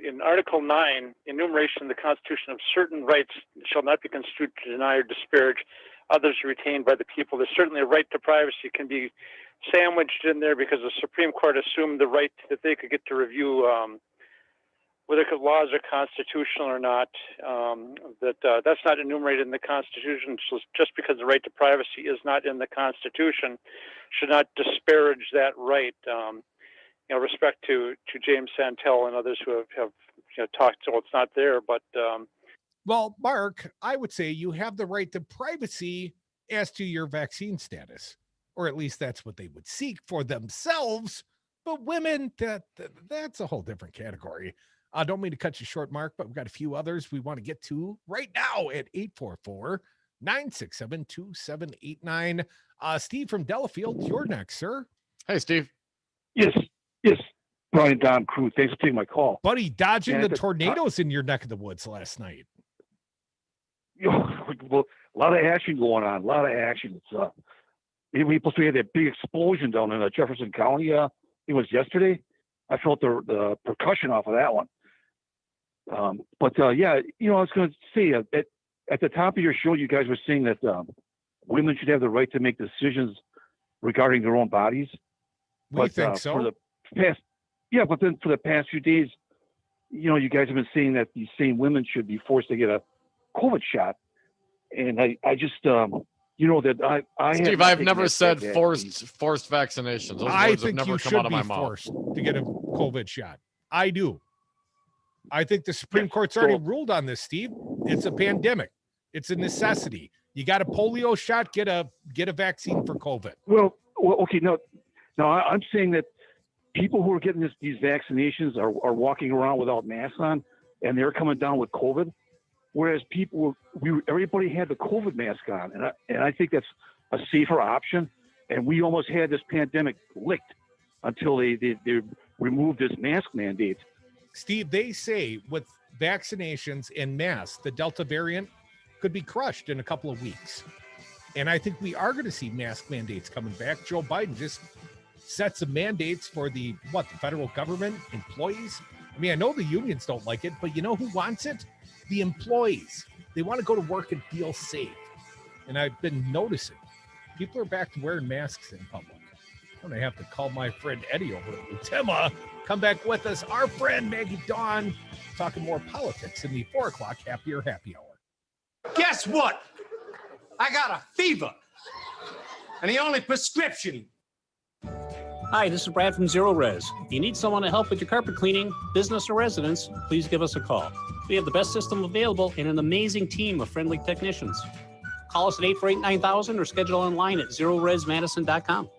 Speaker 3: in Article 9, enumeration of the Constitution of certain rights shall not be construed to deny or disparage others retained by the people. There's certainly a right to privacy can be sandwiched in there because the Supreme Court assumed the right that they could get to review whether laws are constitutional or not. That's not enumerated in the Constitution. So just because the right to privacy is not in the Constitution should not disparage that right. Respect to James Santelle and others who have talked, so it's not there. But
Speaker 22: well, Mark, I would say you have the right to privacy as to your vaccine status, or at least that's what they would seek for themselves. But women, that's a whole different category. I don't mean to cut you short, Mark, but we've got a few others we want to get to right now at 844-967-2789. Steve from Delafield, you're next, sir.
Speaker 4: Hey, Steve.
Speaker 19: Yes, Brian, Don, crew. Thanks for taking my call.
Speaker 22: Buddy, dodging the tornadoes in your neck of the woods last night.
Speaker 19: Well, a lot of action going on. A lot of action. It's we had that big explosion down in Jefferson County. It was yesterday. I felt the percussion off of that one. I was going to say at the top of your show, you guys were saying that women should have the right to make decisions regarding their own bodies.
Speaker 22: We think so.
Speaker 19: But then for the past few days, you guys have been saying that these same women should be forced to get a COVID shot. And I just, that I
Speaker 4: Steve, I've never said forced vaccinations. Those
Speaker 22: I
Speaker 4: words
Speaker 22: think
Speaker 4: have never
Speaker 22: you
Speaker 4: come
Speaker 22: should
Speaker 4: out of
Speaker 22: be
Speaker 4: my mouth.
Speaker 22: forced to get a COVID shot. I do. I think the Supreme Court's already ruled on this, Steve. It's a pandemic. It's a necessity. You got a polio shot, get a vaccine for COVID.
Speaker 19: Well, okay, no, I'm saying that people who are getting these vaccinations are walking around without masks on, and they're coming down with COVID. Whereas everybody had the COVID mask on, and I think that's a safer option. And we almost had this pandemic licked until they removed this mask mandate.
Speaker 22: Steve, they say with vaccinations and masks, the Delta variant could be crushed in a couple of weeks. And I think we are going to see mask mandates coming back. Joe Biden just set some mandates for the federal government, employees. I mean, I know the unions don't like it, but you know who wants it? The employees. They want to go to work and feel safe. And I've been noticing people are back to wearing masks in public. I'm going to have to call my friend Eddie over at Utima. Come back with us. Our friend Maggie Dawn talking more politics in the 4 o'clock Happier Happy Hour.
Speaker 20: Guess what? I got a fever. And the only prescription.
Speaker 21: Hi, this is Brad from Zero Res. If you need someone to help with your carpet cleaning, business or residence, please give us a call. We have the best system available and an amazing team of friendly technicians. Call us at 848-9000 or schedule online at zeroresmadison.com.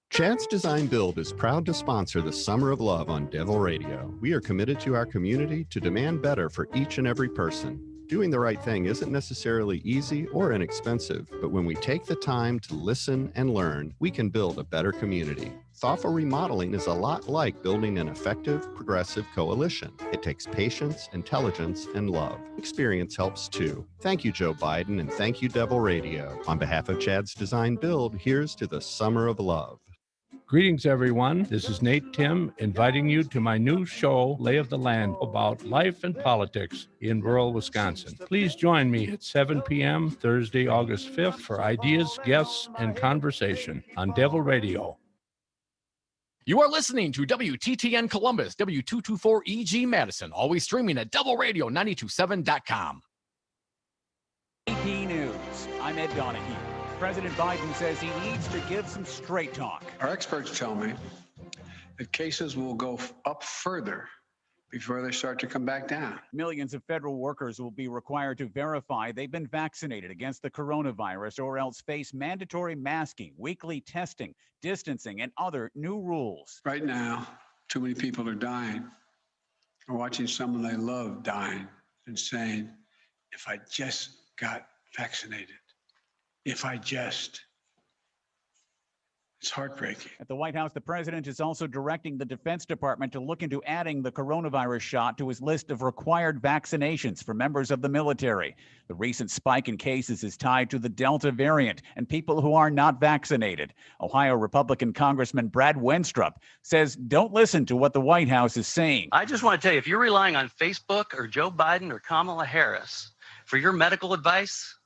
Speaker 25: Chad's Design Build is proud to sponsor the Summer of Love on Devil Radio. We are committed to our community to demand better for each and every person. Doing the right thing isn't necessarily easy or inexpensive, but when we take the time to listen and learn, we can build a better community. Thoughtful remodeling is a lot like building an effective, progressive coalition. It takes patience, intelligence, and love. Experience helps too. Thank you, Joe Biden, and thank you, Devil Radio. On behalf of Chad's Design Build, here's to the Summer of Love.
Speaker 9: Greetings, everyone. This is Nate Tim inviting you to my new show, Lay of the Land, about life and politics in rural Wisconsin. Please join me at 7 p.m. Thursday, August 5th for ideas, guests, and conversation on Devil Radio.
Speaker 4: You are listening to WTTN Columbus, W224EG Madison, always streaming at doubleradio927.com.
Speaker 15: AP News. I'm Ed Donahue. President Biden says he needs to give some straight talk.
Speaker 17: Our experts tell me that cases will go up further before they start to come back down.
Speaker 15: Millions of federal workers will be required to verify they've been vaccinated against the coronavirus or else face mandatory masking, weekly testing, distancing, and other new rules.
Speaker 17: Right now, too many people are dying or watching someone they love dying and saying, if I just got vaccinated, if I just. It's heartbreaking.
Speaker 15: At the White House, the president is also directing the Defense Department to look into adding the coronavirus shot to his list of required vaccinations for members of the military. The recent spike in cases is tied to the Delta variant and people who are not vaccinated. Ohio Republican Congressman Brad Wenstrup says don't listen to what the White House is saying.
Speaker 16: I just want to tell you, if you're relying on Facebook or Joe Biden or Kamala Harris for your medical advice,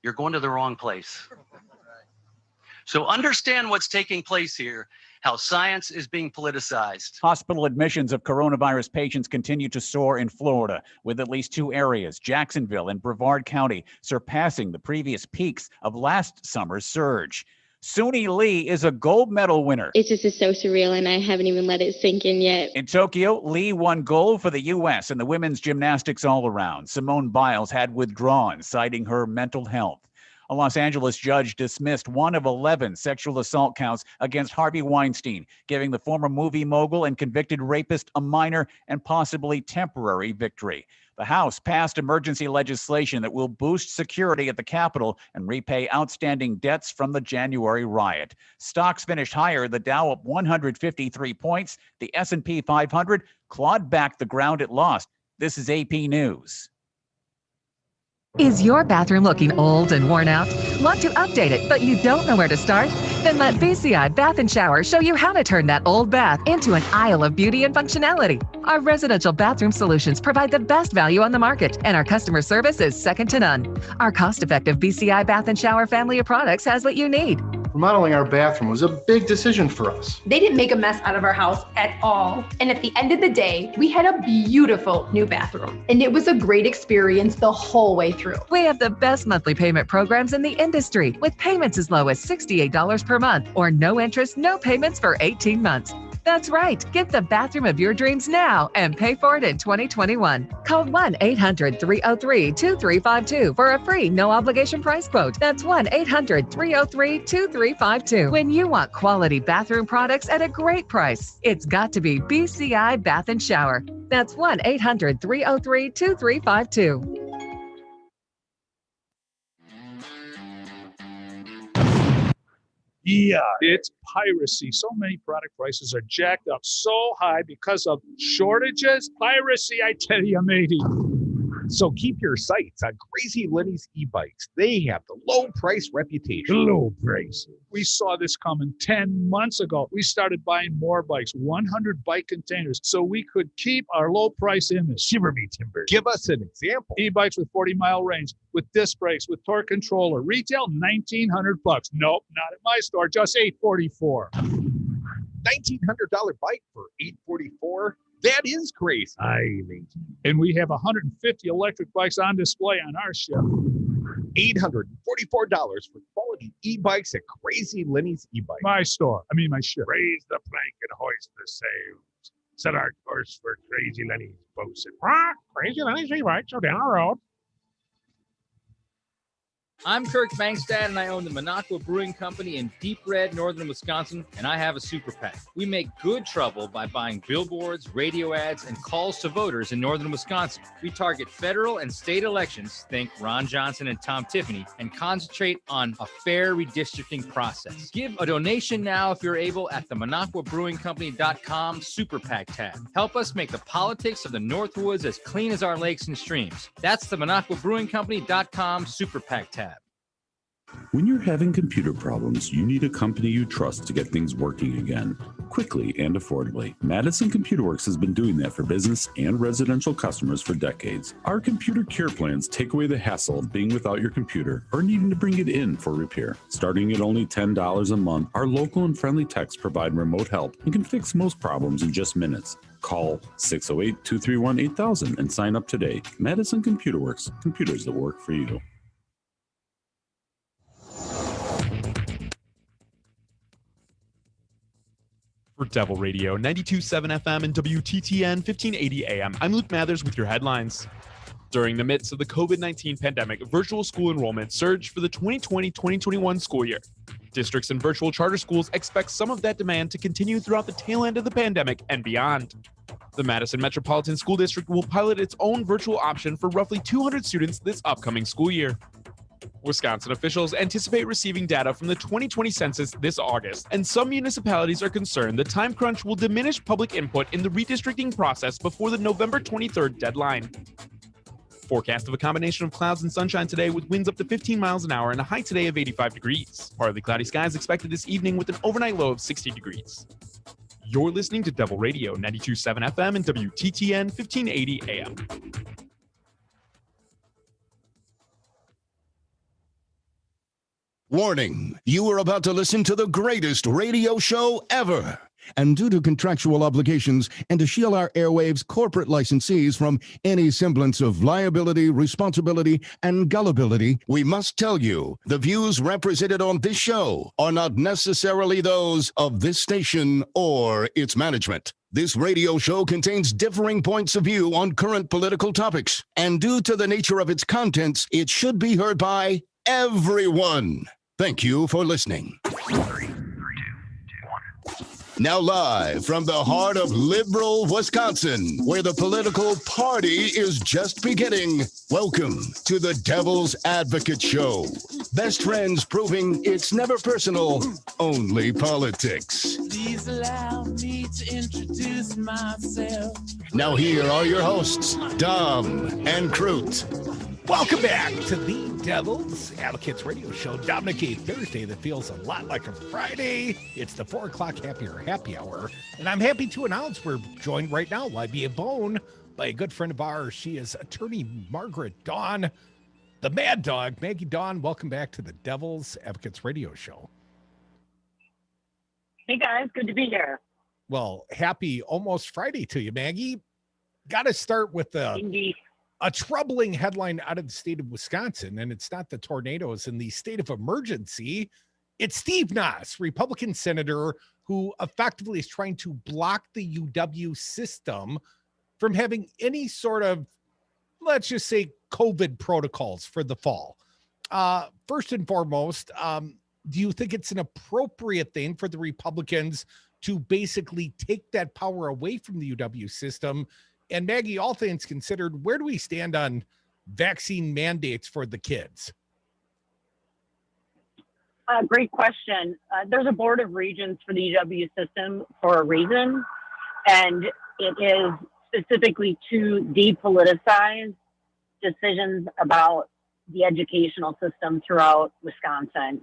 Speaker 16: you're going to the wrong place. So understand what's taking place here, how science is being politicized.
Speaker 15: Hospital admissions of coronavirus patients continue to soar in Florida, with at least two areas, Jacksonville and Brevard County, surpassing the previous peaks of last summer's surge. Suni Lee is a gold medal winner.
Speaker 10: It's just so surreal, and I haven't even let it sink in yet.
Speaker 15: In Tokyo, Lee won gold for the U.S. in the women's gymnastics all-around. Simone Biles had withdrawn, citing her mental health. A Los Angeles judge dismissed 1 of 11 sexual assault counts against Harvey Weinstein, giving the former movie mogul and convicted rapist a minor and possibly temporary victory. The House passed emergency legislation that will boost security at the Capitol and repay outstanding debts from the January riot. Stocks finished higher, the Dow up 153 points. The S&P 500 clawed back the ground it lost. This is AP News.
Speaker 2: Is your bathroom looking old and worn out? Want to update it, but you don't know where to start? Then let BCI Bath & Shower show you how to turn that old bath into an aisle of beauty and functionality. Our residential bathroom solutions provide the best value on the market, and our customer service is second to none. Our cost-effective BCI Bath & Shower family of products has what you need.
Speaker 5: Remodeling our bathroom was a big decision for us.
Speaker 23: They didn't make a mess out of our house at all. And at the end of the day, we had a beautiful new bathroom. And it was a great experience the whole way through.
Speaker 2: We have the best monthly payment programs in the industry, with payments as low as $68 per month or no interest, no payments for 18 months. That's right. Get the bathroom of your dreams now and pay for it in 2021. Call 1-800-303-2352 for a free no-obligation price quote. That's 1-800-303-2352. When you want quality bathroom products at a great price, it's got to be BCI Bath & Shower. That's 1-800-303-2352.
Speaker 11: Yeah, it's piracy. So many product prices are jacked up so high because of shortages. Piracy, I tell you, matey.
Speaker 22: So keep your sights on Crazy Lenny's e-bikes. They have the low price reputation.
Speaker 11: Low price. We saw this coming 10 months ago. We started buying more bikes, 100 bike containers, so we could keep our low price image.
Speaker 22: Shiver me timbers. Give us an example.
Speaker 11: E-bikes with 40-mile range, with disc brakes, with torque controller. Retail $1,900. Nope, not at my store. Just $844.
Speaker 22: $1,900 bike for $844. That is crazy.
Speaker 11: And we have 150 electric bikes on display on our show.
Speaker 22: $844 for quality e-bikes at Crazy Lenny's e-bike.
Speaker 11: My store. My ship. Raise the plank and hoist the sails. Set our course for Crazy Lenny's boats. Crazy Lenny's e-bikes are down the road.
Speaker 12: I'm Kirk Bankstad, and I own the Minocqua Brewing Company in Deep Red, northern Wisconsin, and I have a super PAC. We make good trouble by buying billboards, radio ads, and calls to voters in northern Wisconsin. We target federal and state elections, think Ron Johnson and Tom Tiffany, and concentrate on a fair redistricting process. Give a donation now if you're able at the MinocquaBrewingCompany.com Super PAC tab. Help us make the politics of the Northwoods as clean as our lakes and streams. That's the MinocquaBrewingCompany.com Super PAC tab.
Speaker 6: When you're having computer problems, you need a company you trust to get things working again, quickly and affordably. Madison Computer Works has been doing that for business and residential customers for decades. Our computer care plans take away the hassle of being without your computer or needing to bring it in for repair. Starting at only $10 a month, our local and friendly techs provide remote help and can fix most problems in just minutes. Call 608-231-8000 and sign up today. Madison Computer Works, computers that work for you.
Speaker 8: For Devil Radio, 92.7 FM and WTTN 1580 AM, I'm Luke Mathers with your headlines. During the midst of the COVID-19 pandemic, virtual school enrollment surged for the 2020-2021 school year. Districts and virtual charter schools expect some of that demand to continue throughout the tail end of the pandemic and beyond. The Madison Metropolitan School District will pilot its own virtual option for roughly 200 students this upcoming school year. Wisconsin officials anticipate receiving data from the 2020 census this August, and some municipalities are concerned the time crunch will diminish public input in the redistricting process before the November 23rd deadline. Forecast of a combination of clouds and sunshine today with winds up to 15 miles an hour and a high today of 85 degrees. Partly cloudy skies expected this evening with an overnight low of 60 degrees. You're listening to Devil Radio, 92.7 FM and WTTN 1580 AM.
Speaker 1: Warning, you are about to listen to the greatest radio show ever. And due to contractual obligations and to shield our airwaves corporate licensees from any semblance of liability, responsibility, and gullibility, we must tell you the views represented on this show are not necessarily those of this station or its management. This radio show contains differing points of view on current political topics, and due to the nature of its contents, it should be heard by everyone. Thank you for listening.
Speaker 13: 3, 2, 1.
Speaker 1: Now live from the heart of liberal Wisconsin, where the political party is just beginning, welcome to the Devil's Advocate Show. Best friends proving it's never personal, only politics.
Speaker 14: Please allow me to introduce myself.
Speaker 1: Now here are your hosts, Dom and Crute.
Speaker 22: Welcome back to the Devil's Advocates Radio Show. Dominic, a Thursday that feels a lot like a Friday. It's the 4 o'clock happy hour. And I'm happy to announce we're joined right now, live via phone, by a good friend of ours. She is attorney Margaret Dawn, the Mad Dog. Maggie Dawn, welcome back to the Devil's Advocates Radio Show.
Speaker 24: Hey, guys. Good to be here.
Speaker 22: Well, happy almost Friday to you, Maggie. Got to start with a troubling headline out of the state of Wisconsin, and it's not the tornadoes in the state of emergency. It's Steve Nass, Republican senator, who effectively is trying to block the UW system from having any sort of, let's just say, COVID protocols for the fall. First and foremost, do you think it's an appropriate thing for the Republicans to basically take that power away from the UW system? And Maggie, all things considered, where do we stand on vaccine mandates for the kids?
Speaker 24: Great question. There's a board of regents for the UW system for a reason, and it is specifically to depoliticize decisions about the educational system throughout Wisconsin.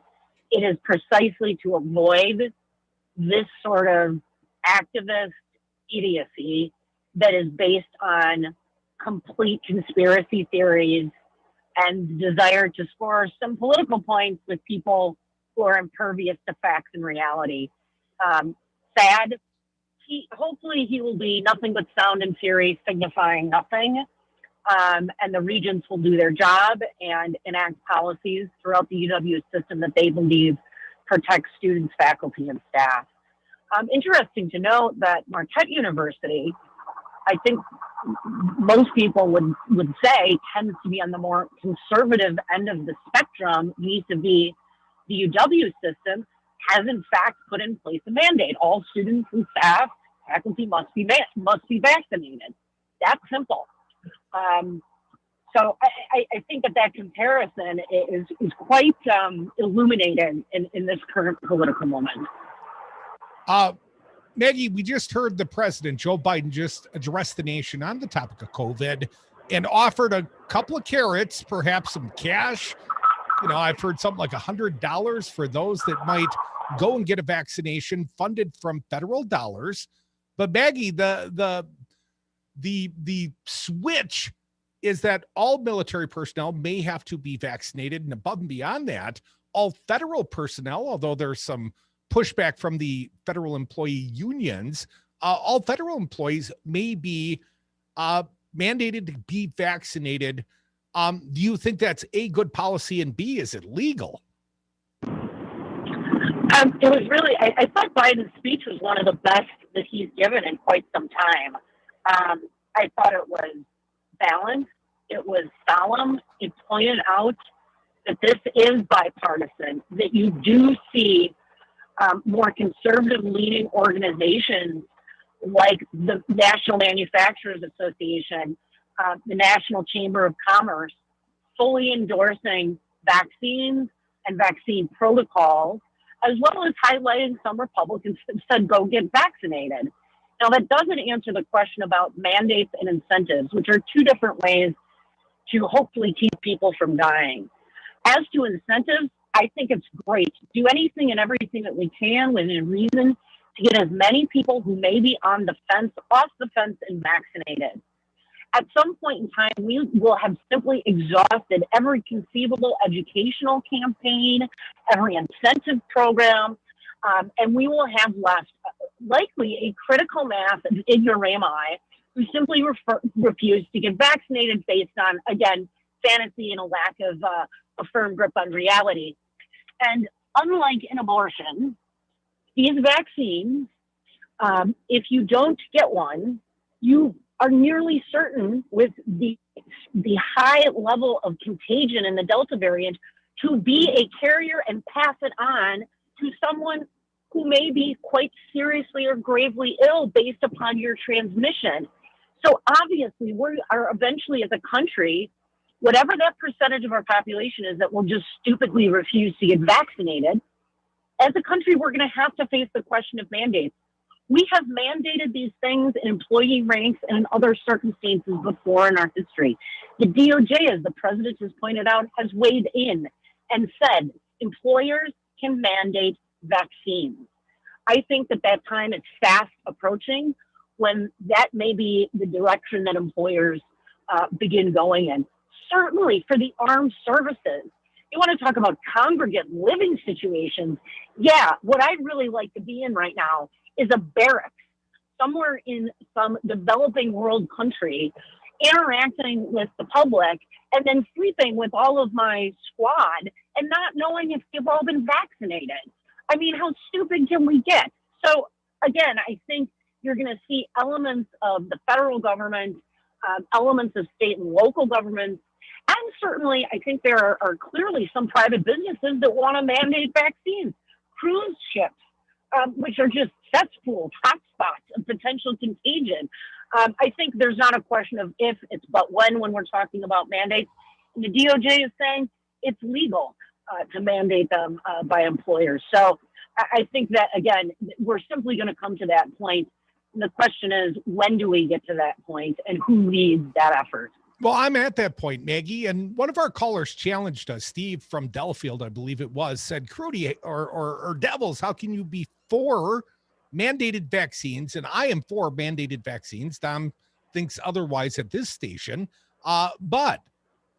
Speaker 24: It is precisely to avoid this sort of activist idiocy that is based on complete conspiracy theories and desire to score some political points with people who are impervious to facts and reality. Sad. Hopefully he will be nothing but sound and fury, signifying nothing. And the regents will do their job and enact policies throughout the UW system that they believe protect students, faculty, and staff. Interesting to note that Marquette University, I think most people would say, tends to be on the more conservative end of the spectrum vis-a-vis the UW system, has in fact put in place a mandate. All students and staff, faculty must be vaccinated. That's simple. So I think that comparison is quite illuminating in this current political moment.
Speaker 22: Maggie, we just heard the president, Joe Biden, just address the nation on the topic of COVID and offered a couple of carrots, perhaps some cash, I've heard something like $100 for those that might go and get a vaccination funded from federal dollars. But Maggie, the switch is that all military personnel may have to be vaccinated, and above and beyond that, all federal personnel, although there's some pushback from the federal employee unions, all federal employees may be mandated to be vaccinated. Do you think that's A, good policy, and B, is it legal?
Speaker 24: It was really, I thought Biden's speech was one of the best that he's given in quite some time. I thought it was balanced. It was solemn. It pointed out that this is bipartisan, that you do see more conservative-leaning organizations like the National Manufacturers Association, the National Chamber of Commerce, fully endorsing vaccines and vaccine protocols, as well as highlighting some Republicans that said, go get vaccinated. Now, that doesn't answer the question about mandates and incentives, which are two different ways to hopefully keep people from dying. As to incentives, I think it's great. Do anything and everything that we can within reason to get as many people who may be on the fence, off the fence, and vaccinated. At some point in time, we will have simply exhausted every conceivable educational campaign, every incentive program, and we will have left likely a critical mass of ignoramus who simply refuse to get vaccinated based on, again, fantasy and a lack of a firm grip on reality. And unlike an abortion, these vaccines, if you don't get one, you are nearly certain with the high level of contagion in the Delta variant to be a carrier and pass it on to someone who may be quite seriously or gravely ill based upon your transmission. So obviously we are eventually as a country, whatever that percentage of our population is that will just stupidly refuse to get vaccinated, as a country, we're going to have to face the question of mandates. We have mandated these things in employee ranks and in other circumstances before in our history. The DOJ, as the president has pointed out, has weighed in and said employers can mandate vaccines. I think that time is fast approaching when that may be the direction that employers begin going in. Certainly for the armed services. You want to talk about congregate living situations? Yeah, what I'd really like to be in right now is a barracks somewhere in some developing world country, interacting with the public, and then sleeping with all of my squad and not knowing if they've all been vaccinated. I mean, how stupid can we get? So again, I think you're going to see elements of the federal government, elements of state and local governments, and certainly I think there are clearly some private businesses that want to mandate vaccines. Cruise ships, which are just cesspools, hotspots of potential contagion. I think there's not a question of if, it's but when we're talking about mandates. And the DOJ is saying it's legal to mandate them by employers. So I think that, again, we're simply going to come to that point. And the question is, when do we get to that point and who leads that effort?
Speaker 22: Well, I'm at that point, Maggie, and one of our callers challenged us, Steve from Delafield, I believe it was, said, Crudy or Devils, how can you be for mandated vaccines? And I am for mandated vaccines. Tom thinks otherwise at this station. But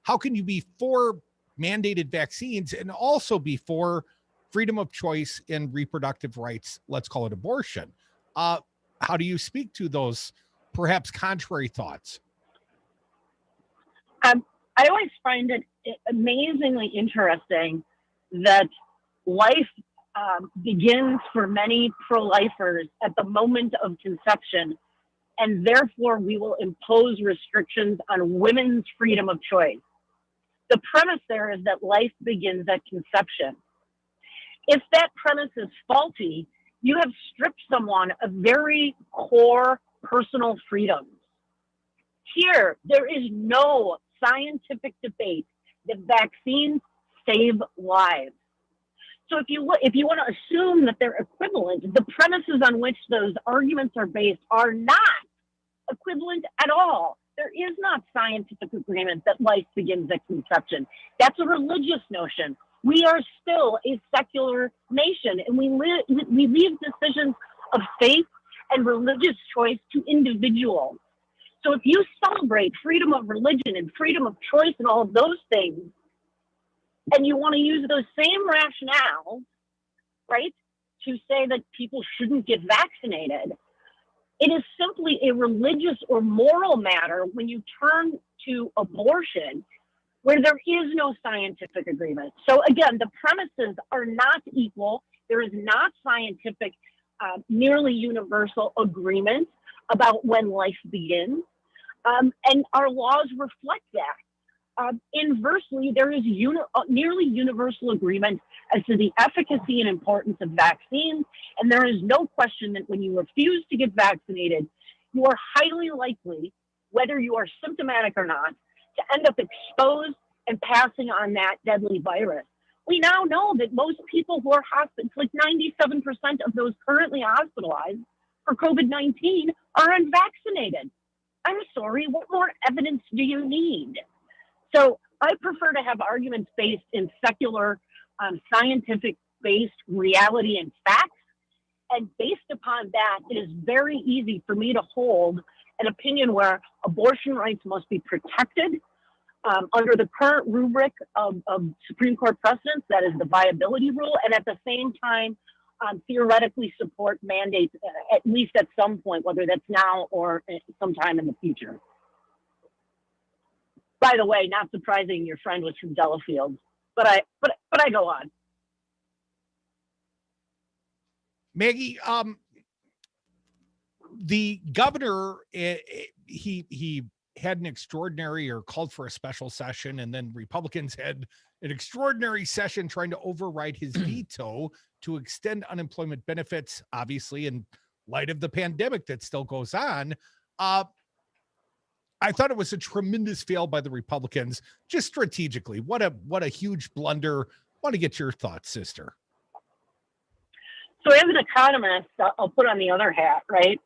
Speaker 22: how can you be for mandated vaccines and also be for freedom of choice in reproductive rights? Let's call it abortion. How do you speak to those perhaps contrary thoughts?
Speaker 24: I always find it amazingly interesting that life begins for many pro-lifers at the moment of conception, and therefore we will impose restrictions on women's freedom of choice. The premise there is that life begins at conception. If that premise is faulty, you have stripped someone of very core personal freedoms. Here, there is no scientific debate that vaccines save lives. So if you want to assume that they're equivalent, the premises on which those arguments are based are not equivalent at all. There is not scientific agreement that life begins at conception. That's a religious notion. We are still a secular nation, and we leave decisions of faith and religious choice to individuals. So if you celebrate freedom of religion and freedom of choice and all of those things, and you want to use those same rationales, right, to say that people shouldn't get vaccinated, it is simply a religious or moral matter when you turn to abortion where there is no scientific agreement. So again, the premises are not equal. There is not scientific, nearly universal agreement about when life begins. And our laws reflect that. Inversely, there is nearly universal agreement as to the efficacy and importance of vaccines, and there is no question that when you refuse to get vaccinated, you are highly likely, whether you are symptomatic or not, to end up exposed and passing on that deadly virus. We now know that most people who are hospitalized, like 97% of those currently hospitalized for COVID-19 are unvaccinated. I'm sorry, what more evidence do you need? So I prefer to have arguments based in secular, scientific-based reality and facts. And based upon that, it is very easy for me to hold an opinion where abortion rights must be protected under the current rubric of Supreme Court precedents, that is the viability rule, and at the same time, theoretically support mandates, at least at some point, whether that's now or sometime in the future. By the way, not surprising, your friend was from Delafield, but I go on.
Speaker 22: Maggie, the governor, he had an extraordinary or called for a special session, and then Republicans had an extraordinary session trying to override his veto to extend unemployment benefits, obviously, in light of the pandemic that still goes on. I thought it was a tremendous fail by the Republicans, just strategically. What a huge blunder. Want to get your thoughts, sister.
Speaker 24: So as an economist, I'll put on the other hat, right?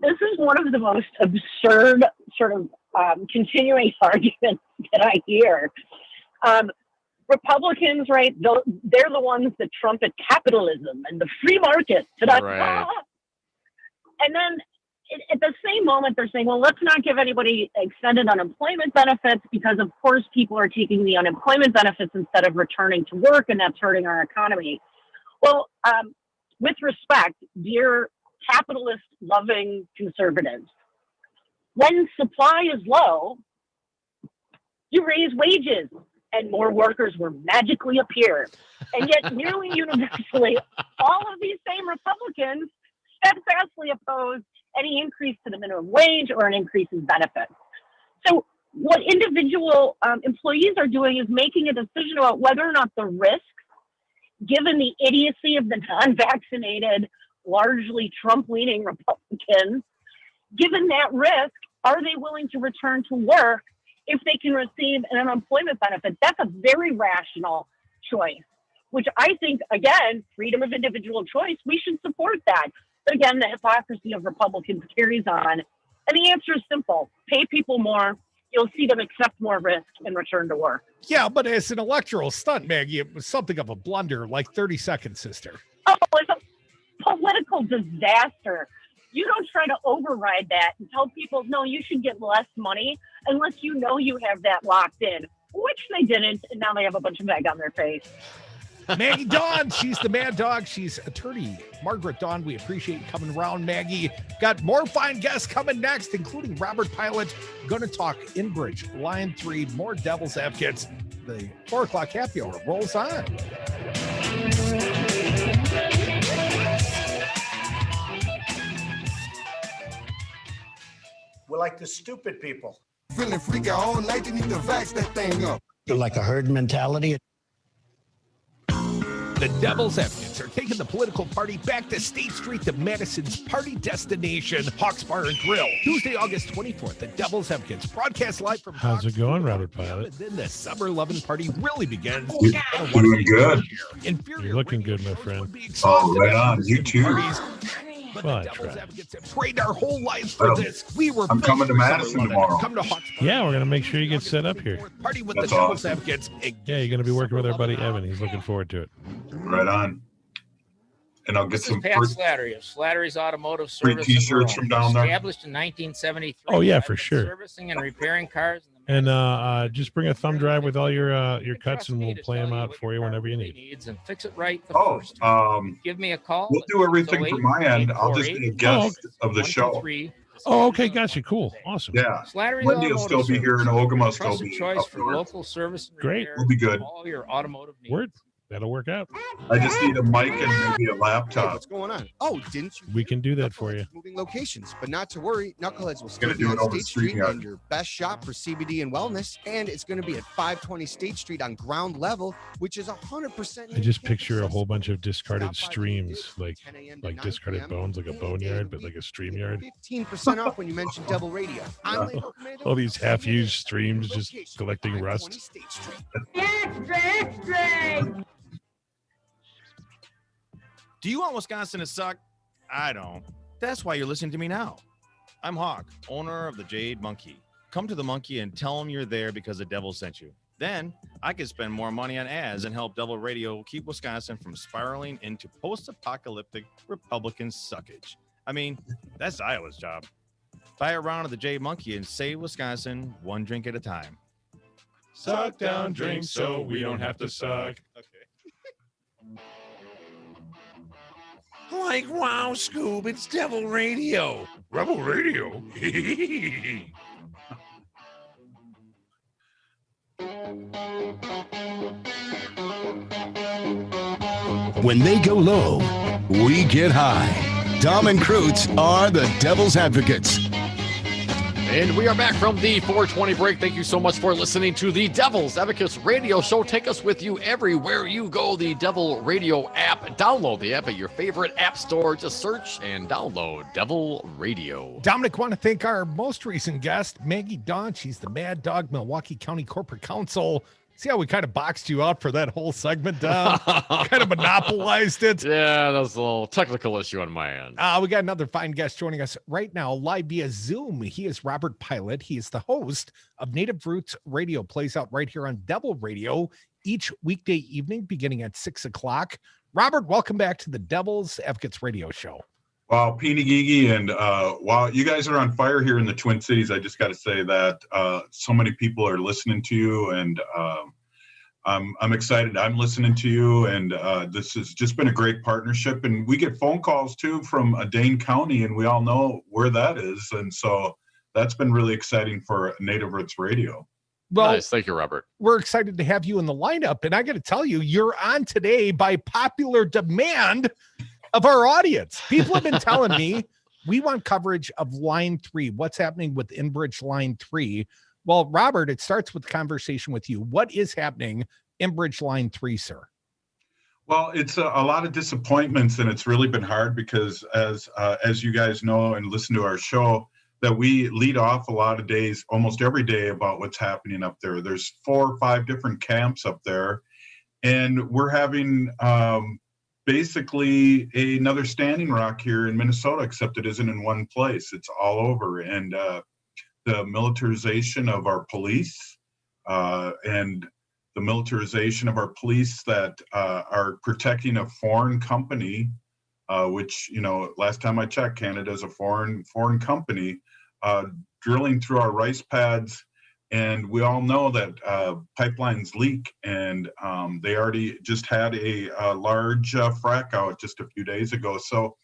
Speaker 24: This is one of the most absurd sort of continuing arguments that I hear. Republicans, right, they're the ones that trumpet capitalism and the free market. Right. And then at the same moment, they're saying, well, let's not give anybody extended unemployment benefits because, of course, people are taking the unemployment benefits instead of returning to work, and that's hurting our economy. Well, with respect, dear capitalist-loving conservatives, when supply is low, you raise wages and more workers will magically appear. And yet, nearly universally, all of these same Republicans steadfastly oppose any increase to the minimum wage or an increase in benefits. So what individual employees are doing is making a decision about whether or not the risks, given the idiocy of the non-vaccinated, largely Trump-leaning Republicans, given that risk, are they willing to return to work if they can receive an unemployment benefit? That's a very rational choice, which I think, again, freedom of individual choice, we should support that. But again, the hypocrisy of Republicans carries on. And the answer is simple. Pay people more. You'll see them accept more risk and return to work.
Speaker 22: Yeah, but as an electoral stunt, Maggie, it was something of a blunder, like 30 seconds, sister.
Speaker 24: Oh, it's a political disaster. You don't try to override that and tell people, no, you should get less money unless you know you have that locked in, which they didn't, and now they have a bunch of egg on their face.
Speaker 22: Maggie Dawn, she's the mad dog. She's attorney Margaret Dawn. We appreciate you coming around, Maggie. Got more fine guests coming next, including Robert Pilot. Going to talk Enbridge Line 3, more Devil's Advocates. The 4 o'clock happy hour rolls on.
Speaker 3: We're like the stupid people. Feeling freaky all night, you need to vax that thing up.
Speaker 7: You're like a herd mentality.
Speaker 22: The Devil's Advocates are taking the political party back to State Street, the Madison's party destination, Hawks Bar and Grill. Tuesday, August 24th, the Devil's Advocates broadcast live from
Speaker 13: How's it going, Robert Pilot?
Speaker 22: And then the Summer Lovin' Party really begins.
Speaker 13: Doing good. You're looking good, my friend.
Speaker 22: Oh,
Speaker 13: right on. You too.
Speaker 22: But
Speaker 9: Well,
Speaker 22: the
Speaker 9: I
Speaker 22: Devil's
Speaker 9: tried.
Speaker 22: Advocates have trained our whole lives for this. We were
Speaker 13: I'm
Speaker 22: built
Speaker 13: coming to
Speaker 22: for
Speaker 13: Madison
Speaker 22: summer weather.
Speaker 13: tomorrow.
Speaker 22: Come to Hawks.
Speaker 9: Yeah, we're gonna make sure you get set up here.
Speaker 22: Party with
Speaker 13: That's
Speaker 22: the Devil's
Speaker 13: awesome.
Speaker 22: Advocates.
Speaker 9: Yeah, you're gonna be working with our buddy Evan. He's looking forward to it.
Speaker 13: Right on. And I'll get
Speaker 18: This is
Speaker 13: some
Speaker 18: Pat Slattery of Slattery's Automotive
Speaker 13: free
Speaker 18: Service.
Speaker 13: T-shirts from down there.
Speaker 18: Established in 1973.
Speaker 9: Oh, yeah,
Speaker 18: I've
Speaker 9: for
Speaker 18: been
Speaker 9: sure.
Speaker 18: Servicing and repairing cars.
Speaker 9: And just bring a thumb drive with all your cuts, and we'll play them out for you whenever you need.
Speaker 18: Needs and fix it right the
Speaker 13: Oh,
Speaker 18: first time. Give me a call.
Speaker 13: we'll do everything from my end. I'll just be a guest of the show.
Speaker 9: Oh, okay, gotcha. Cool, awesome.
Speaker 13: Yeah,
Speaker 18: Slattery's
Speaker 13: Wendy will
Speaker 18: Automotive
Speaker 13: still be here, and
Speaker 18: Service.
Speaker 13: Ogama will still
Speaker 18: Trusted
Speaker 13: be
Speaker 18: choice
Speaker 13: up
Speaker 18: for
Speaker 13: north.
Speaker 18: local service and
Speaker 9: Great.
Speaker 18: repair
Speaker 13: We'll be good.
Speaker 18: for all your automotive needs.
Speaker 9: Word. That'll work out.
Speaker 13: I just need a mic and maybe a laptop.
Speaker 19: What's going on? Oh, didn't you?
Speaker 9: We can do that for you.
Speaker 19: Moving locations, but not to worry. Knuckleheads will still
Speaker 13: Gonna
Speaker 19: be
Speaker 13: do
Speaker 19: on
Speaker 13: it over
Speaker 19: State Street
Speaker 13: StreamYard.
Speaker 19: and your best shop for CBD and wellness. And it's going to be at 520 State Street on ground level, which is 100%.
Speaker 9: I just picture a whole bunch of discarded streams, like discarded bones, like a boneyard, but like a stream yard.
Speaker 19: 15% off when you mention Devil Radio.
Speaker 9: All these half-used streams just collecting rust.
Speaker 20: Do you want Wisconsin to suck? I don't. That's why you're listening to me now. I'm Hawk, owner of the Jade Monkey. Come to the Monkey and tell them you're there because the devil sent you. Then I can spend more money on ads and help Devil Radio keep Wisconsin from spiraling into post-apocalyptic Republican suckage. I mean, that's Iowa's job. Buy a round of the Jade Monkey and save Wisconsin one drink at a time.
Speaker 9: Suck down drinks so we don't have to suck.
Speaker 22: Like, wow, Scoob, it's Devil Radio.
Speaker 9: Rebel Radio.
Speaker 1: When they go low, we get high. Tom and Krutz are the Devil's Advocates.
Speaker 4: And we are back from the 420 break. Thank you so much for listening to the Devil's Advocates Radio Show. Take us with you everywhere you go. The Devil Radio app. Download the app at your favorite app store. Just search and download Devil Radio.
Speaker 22: Dominic, want to thank our most recent guest, Maggie Dawn. She's the Mad Dog Milwaukee County Corporate Counsel. See how we kind of boxed you out for that whole segment, Dom? Kind of monopolized it.
Speaker 4: Yeah, that's a little technical issue on my end.
Speaker 22: We got another fine guest joining us right now, live via Zoom. He is Robert Pilot. He is the host of Native Roots Radio. Plays out right here on Devil Radio each weekday evening, beginning at 6 o'clock. Robert, welcome back to the Devil's Advocates Radio Show.
Speaker 13: Wow, Peeny Geegy, and wow, you guys are on fire here in the Twin Cities. I just got to say that so many people are listening to you, and I'm excited. I'm listening to you, and this has just been a great partnership. And we get phone calls too from Dane County, and we all know where that is, and so that's been really exciting for Native Roots Radio.
Speaker 22: Well,
Speaker 4: nice. Thank you, Robert.
Speaker 22: We're excited to have you in the lineup, and I got to tell you, you're on today by popular demand of our audience. People have been telling me we want coverage of Line 3. What's happening with Enbridge Line 3? Well, Robert, it starts with the conversation with you. What is happening Enbridge Line 3, sir?
Speaker 13: Well, it's a lot of disappointments, and it's really been hard because as you guys know and listen to our show, that we lead off a lot of days, almost every day, about what's happening up there. There's 4 or 5 different camps up there, and we're having basically another Standing Rock here in Minnesota, except it isn't in one place. It's all over. And the militarization of our police and the militarization of our police that are protecting a foreign company, which, you know, last time I checked, Canada is a foreign company, drilling through our rice pads. And we all know that pipelines leak, and they already just had a large frack out just a few days ago. So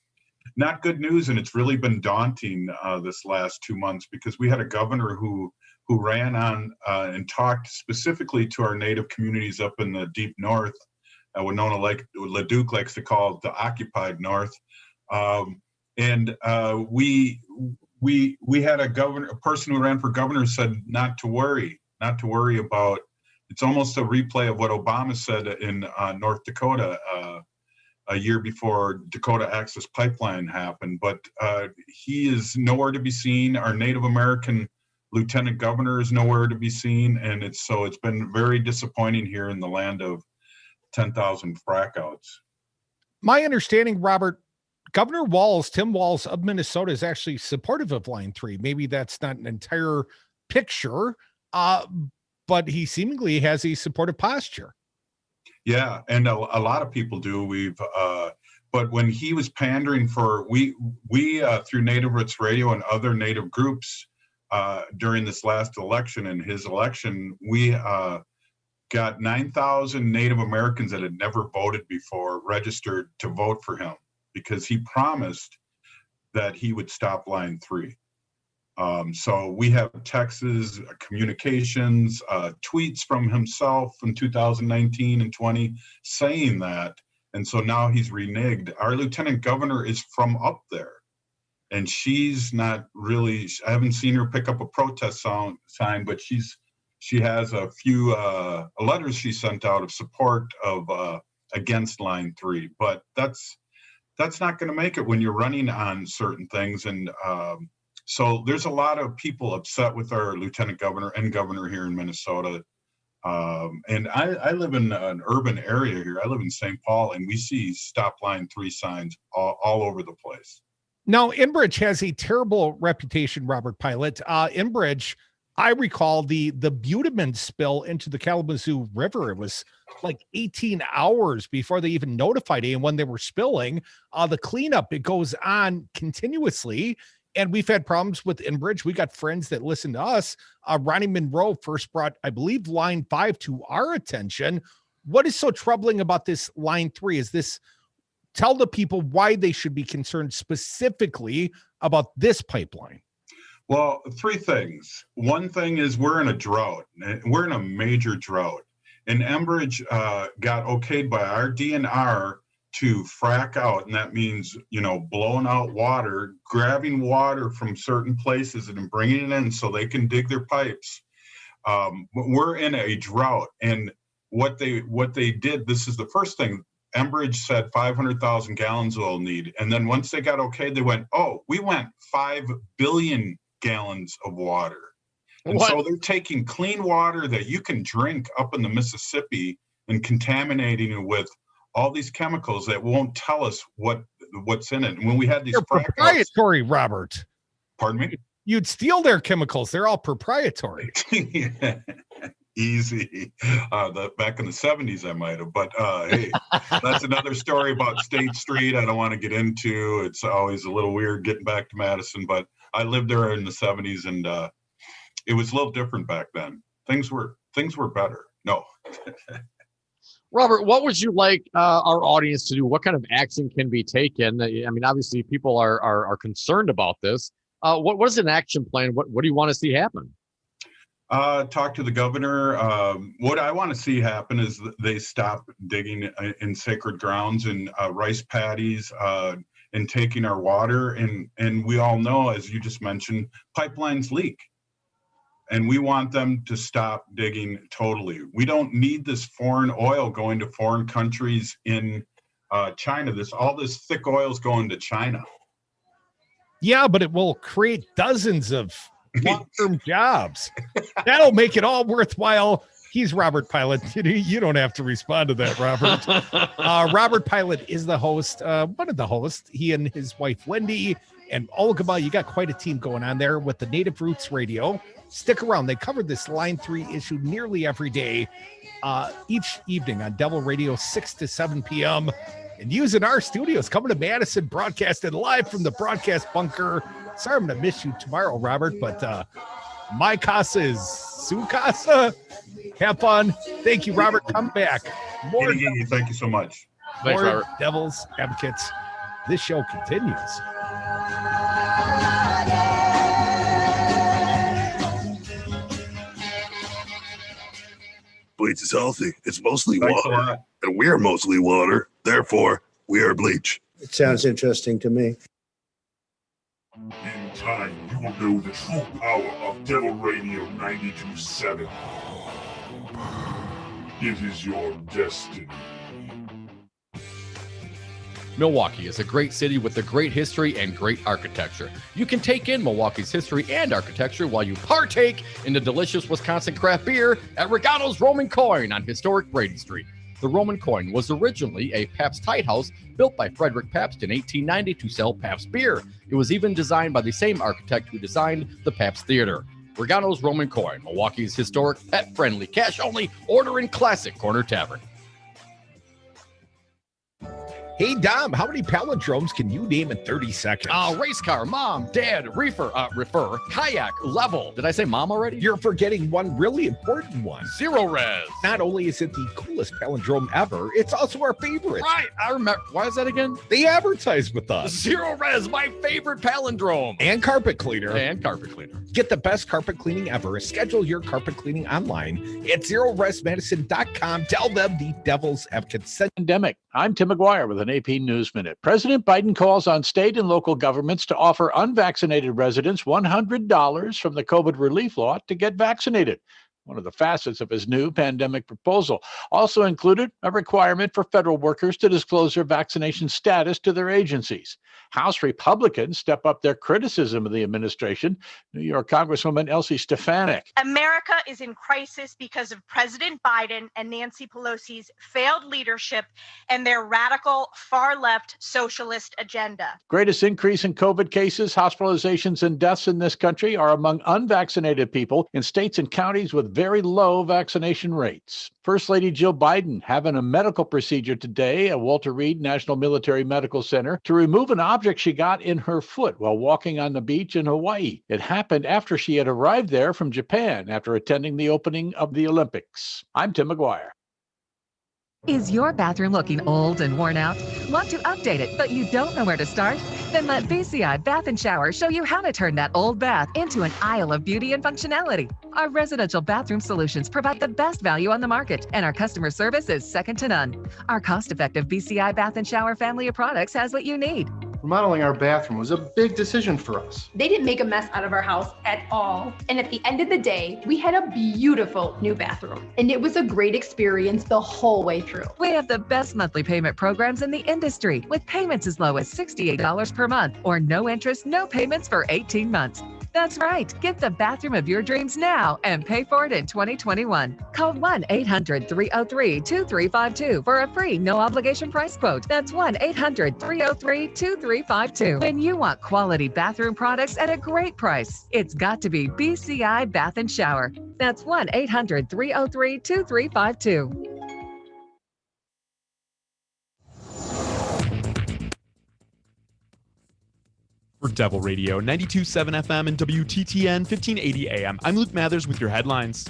Speaker 13: not good news, and it's really been daunting this last 2 months, because we had a governor who ran on and talked specifically to our Native communities up in the deep north, Winona Lake, Leduc likes to call it the occupied north. We had a person who ran for governor said not to worry about. It's almost a replay of what Obama said in North Dakota a year before Dakota Access Pipeline happened. But he is nowhere to be seen. Our Native American lieutenant governor is nowhere to be seen, and it's been very disappointing here in the land of 10,000 frackouts.
Speaker 22: My understanding, Robert, Governor Walz, Tim Walz of Minnesota, is actually supportive of Line 3. Maybe that's not an entire picture, but he seemingly has a supportive posture.
Speaker 13: Yeah, and a lot of people do. But when he was pandering for, we through Native Roots Radio and other Native groups during this last election and his election, we got 9,000 Native Americans that had never voted before registered to vote for him because he promised that he would stop Line 3. So we have texts, communications, tweets from himself in 2019 and 20 saying that. And so now he's reneged. Our lieutenant governor is from up there. And she's not really, I haven't seen her pick up a protest sign, but she has a few letters she sent out of support of against Line 3. But that's not going to make it when you're running on certain things. And so there's a lot of people upset with our lieutenant governor and governor here in Minnesota. And I live in an urban area here. I live in St. Paul, and we see stop Line 3 signs all over the place.
Speaker 22: Now, Enbridge has a terrible reputation, Robert Pilot. Enbridge, I recall the butamin spill into the Kalamazoo River. It was like 18 hours before they even notified anyone they were spilling. The cleanup, it goes on continuously. And we've had problems with Enbridge. We got friends that listen to us. Ronnie Monroe first brought, I believe, Line 5 to our attention. What is so troubling about this Line 3? Tell the people why they should be concerned specifically about this pipeline.
Speaker 13: Well, three things. One thing is we're in a drought. We're in a major drought. And Enbridge got okayed by our DNR to frack out, and that means, blowing out water, grabbing water from certain places and bringing it in so they can dig their pipes. We're in a drought, and what they did, this is the first thing, Enbridge said 500,000 gallons they'll need, and then once they got okay, they went, we went 5 billion gallons of water. And so they're taking clean water that you can drink up in the Mississippi and contaminating it with all these chemicals that won't tell us what's in it. And when we had these
Speaker 22: proprietary, Robert.
Speaker 13: Pardon me?
Speaker 22: You'd steal their chemicals. They're all proprietary.
Speaker 13: Yeah. Easy. Back in the 70s, I might have. But hey, that's another story about State Street I don't want to get into. It's always a little weird getting back to Madison, but I lived there in the 70s, and it was a little different back then. Things were better. No.
Speaker 4: Robert, what would you like our audience to do? What kind of action can be taken? I mean, obviously, people are concerned about this. What is an action plan? What do you want to see happen?
Speaker 13: Talk to the governor. What I want to see happen is they stop digging in sacred grounds and rice paddies and taking our water. And we all know, as you just mentioned, pipelines leak. And we want them to stop digging totally. We don't need this foreign oil going to foreign countries in China. All this thick oil is going to China.
Speaker 22: Yeah, but it will create dozens of long-term jobs. That'll make it all worthwhile. He's Robert Pilot. You don't have to respond to that, Robert. Robert Pilot is the host, one of the hosts. He and his wife, Wendy, and Olga, you got quite a team going on there with the Native Roots Radio. Stick around. They covered this Line 3 issue nearly every day, each evening on Devil Radio, 6 to 7 p.m. And using our studios, coming to Madison, broadcasted live from the broadcast bunker. Sorry, I'm going to miss you tomorrow, Robert, but my casa is su casa. Have fun. Thank you, Robert. Come back.
Speaker 13: More thank you so much.
Speaker 22: Thanks, Robert. Devil's Advocates. This show continues.
Speaker 10: Bleach is healthy. It's mostly water, and we're mostly water. Therefore, we are bleach.
Speaker 7: It sounds interesting to me.
Speaker 11: In time, you will know the true power of Devil Radio 92.7. It is your destiny.
Speaker 4: Milwaukee is a great city with a great history and great architecture. You can take in Milwaukee's history and architecture while you partake in the delicious Wisconsin craft beer at Regano's Roman Coin on historic Brady Street.
Speaker 15: The Roman coin was originally a Pabst Tight House built by Frederick Pabst in 1890 to sell Pabst beer. It was even designed by the same architect who designed the Pabst Theater. Regano's Roman coin, Milwaukee's historic, pet-friendly, cash-only, order-in classic corner tavern.
Speaker 22: Hey, Dom, how many palindromes can you name in 30 seconds?
Speaker 15: Race car, mom, dad, reefer, kayak, level. Did I say mom already?
Speaker 22: You're forgetting one really important one.
Speaker 15: Zero res.
Speaker 22: Not only is it the coolest palindrome ever, it's also our favorite.
Speaker 15: Right, I remember. Why is that again?
Speaker 22: They advertise with us.
Speaker 15: Zero res, my favorite palindrome.
Speaker 22: And carpet cleaner. Get the best carpet cleaning ever. Schedule your carpet cleaning online at zeroresmedicine.com. Tell them the devil's advocate sent.
Speaker 16: Pandemic. I'm Tim McGuire with an AP News Minute. President Biden calls on state and local governments to offer unvaccinated residents $100 from the COVID relief law to get vaccinated. One of the facets of his new pandemic proposal also included a requirement for federal workers to disclose their vaccination status to their agencies. House Republicans step up their criticism of the administration. New York Congresswoman Elsie Stefanik.
Speaker 17: America is in crisis because of President Biden and Nancy Pelosi's failed leadership and their radical far-left socialist agenda.
Speaker 16: Greatest increase in COVID cases, hospitalizations, and deaths in this country are among unvaccinated people in states and counties with very low vaccination rates. First Lady Jill Biden having a medical procedure today at Walter Reed National Military Medical Center to remove an object she got in her foot while walking on the beach in Hawaii. It happened after she had arrived there from Japan after attending the opening of the Olympics. I'm Tim McGuire.
Speaker 2: Is your bathroom looking old and worn out? Want to update it, but you don't know where to start? Then let BCI Bath and Shower show you how to turn that old bath into an aisle of beauty and functionality. Our residential bathroom solutions provide the best value on the market, and our customer service is second to none. Our cost-effective BCI Bath and Shower family of products has what you need.
Speaker 5: Remodeling our bathroom was a big decision for us.
Speaker 23: They didn't make a mess out of our house at all. And at the end of the day, we had a beautiful new bathroom. And it was a great experience the whole way through.
Speaker 2: We have the best monthly payment programs in the industry, with payments as low as $68 per month or no interest, no payments for 18 months. That's right. Get the bathroom of your dreams now and pay for it in 2021. Call 1-800-303-2352 for a free no-obligation price quote. That's 1-800-303-2352. When you want quality bathroom products at a great price, it's got to be BCI Bath and Shower. That's 1-800-303-2352.
Speaker 8: For Devil Radio, 92.7 FM and WTTN 1580 AM, I'm Luke Mathers with your headlines.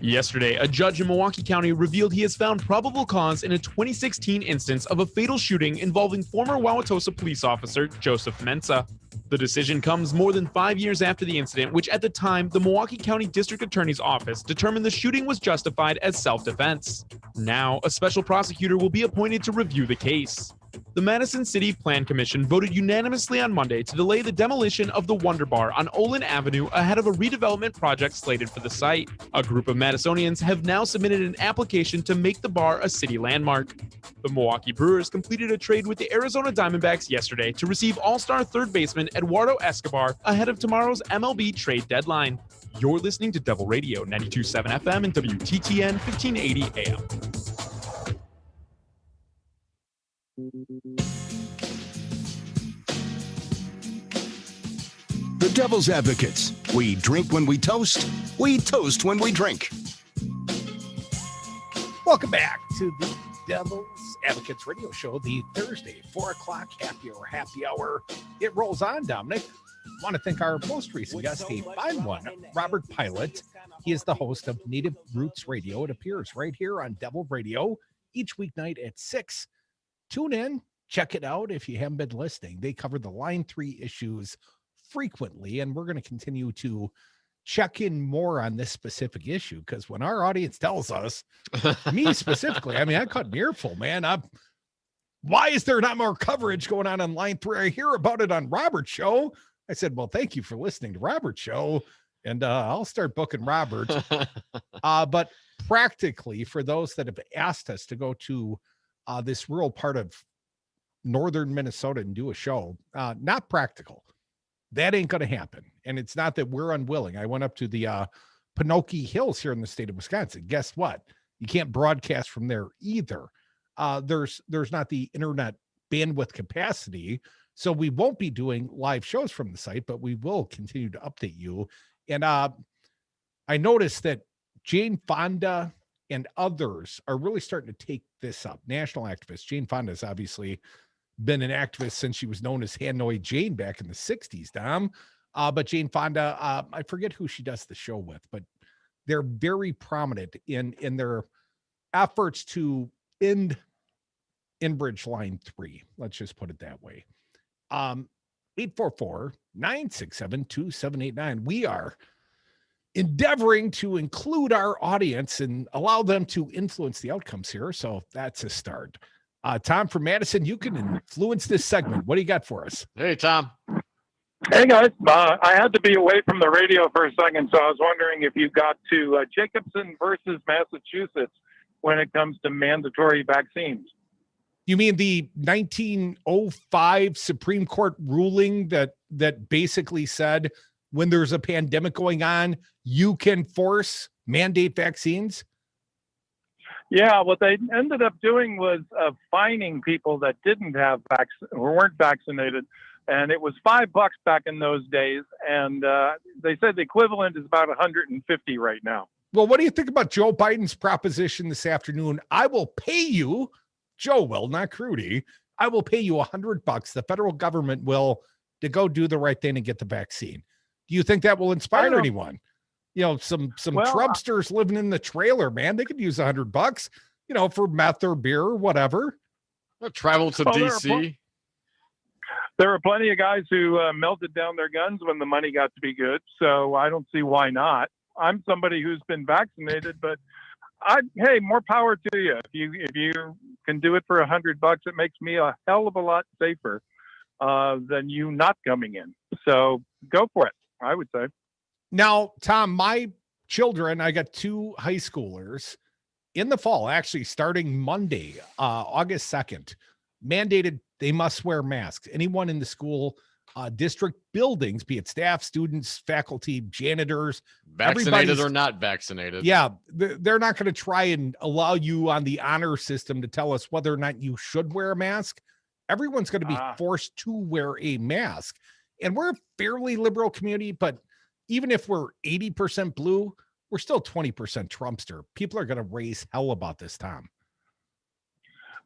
Speaker 8: Yesterday, a judge in Milwaukee County revealed he has found probable cause in a 2016 instance of a fatal shooting involving former Wauwatosa police officer Joseph Mensah. The decision comes more than 5 years after the incident, which at the time, the Milwaukee County District Attorney's Office determined the shooting was justified as self-defense. Now, a special prosecutor will be appointed to review the case. The Madison City Plan Commission voted unanimously on Monday to delay the demolition of the Wonder Bar on Olin Avenue ahead of a redevelopment project slated for the site. A group of Madisonians have now submitted an application to make the bar a city landmark. The Milwaukee Brewers completed a trade with the Arizona Diamondbacks yesterday to receive all-star third baseman Eduardo Escobar ahead of tomorrow's MLB trade deadline. You're listening to Devil Radio, 92.7 FM and WTTN 1580 AM.
Speaker 1: The Devil's Advocates. We drink when we toast. We toast when we drink.
Speaker 22: Welcome back to the Devil's Advocates Radio Show, the Thursday 4 o'clock happy hour. It rolls on, Dominic. I want to thank our most recent guest, a fine one, Robert Pilot. He is the host of Native Roots Radio. It appears right here on Devil Radio each weeknight at 6. Tune in, check it out if you haven't been listening. They cover the Line 3 issues frequently, and we're going to continue to check in more on this specific issue, because when our audience tells us, me specifically, I mean, I cut an earful, man. Why is there not more coverage going on Line 3? I hear about it on Robert's show. I said, well, thank you for listening to Robert's show, and I'll start booking Robert. But practically, for those that have asked us to go to this rural part of northern Minnesota and do a show, not practical. That ain't going to happen. And it's not that we're unwilling. I went up to the Pinocchio Hills here in the state of Wisconsin. Guess what? You can't broadcast from there either. There's not the internet bandwidth capacity, so we won't be doing live shows from the site, but we will continue to update you. And I noticed that Jane Fonda and others are really starting to take this up. National activists. Jane Fonda has obviously been an activist since she was known as Hanoi Jane back in the 60s, Dom. But Jane Fonda, I forget who she does the show with, but they're very prominent in their efforts to end Enbridge Line 3. Let's just put it that way. 844-967-2789. We are endeavoring to include our audience and allow them to influence the outcomes here. So that's a start. Tom from Madison, you can influence this segment. What do you got for us?
Speaker 4: Hey, Tom.
Speaker 6: Hey, guys. I had to be away from the radio for a second, so I was wondering if you got to Jacobson versus Massachusetts when it comes to mandatory vaccines.
Speaker 22: You mean the 1905 Supreme Court ruling that basically said when there's a pandemic going on, you can mandate vaccines?
Speaker 6: Yeah, what they ended up doing was fining people that didn't have or weren't vaccinated, and it was $5 back in those days, and they said the equivalent is about 150 right now.
Speaker 22: Well, what do you think about Joe Biden's proposition this afternoon? I will pay you, Joe will, not Crudy. I will pay you $100. The federal government will to go do the right thing and get the vaccine. Do you think that will inspire anyone? You know, some Trumpsters living in the trailer, man, they could use $100, for meth or beer or whatever.
Speaker 4: Travel to DC.
Speaker 6: There are plenty of guys who melted down their guns when the money got to be good. So I don't see why not. I'm somebody who's been vaccinated, but hey, more power to you. If you can do it for $100, it makes me a hell of a lot safer than you not coming in. So go for it, I would say.
Speaker 22: Now, Tom, my children, I got 2 high schoolers in the fall, actually starting Monday, August 2nd, mandated they must wear masks. Anyone in the school district buildings, be it staff, students, faculty, janitors,
Speaker 4: vaccinated or not vaccinated.
Speaker 22: Yeah, they're not going to try and allow you on the honor system to tell us whether or not you should wear a mask. Everyone's going to be forced to wear a mask. And we're a fairly liberal community, but even if we're 80% blue, we're still 20% Trumpster. People are going to raise hell about this, Tom.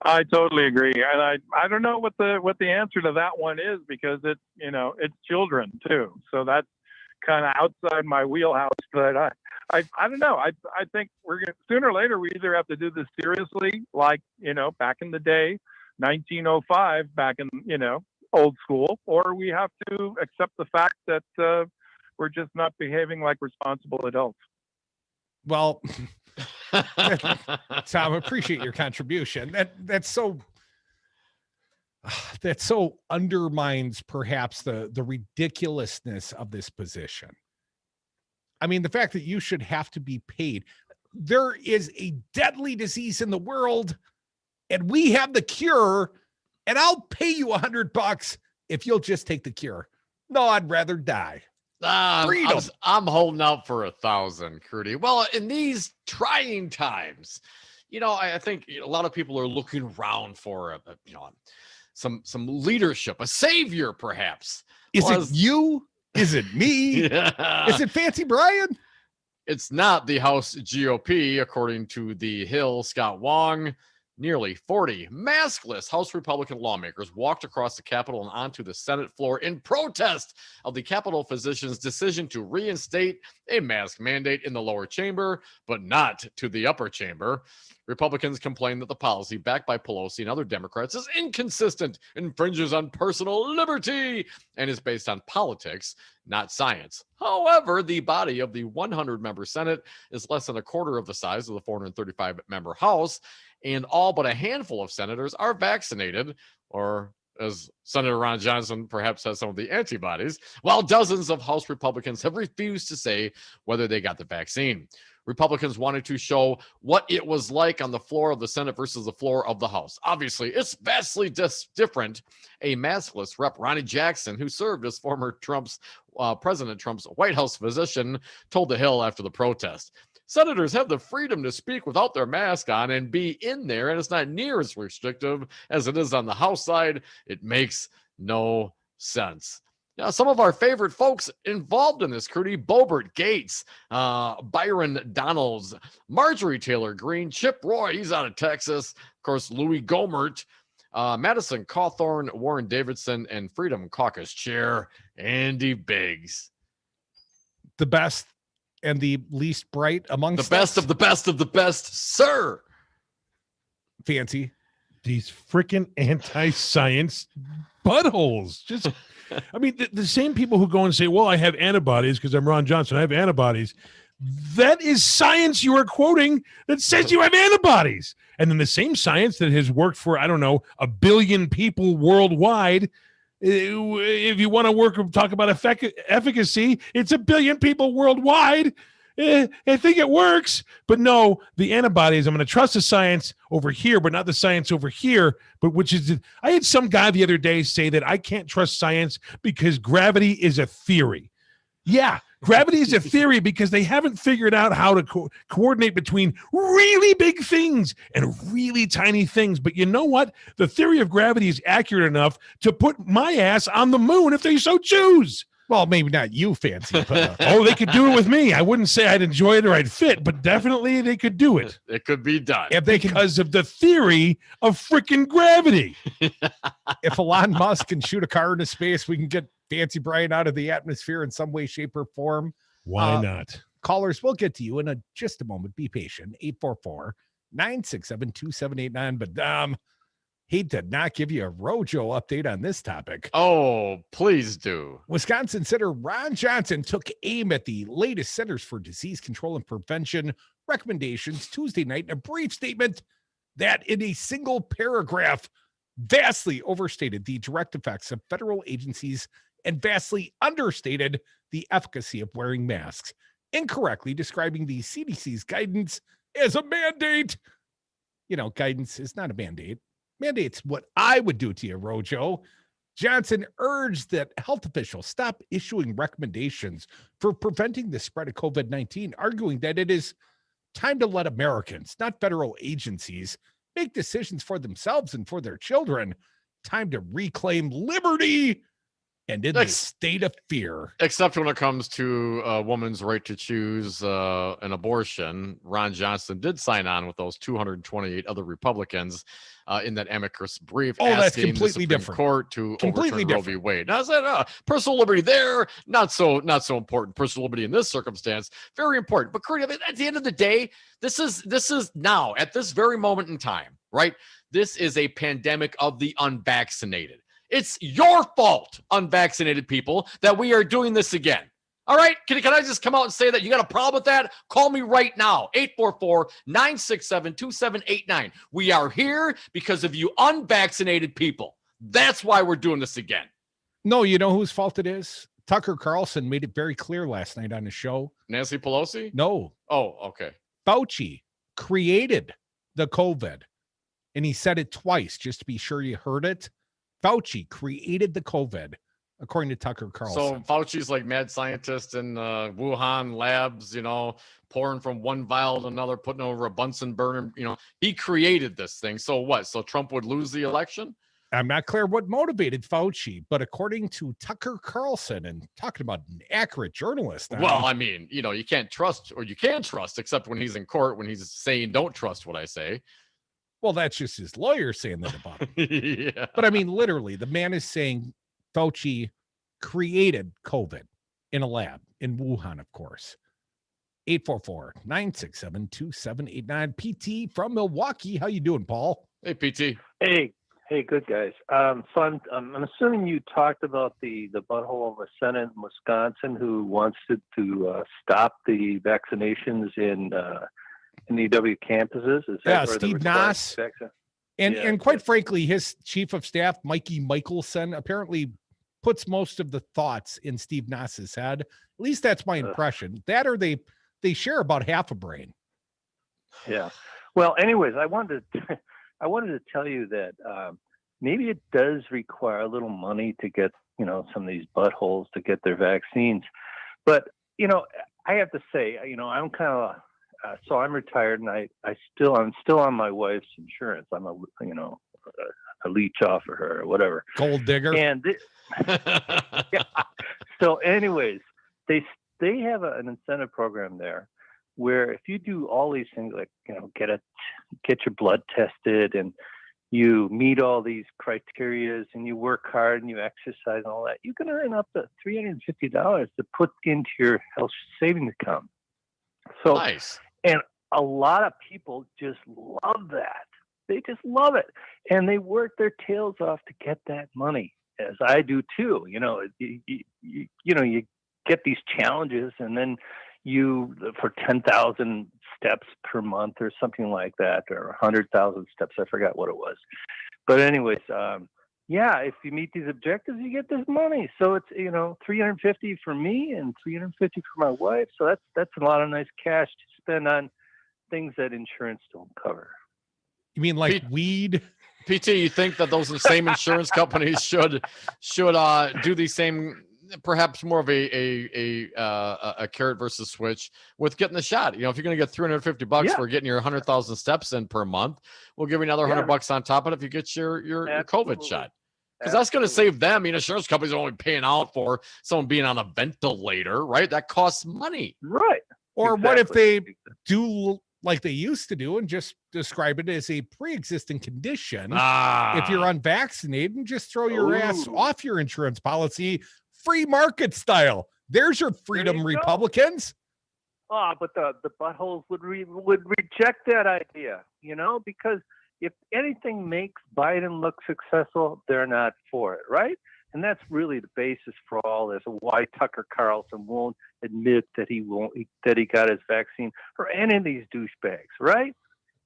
Speaker 6: I totally agree, and I don't know what the answer to that one is, because it's children too, so that's kind of outside my wheelhouse. But I don't know. I think we're gonna sooner or later we either have to do this seriously, like back in the day, 1905, back in old school, or we have to accept the fact that we're just not behaving like responsible adults.
Speaker 22: Well, Tom, appreciate your contribution. That so undermines perhaps the ridiculousness of this position. I mean, the fact that you should have to be paid. There is a deadly disease in the world, and we have the cure, and I'll pay you $100 if you'll just take the cure. No, I'd rather die.
Speaker 4: I'm holding out for 1,000, Crudy. Well, in these trying times, I think a lot of people are looking around for some leadership, a savior, perhaps.
Speaker 22: Is it you? Is it me?
Speaker 4: Yeah.
Speaker 22: Is it Fancy Brian?
Speaker 4: It's not the House GOP, according to The Hill, Scott Wong. Nearly 40 maskless House Republican lawmakers walked across the Capitol and onto the Senate floor in protest of the Capitol physician's decision to reinstate a mask mandate in the lower chamber, but not to the upper chamber. Republicans complain that the policy, backed by Pelosi and other Democrats, is inconsistent, infringes on personal liberty, and is based on politics, not science. However, the body of the 100-member Senate is less than a quarter of the size of the 435-member House, and all but a handful of senators are vaccinated, or as Senator Ron Johnson perhaps has some of the antibodies, while dozens of House Republicans have refused to say whether they got the vaccine. Republicans wanted to show what it was like on the floor of the Senate versus the floor of the House. Obviously, it's vastly different. A maskless Rep. Ronnie Jackson, who served as former President Trump's White House physician, told The Hill after the protest. Senators have the freedom to speak without their mask on and be in there, and it's not near as restrictive as it is on the House side. It makes no sense. Now, some of our favorite folks involved in this, Crudy: Bobert Gates, Byron Donalds, Marjorie Taylor Greene, Chip Roy, he's out of Texas, of course, Louis Gohmert, Madison Cawthorn, Warren Davidson, and Freedom Caucus Chair Andy Biggs.
Speaker 22: The best and the least bright amongst
Speaker 4: the best
Speaker 22: us.
Speaker 4: of the best of the best, sir.
Speaker 22: Fancy.
Speaker 11: These freaking anti-science buttholes. Just, I mean, the same people who go and say, well, I have antibodies because I'm Ron Johnson. I have antibodies. That is science you are quoting that says you have antibodies. And then the same science that has worked for, I don't know, 1 billion people worldwide. If you want to talk about efficacy, it's 1 billion people worldwide. I think it works. But no, the antibodies, I'm going to trust the science over here, but not the science over here. But I had some guy the other day say that I can't trust science because gravity is a theory. Yeah, gravity is a theory because they haven't figured out how to coordinate between really big things and really tiny things. But you know what? The theory of gravity is accurate enough to put my ass on the moon if they so choose.
Speaker 22: Well, maybe not you, Fancy. But,
Speaker 11: they could do it with me. I wouldn't say I'd enjoy it or I'd fit, but definitely they could do it.
Speaker 4: It could be done.
Speaker 11: Because of the theory of freaking gravity.
Speaker 22: If Elon Musk can shoot a car into space, we can get Fancy Brian out of the atmosphere in some way, shape, or form.
Speaker 11: Why not?
Speaker 22: Callers, we'll get to you in just a moment. Be patient. 844-967-2789. But hate to not give you a Rojo update on this topic.
Speaker 4: Oh, please do.
Speaker 22: Wisconsin Senator Ron Johnson took aim at the latest Centers for Disease Control and Prevention recommendations Tuesday night in a brief statement that in a single paragraph vastly overstated the direct effects of federal agencies and vastly understated the efficacy of wearing masks, incorrectly describing the CDC's guidance as a mandate. You know, guidance is not a mandate. Mandate's what I would do to you, Rojo. Johnson urged that health officials stop issuing recommendations for preventing the spread of COVID-19, arguing that it is time to let Americans, not federal agencies, make decisions for themselves and for their children. Time to reclaim liberty and in the state of fear.
Speaker 4: Except when it comes to a woman's right to choose an abortion. Ron Johnson did sign on with those 228 other Republicans in that amicus brief.
Speaker 22: Oh, that's
Speaker 4: asking
Speaker 22: completely
Speaker 4: the Supreme
Speaker 22: different.
Speaker 4: Court to
Speaker 22: Completely
Speaker 4: overturn Roe v. Wade. Now, I said personal liberty there, not so important. Personal liberty in this circumstance, very important. But Curry, at the end of the day, this is now at this very moment in time, right? This is a pandemic of the unvaccinated. It's your fault, unvaccinated people, that we are doing this again. All right? Can I just come out and say that? You got a problem with that? Call me right now. 844-967-2789. We are here because of you unvaccinated people. That's why we're doing this again.
Speaker 22: No, you know whose fault it is? Tucker Carlson made it very clear last night on his show.
Speaker 4: Nancy Pelosi?
Speaker 22: No.
Speaker 4: Oh, okay.
Speaker 22: Fauci created the COVID, and he said it twice just to be sure you heard it. Fauci created the COVID, according to Tucker Carlson.
Speaker 4: So Fauci's like mad scientist in Wuhan labs, pouring from one vial to another, putting over a Bunsen burner. He created this thing. So what? So Trump would lose the election?
Speaker 22: I'm not clear what motivated Fauci, but according to Tucker Carlson, and talking about an accurate journalist.
Speaker 4: Well, I mean, you can't trust, or you can trust, except when he's in court, when he's saying, don't trust what I say.
Speaker 22: Well, that's just his lawyer saying that about him.
Speaker 4: Yeah.
Speaker 22: But I mean, literally, the man is saying Fauci created COVID in a lab in Wuhan, of course. 844-967-2789. PT from Milwaukee. How you doing, Paul?
Speaker 4: Hey, PT.
Speaker 12: Hey, good guys. So I'm assuming you talked about the butthole of a Senate in Wisconsin who wants to stop the vaccinations in EW campuses. Is that
Speaker 22: Steve Nass. And quite frankly, his chief of staff, Mikey Michelson, apparently puts most of the thoughts in Steve Nass's head. At least that's my impression. That or they share about half a brain.
Speaker 12: Yeah. Well, anyways, I wanted to tell you that maybe it does require a little money to get some of these buttholes to get their vaccines. But I have to say, I'm kind of so I'm retired, and I'm still on my wife's insurance. I'm a leech off of her or whatever.
Speaker 11: Gold digger.
Speaker 12: And yeah. So, anyways, they have an incentive program there where if you do all these things, like get your blood tested, and you meet all these criterias, and you work hard and you exercise and all that, you can earn up to $350 to put into your health savings account. So
Speaker 4: nice.
Speaker 12: And a lot of people just love that. They just love it, and they work their tails off to get that money, as I do too. You get these challenges, and then for 10,000 steps per month or something like that, or 100,000 steps. I forgot what it was. But anyways, if you meet these objectives, you get this money. So it's, $350 for me and $350 for my wife. So that's a lot of nice cash to spend on things that insurance don't cover.
Speaker 11: You mean like weed?
Speaker 4: PT, you think that those same insurance companies should do the same, perhaps more of a carrot versus switch with getting the shot? If you're going to get $350 for getting your 100,000 steps in per month, we'll give you another $100 on top of it if you get your COVID shot. Because that's going to save them. Insurance companies are only paying out for someone being on a ventilator, right? That costs money.
Speaker 12: Right.
Speaker 11: Or what if they do like they used to do and just describe it as a pre-existing condition? If you're unvaccinated, and just throw your ass off your insurance policy, free market style. There's your freedom, Republicans.
Speaker 12: But the buttholes would reject that idea, because if anything makes Biden look successful, they're not for it, right? And that's really the basis for all this. Why Tucker Carlson won't admit that he got his vaccine, or any of these douchebags, right?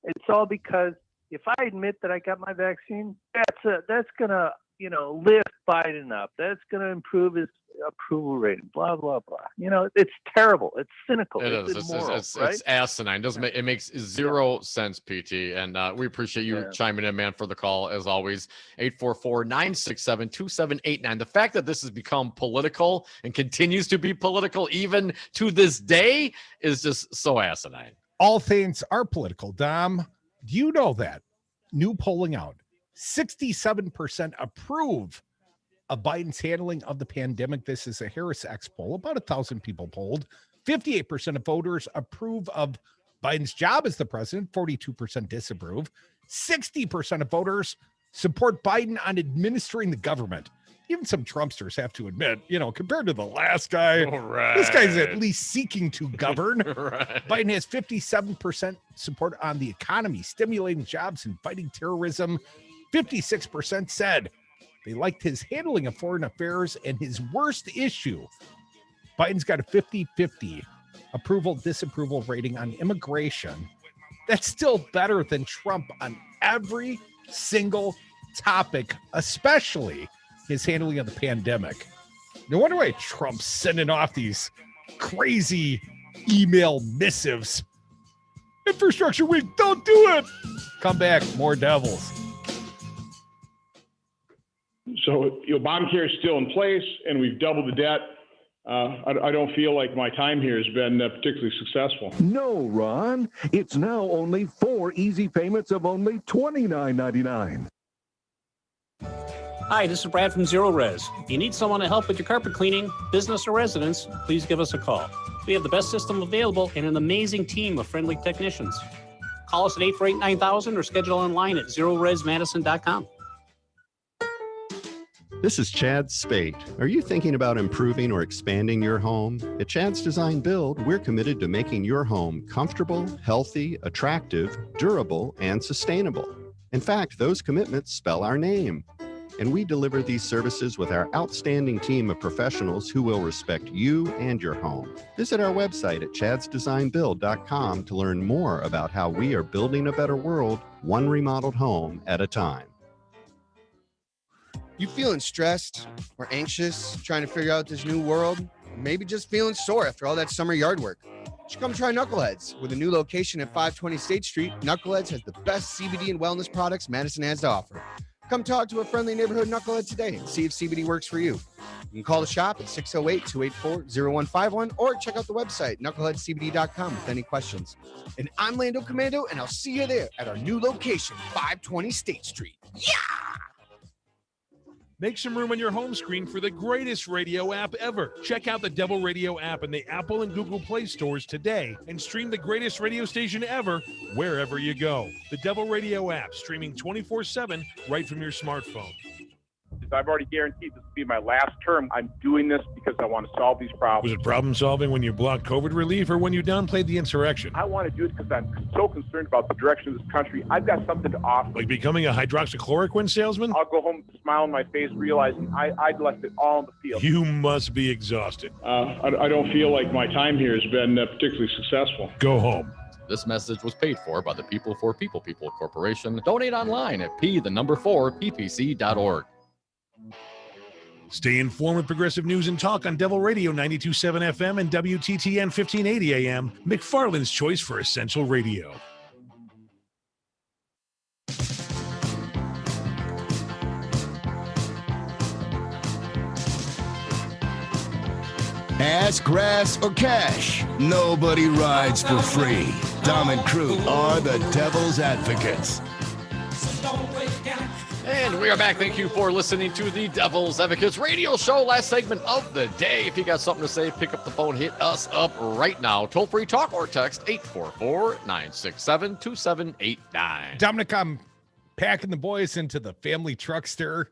Speaker 12: It's all because if I admit that I got my vaccine, that's gonna lift Biden up. That's gonna improve his approval rating. Blah blah blah. It's terrible. It's cynical. It's immoral, right?
Speaker 4: It's asinine. It makes zero sense, PT. And we appreciate you chiming in, man, for the call as always. 844-967-2789. The fact that this has become political and continues to be political even to this day is just so asinine.
Speaker 11: All things are political, Dom. Do you know that? New polling out. 67% approve of Biden's handling of the pandemic. This is a Harris X poll, about 1,000 people polled. 58% of voters approve of Biden's job as the president. 42% disapprove. 60% of voters support Biden on administering the government. Even some Trumpsters have to admit, compared to the last guy, this guy's at least seeking to govern. Biden has 57% support on the economy, stimulating jobs and fighting terrorism. 56% said they liked his handling of foreign affairs, and his worst issue, Biden's got a 50-50 approval-disapproval rating on immigration. That's still better than Trump on every single topic, especially his handling of the pandemic. No wonder why Trump's sending off these crazy email missives. Infrastructure Week, don't do it. Come back, more devils.
Speaker 3: So, Obamacare is still in place, and we've doubled the debt. I don't feel like my time here has been particularly successful.
Speaker 14: No, Ron. It's now only 4 easy payments of only $29.99.
Speaker 21: Hi, this is Brad from Zero Res. If you need someone to help with your carpet cleaning, business or residence, please give us a call. We have the best system available and an amazing team of friendly technicians. Call us at 848-9000 or schedule online at zeroresmadison.com.
Speaker 24: This is Chad Spate. Are you thinking about improving or expanding your home? At Chad's Design Build, we're committed to making your home comfortable, healthy, attractive, durable, and sustainable. In fact, those commitments spell our name. And we deliver these services with our outstanding team of professionals who will respect you and your home. Visit our website at chadsdesignbuild.com to learn more about how we are building a better world, one remodeled home at a time.
Speaker 19: You feeling stressed or anxious, trying to figure out this new world? Maybe just feeling sore after all that summer yard work? You should come try Knuckleheads. With a new location at 520 State Street, Knuckleheads has the best CBD and wellness products Madison has to offer. Come talk to a friendly neighborhood knucklehead today and see if CBD works for you. You can call the shop at 608-284-0151 or check out the website, knuckleheadcbd.com, with any questions. And I'm Lando Commando, and I'll see you there at our new location, 520 State Street. Yeah!
Speaker 11: Make some room on your home screen for the greatest radio app ever. Check out the Devil Radio app in the Apple and Google Play stores today and stream the greatest radio station ever wherever you go. The Devil Radio app, streaming 24/7 right from your smartphone.
Speaker 9: I've already guaranteed this will be my last term. I'm doing this because I want to solve these problems.
Speaker 11: Was it problem solving when you blocked COVID relief or when you downplayed the insurrection?
Speaker 9: I want to do it because I'm so concerned about the direction of this country. I've got something to offer.
Speaker 11: Like becoming a hydroxychloroquine salesman?
Speaker 9: I'll go home, smile on my face, realizing I'd left it all on the field.
Speaker 11: You must be exhausted.
Speaker 3: I don't feel like my time here has been particularly successful.
Speaker 11: Go home.
Speaker 15: This message was paid for by the People for People Corporation. Donate online at p4ppc.org.
Speaker 11: Stay informed with progressive news and talk on Devil Radio 92.7 FM and WTTN 1580 AM, McFarland's choice for essential radio.
Speaker 1: Ass, grass, or cash, nobody rides for free. Dom and Crew are the devil's advocates.
Speaker 4: And we are back. Thank you for listening to the Devil's Advocates radio show. Last segment of the day. If you got something to say, pick up the phone, hit us up right now. Toll-free talk or text 844-967-2789.
Speaker 22: Dominic, I'm packing the boys into the family truckster,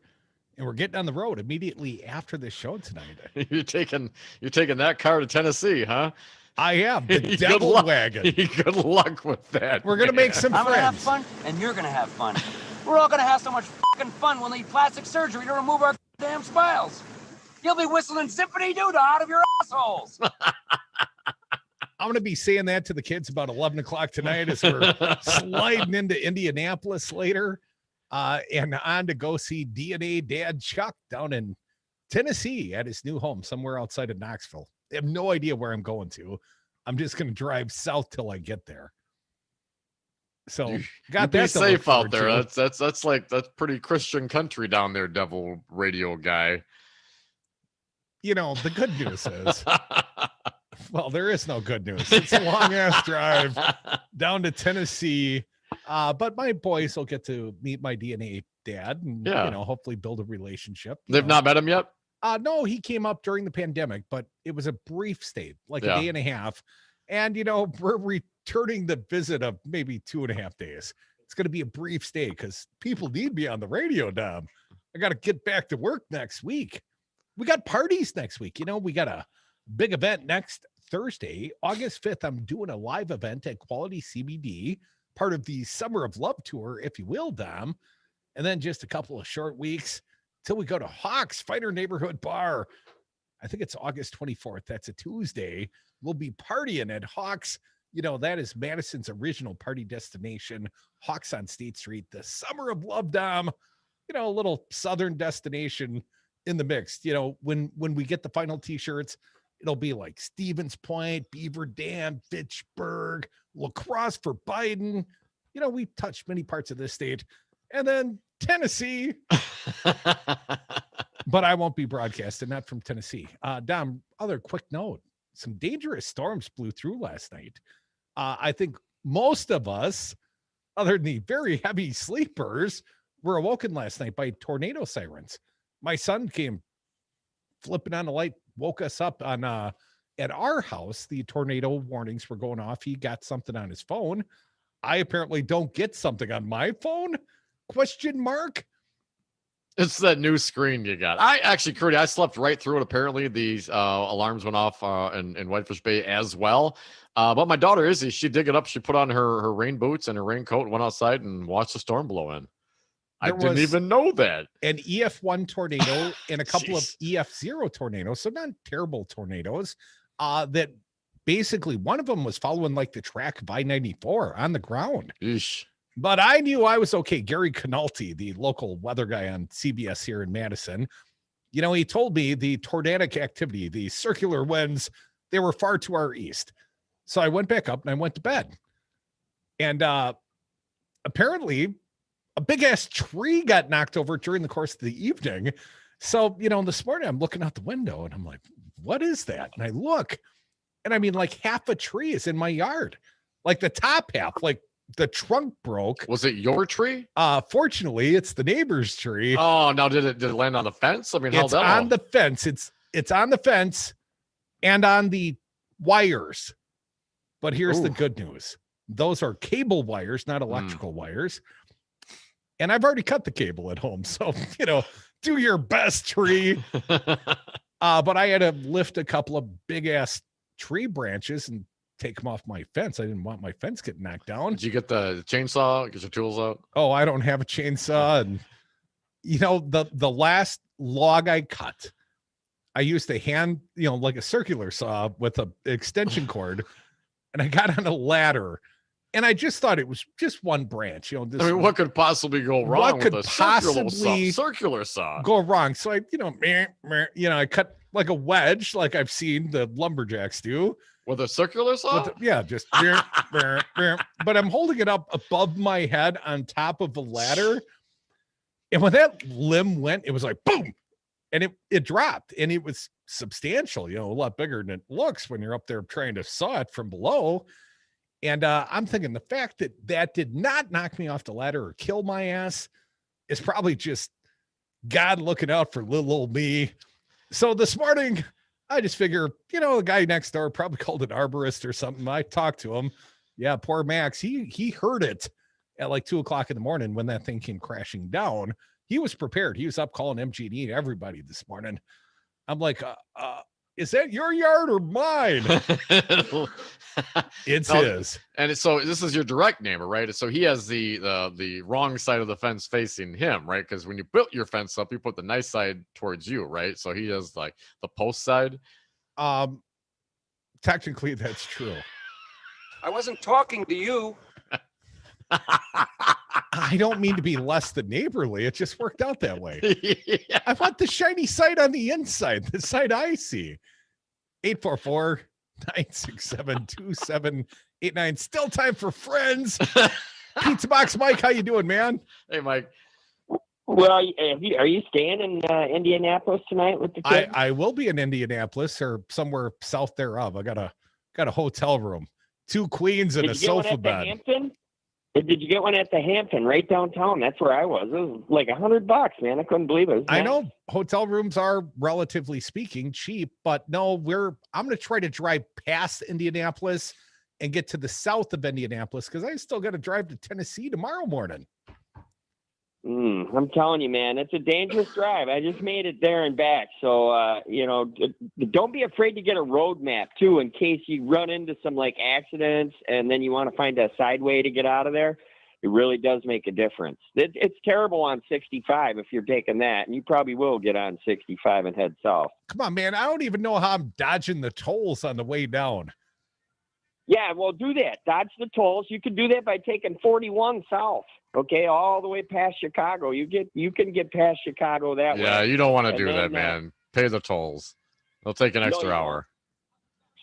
Speaker 22: and we're getting on the road immediately after the show tonight.
Speaker 4: You're taking that car to Tennessee, huh?
Speaker 22: I am. The devil wagon.
Speaker 4: Good luck with that.
Speaker 22: We're going to make some
Speaker 13: I'm
Speaker 22: friends.
Speaker 13: going to have fun, and you're going to have fun. We're all going to have so much fucking fun we'll need plastic surgery to remove our damn smiles. You'll be whistling Symphony Doodah out of your assholes.
Speaker 22: I'm going to be saying that to the kids about 11 o'clock tonight as we're sliding into Indianapolis later and on to go see DNA Dad Chuck down in Tennessee at his new home somewhere outside of Knoxville. I have no idea where I'm going to. I'm just going to drive south till I get there. So got
Speaker 4: be
Speaker 22: that
Speaker 4: safe out there. That's pretty Christian country down there, Devil Radio guy.
Speaker 22: You know, the good news is, well, there is no good news. It's a long ass drive down to Tennessee. But my boys will get to meet my DNA dad and,
Speaker 4: Yeah.
Speaker 22: you know, hopefully build a relationship.
Speaker 4: They've not met him yet?
Speaker 22: No, he came up during the pandemic, but it was a brief stay, like
Speaker 4: Yeah.
Speaker 22: a day and a half. And, you know, we're returning the visit of maybe 2.5 days. It's going to be a brief stay because people need me on the radio, Dom. I got to get back to work next week. We got parties next week. You know, we got a big event next Thursday, August 5th. I'm doing a live event at Quality CBD, part of the Summer of Love tour, if you will, Dom. And then just a couple of short weeks till we go to Hawks Fighter Neighborhood Bar. I think it's August 24th. That's a Tuesday. We'll be partying at Hawks. You know, that is Madison's original party destination. Hawks on State Street, the Summer of Love, Dom. You know, a little Southern destination in the mix. You know, when we get the final t-shirts, it'll be like Stevens Point, Beaver Dam, Fitchburg, La Crosse for Biden. You know, we touched many parts of this state. And then Tennessee. But I won't be broadcasting, not from Tennessee. Dom, other quick note. Some dangerous storms blew through last night. I think most of us, other than the very heavy sleepers, were awoken last night by tornado sirens. My son came flipping on the light, woke us up on at our house. The tornado warnings were going off. He got something on his phone. I apparently don't get something on my phone? Question mark.
Speaker 4: It's that new screen you got. I actually, Curdy, I slept right through it. Apparently, these alarms went off in Whitefish Bay as well. But my daughter, Izzy, she dig it up. She put on her rain boots and her raincoat and went outside and watched the storm blow in. I didn't even know that.
Speaker 22: An EF1 tornado and a couple of EF0 tornadoes. So not terrible tornadoes. That basically one of them was following like the track of I-94 on the ground.
Speaker 4: Eesh.
Speaker 22: But I knew I was okay. Gary Canalti, the local weather guy on CBS here in Madison, you know, he told me the tornadic activity, the circular winds, they were far to our east. So I went back up and I went to bed. And apparently
Speaker 11: a big ass tree got knocked over during the course of the evening. So, this morning I'm looking out the window and I'm like, what is that? And I look, and I mean, like half a tree is in my yard, like the top half, like the trunk broke.
Speaker 4: Was it your tree?
Speaker 11: Fortunately, it's the neighbor's tree.
Speaker 4: Oh, now did it land on the fence? I mean,
Speaker 11: it's on the fence. It's on the fence and on the wires. But here's the good news. Those are cable wires, not electrical wires. And I've already cut the cable at home. So, do your best, tree. But I had to lift a couple of big ass tree branches and take them off my fence. I didn't want my fence getting knocked down.
Speaker 4: Did you get the chainsaw? Get your tools out?
Speaker 11: Oh, I don't have a chainsaw. And the last log I cut, I used a hand, like a circular saw with an extension cord, and I got on a ladder. And I just thought it was just one branch.
Speaker 4: What could possibly go wrong with a circular saw?
Speaker 11: Go wrong? So I cut like a wedge, like I've seen the lumberjacks do.
Speaker 4: With a circular saw?
Speaker 11: Just. But I'm holding it up above my head on top of the ladder. And when that limb went, it was like boom. And it dropped. And it was substantial, a lot bigger than it looks when you're up there trying to saw it from below. And I'm thinking the fact that did not knock me off the ladder or kill my ass is probably just God looking out for little old me. So this morning, I just figure, the guy next door probably called an arborist or something. I talked to him. Yeah, poor Max. He heard it at like 2:00 in the morning when that thing came crashing down. He was prepared. He was up calling MG&E and everybody this morning. I'm like, is that your yard or mine? It's his.
Speaker 4: And so this is your direct neighbor, right? So he has the wrong side of the fence facing him, right? Because when you built your fence up, you put the nice side towards you, right? So he has like the post side.
Speaker 11: Technically, that's true.
Speaker 13: I wasn't talking to you.
Speaker 11: I don't mean to be less than neighborly. It just worked out that way. Yeah. I want the shiny side on the inside, the side I see. 844-967-2789. Still time for friends. Pizza Box Mike, how you doing, man?
Speaker 4: Hey, Mike.
Speaker 7: Well, are you staying in Indianapolis tonight with the kids?
Speaker 11: I will be in Indianapolis or somewhere south thereof. I got a hotel room, 2 queens and a sofa bed.
Speaker 7: Hampton? Did you get one at the Hampton right downtown? That's where I was. It was like $100, man. I couldn't believe it.
Speaker 11: I know hotel rooms are relatively speaking cheap, but no, I'm going to try to drive past Indianapolis and get to the south of Indianapolis because I still got to drive to Tennessee tomorrow morning.
Speaker 7: I'm telling you, man, it's a dangerous drive. I just made it there and back. So, don't be afraid to get a road map too, in case you run into some like accidents and then you want to find a side way to get out of there. It really does make a difference. It's terrible on 65 if you're taking that, and you probably will get on 65 and head south.
Speaker 11: Come on, man. I don't even know how I'm dodging the tolls on the way down.
Speaker 7: Yeah, well, do that. Dodge the tolls. You can do that by taking 41 south. Okay, all the way past Chicago. You can get past Chicago that way.
Speaker 4: Yeah, you don't want to do that, man. Pay the tolls. They'll take an extra hour.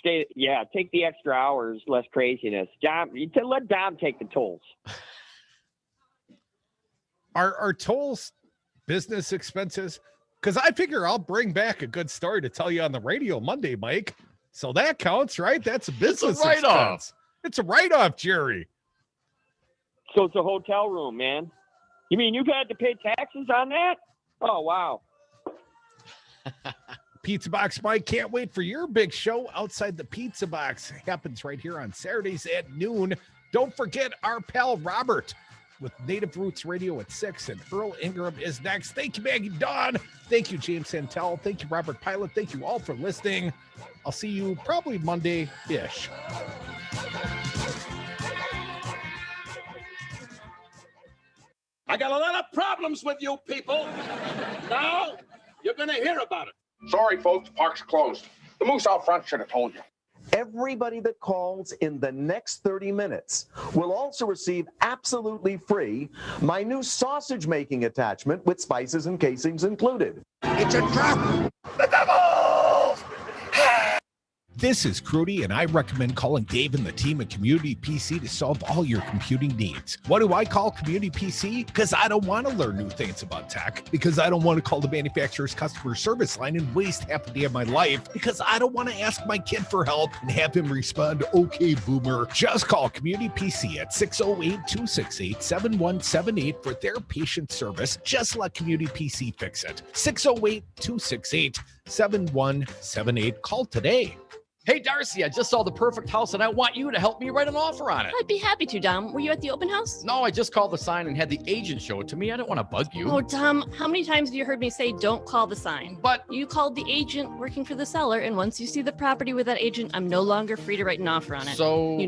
Speaker 7: Take the extra hours, less craziness. Let Dom take the tolls.
Speaker 11: Are tolls business expenses? Because I figure I'll bring back a good story to tell you on the radio Monday, Mike. So that counts, right? That's a business expense. It's a write-off, Jerry.
Speaker 7: So it's a hotel room, man. You mean you've had to pay taxes on that? Oh, wow.
Speaker 11: Pizza Box Mike, can't wait for your big show outside the Pizza Box. It happens right here on Saturdays at noon. Don't forget our pal Robert with Native Roots Radio at 6, and Earl Ingram is next. Thank you, Maggie Dawn. Thank you, James Santelle. Thank you, Robert Pilot. Thank you all for listening. I'll see you probably Monday-ish.
Speaker 13: I got a lot of problems with you people. Now, you're going to hear about it.
Speaker 10: Sorry, folks, park's closed. The moose out front should have told you.
Speaker 14: Everybody that calls in the next 30 minutes will also receive absolutely free my new sausage making attachment with spices and casings included.
Speaker 10: It's a trap! The devils!
Speaker 22: This is Crudy, and I recommend calling Dave and the team at Community PC to solve all your computing needs. What do I call Community PC? Because I don't want to learn new things about tech, because I don't want to call the manufacturer's customer service line and waste half a day of my life, because I don't want to ask my kid for help and have him respond, okay, boomer. Just call Community PC at 608-268-7178 for their patient service. Just let Community PC fix it. 608-268-7178. Call today.
Speaker 15: Hey, Darcy, I just saw the perfect house and I want you to help me write an offer on it.
Speaker 16: I'd be happy to, Dom. Were you at the open house?
Speaker 15: No, I just called the sign and had the agent show it to me. I don't want to bug you.
Speaker 16: Oh, Dom, how many times have you heard me say don't call the sign?
Speaker 15: But
Speaker 16: you called the agent working for the seller, and once you see the property with that agent, I'm no longer free to write an offer on it.
Speaker 15: So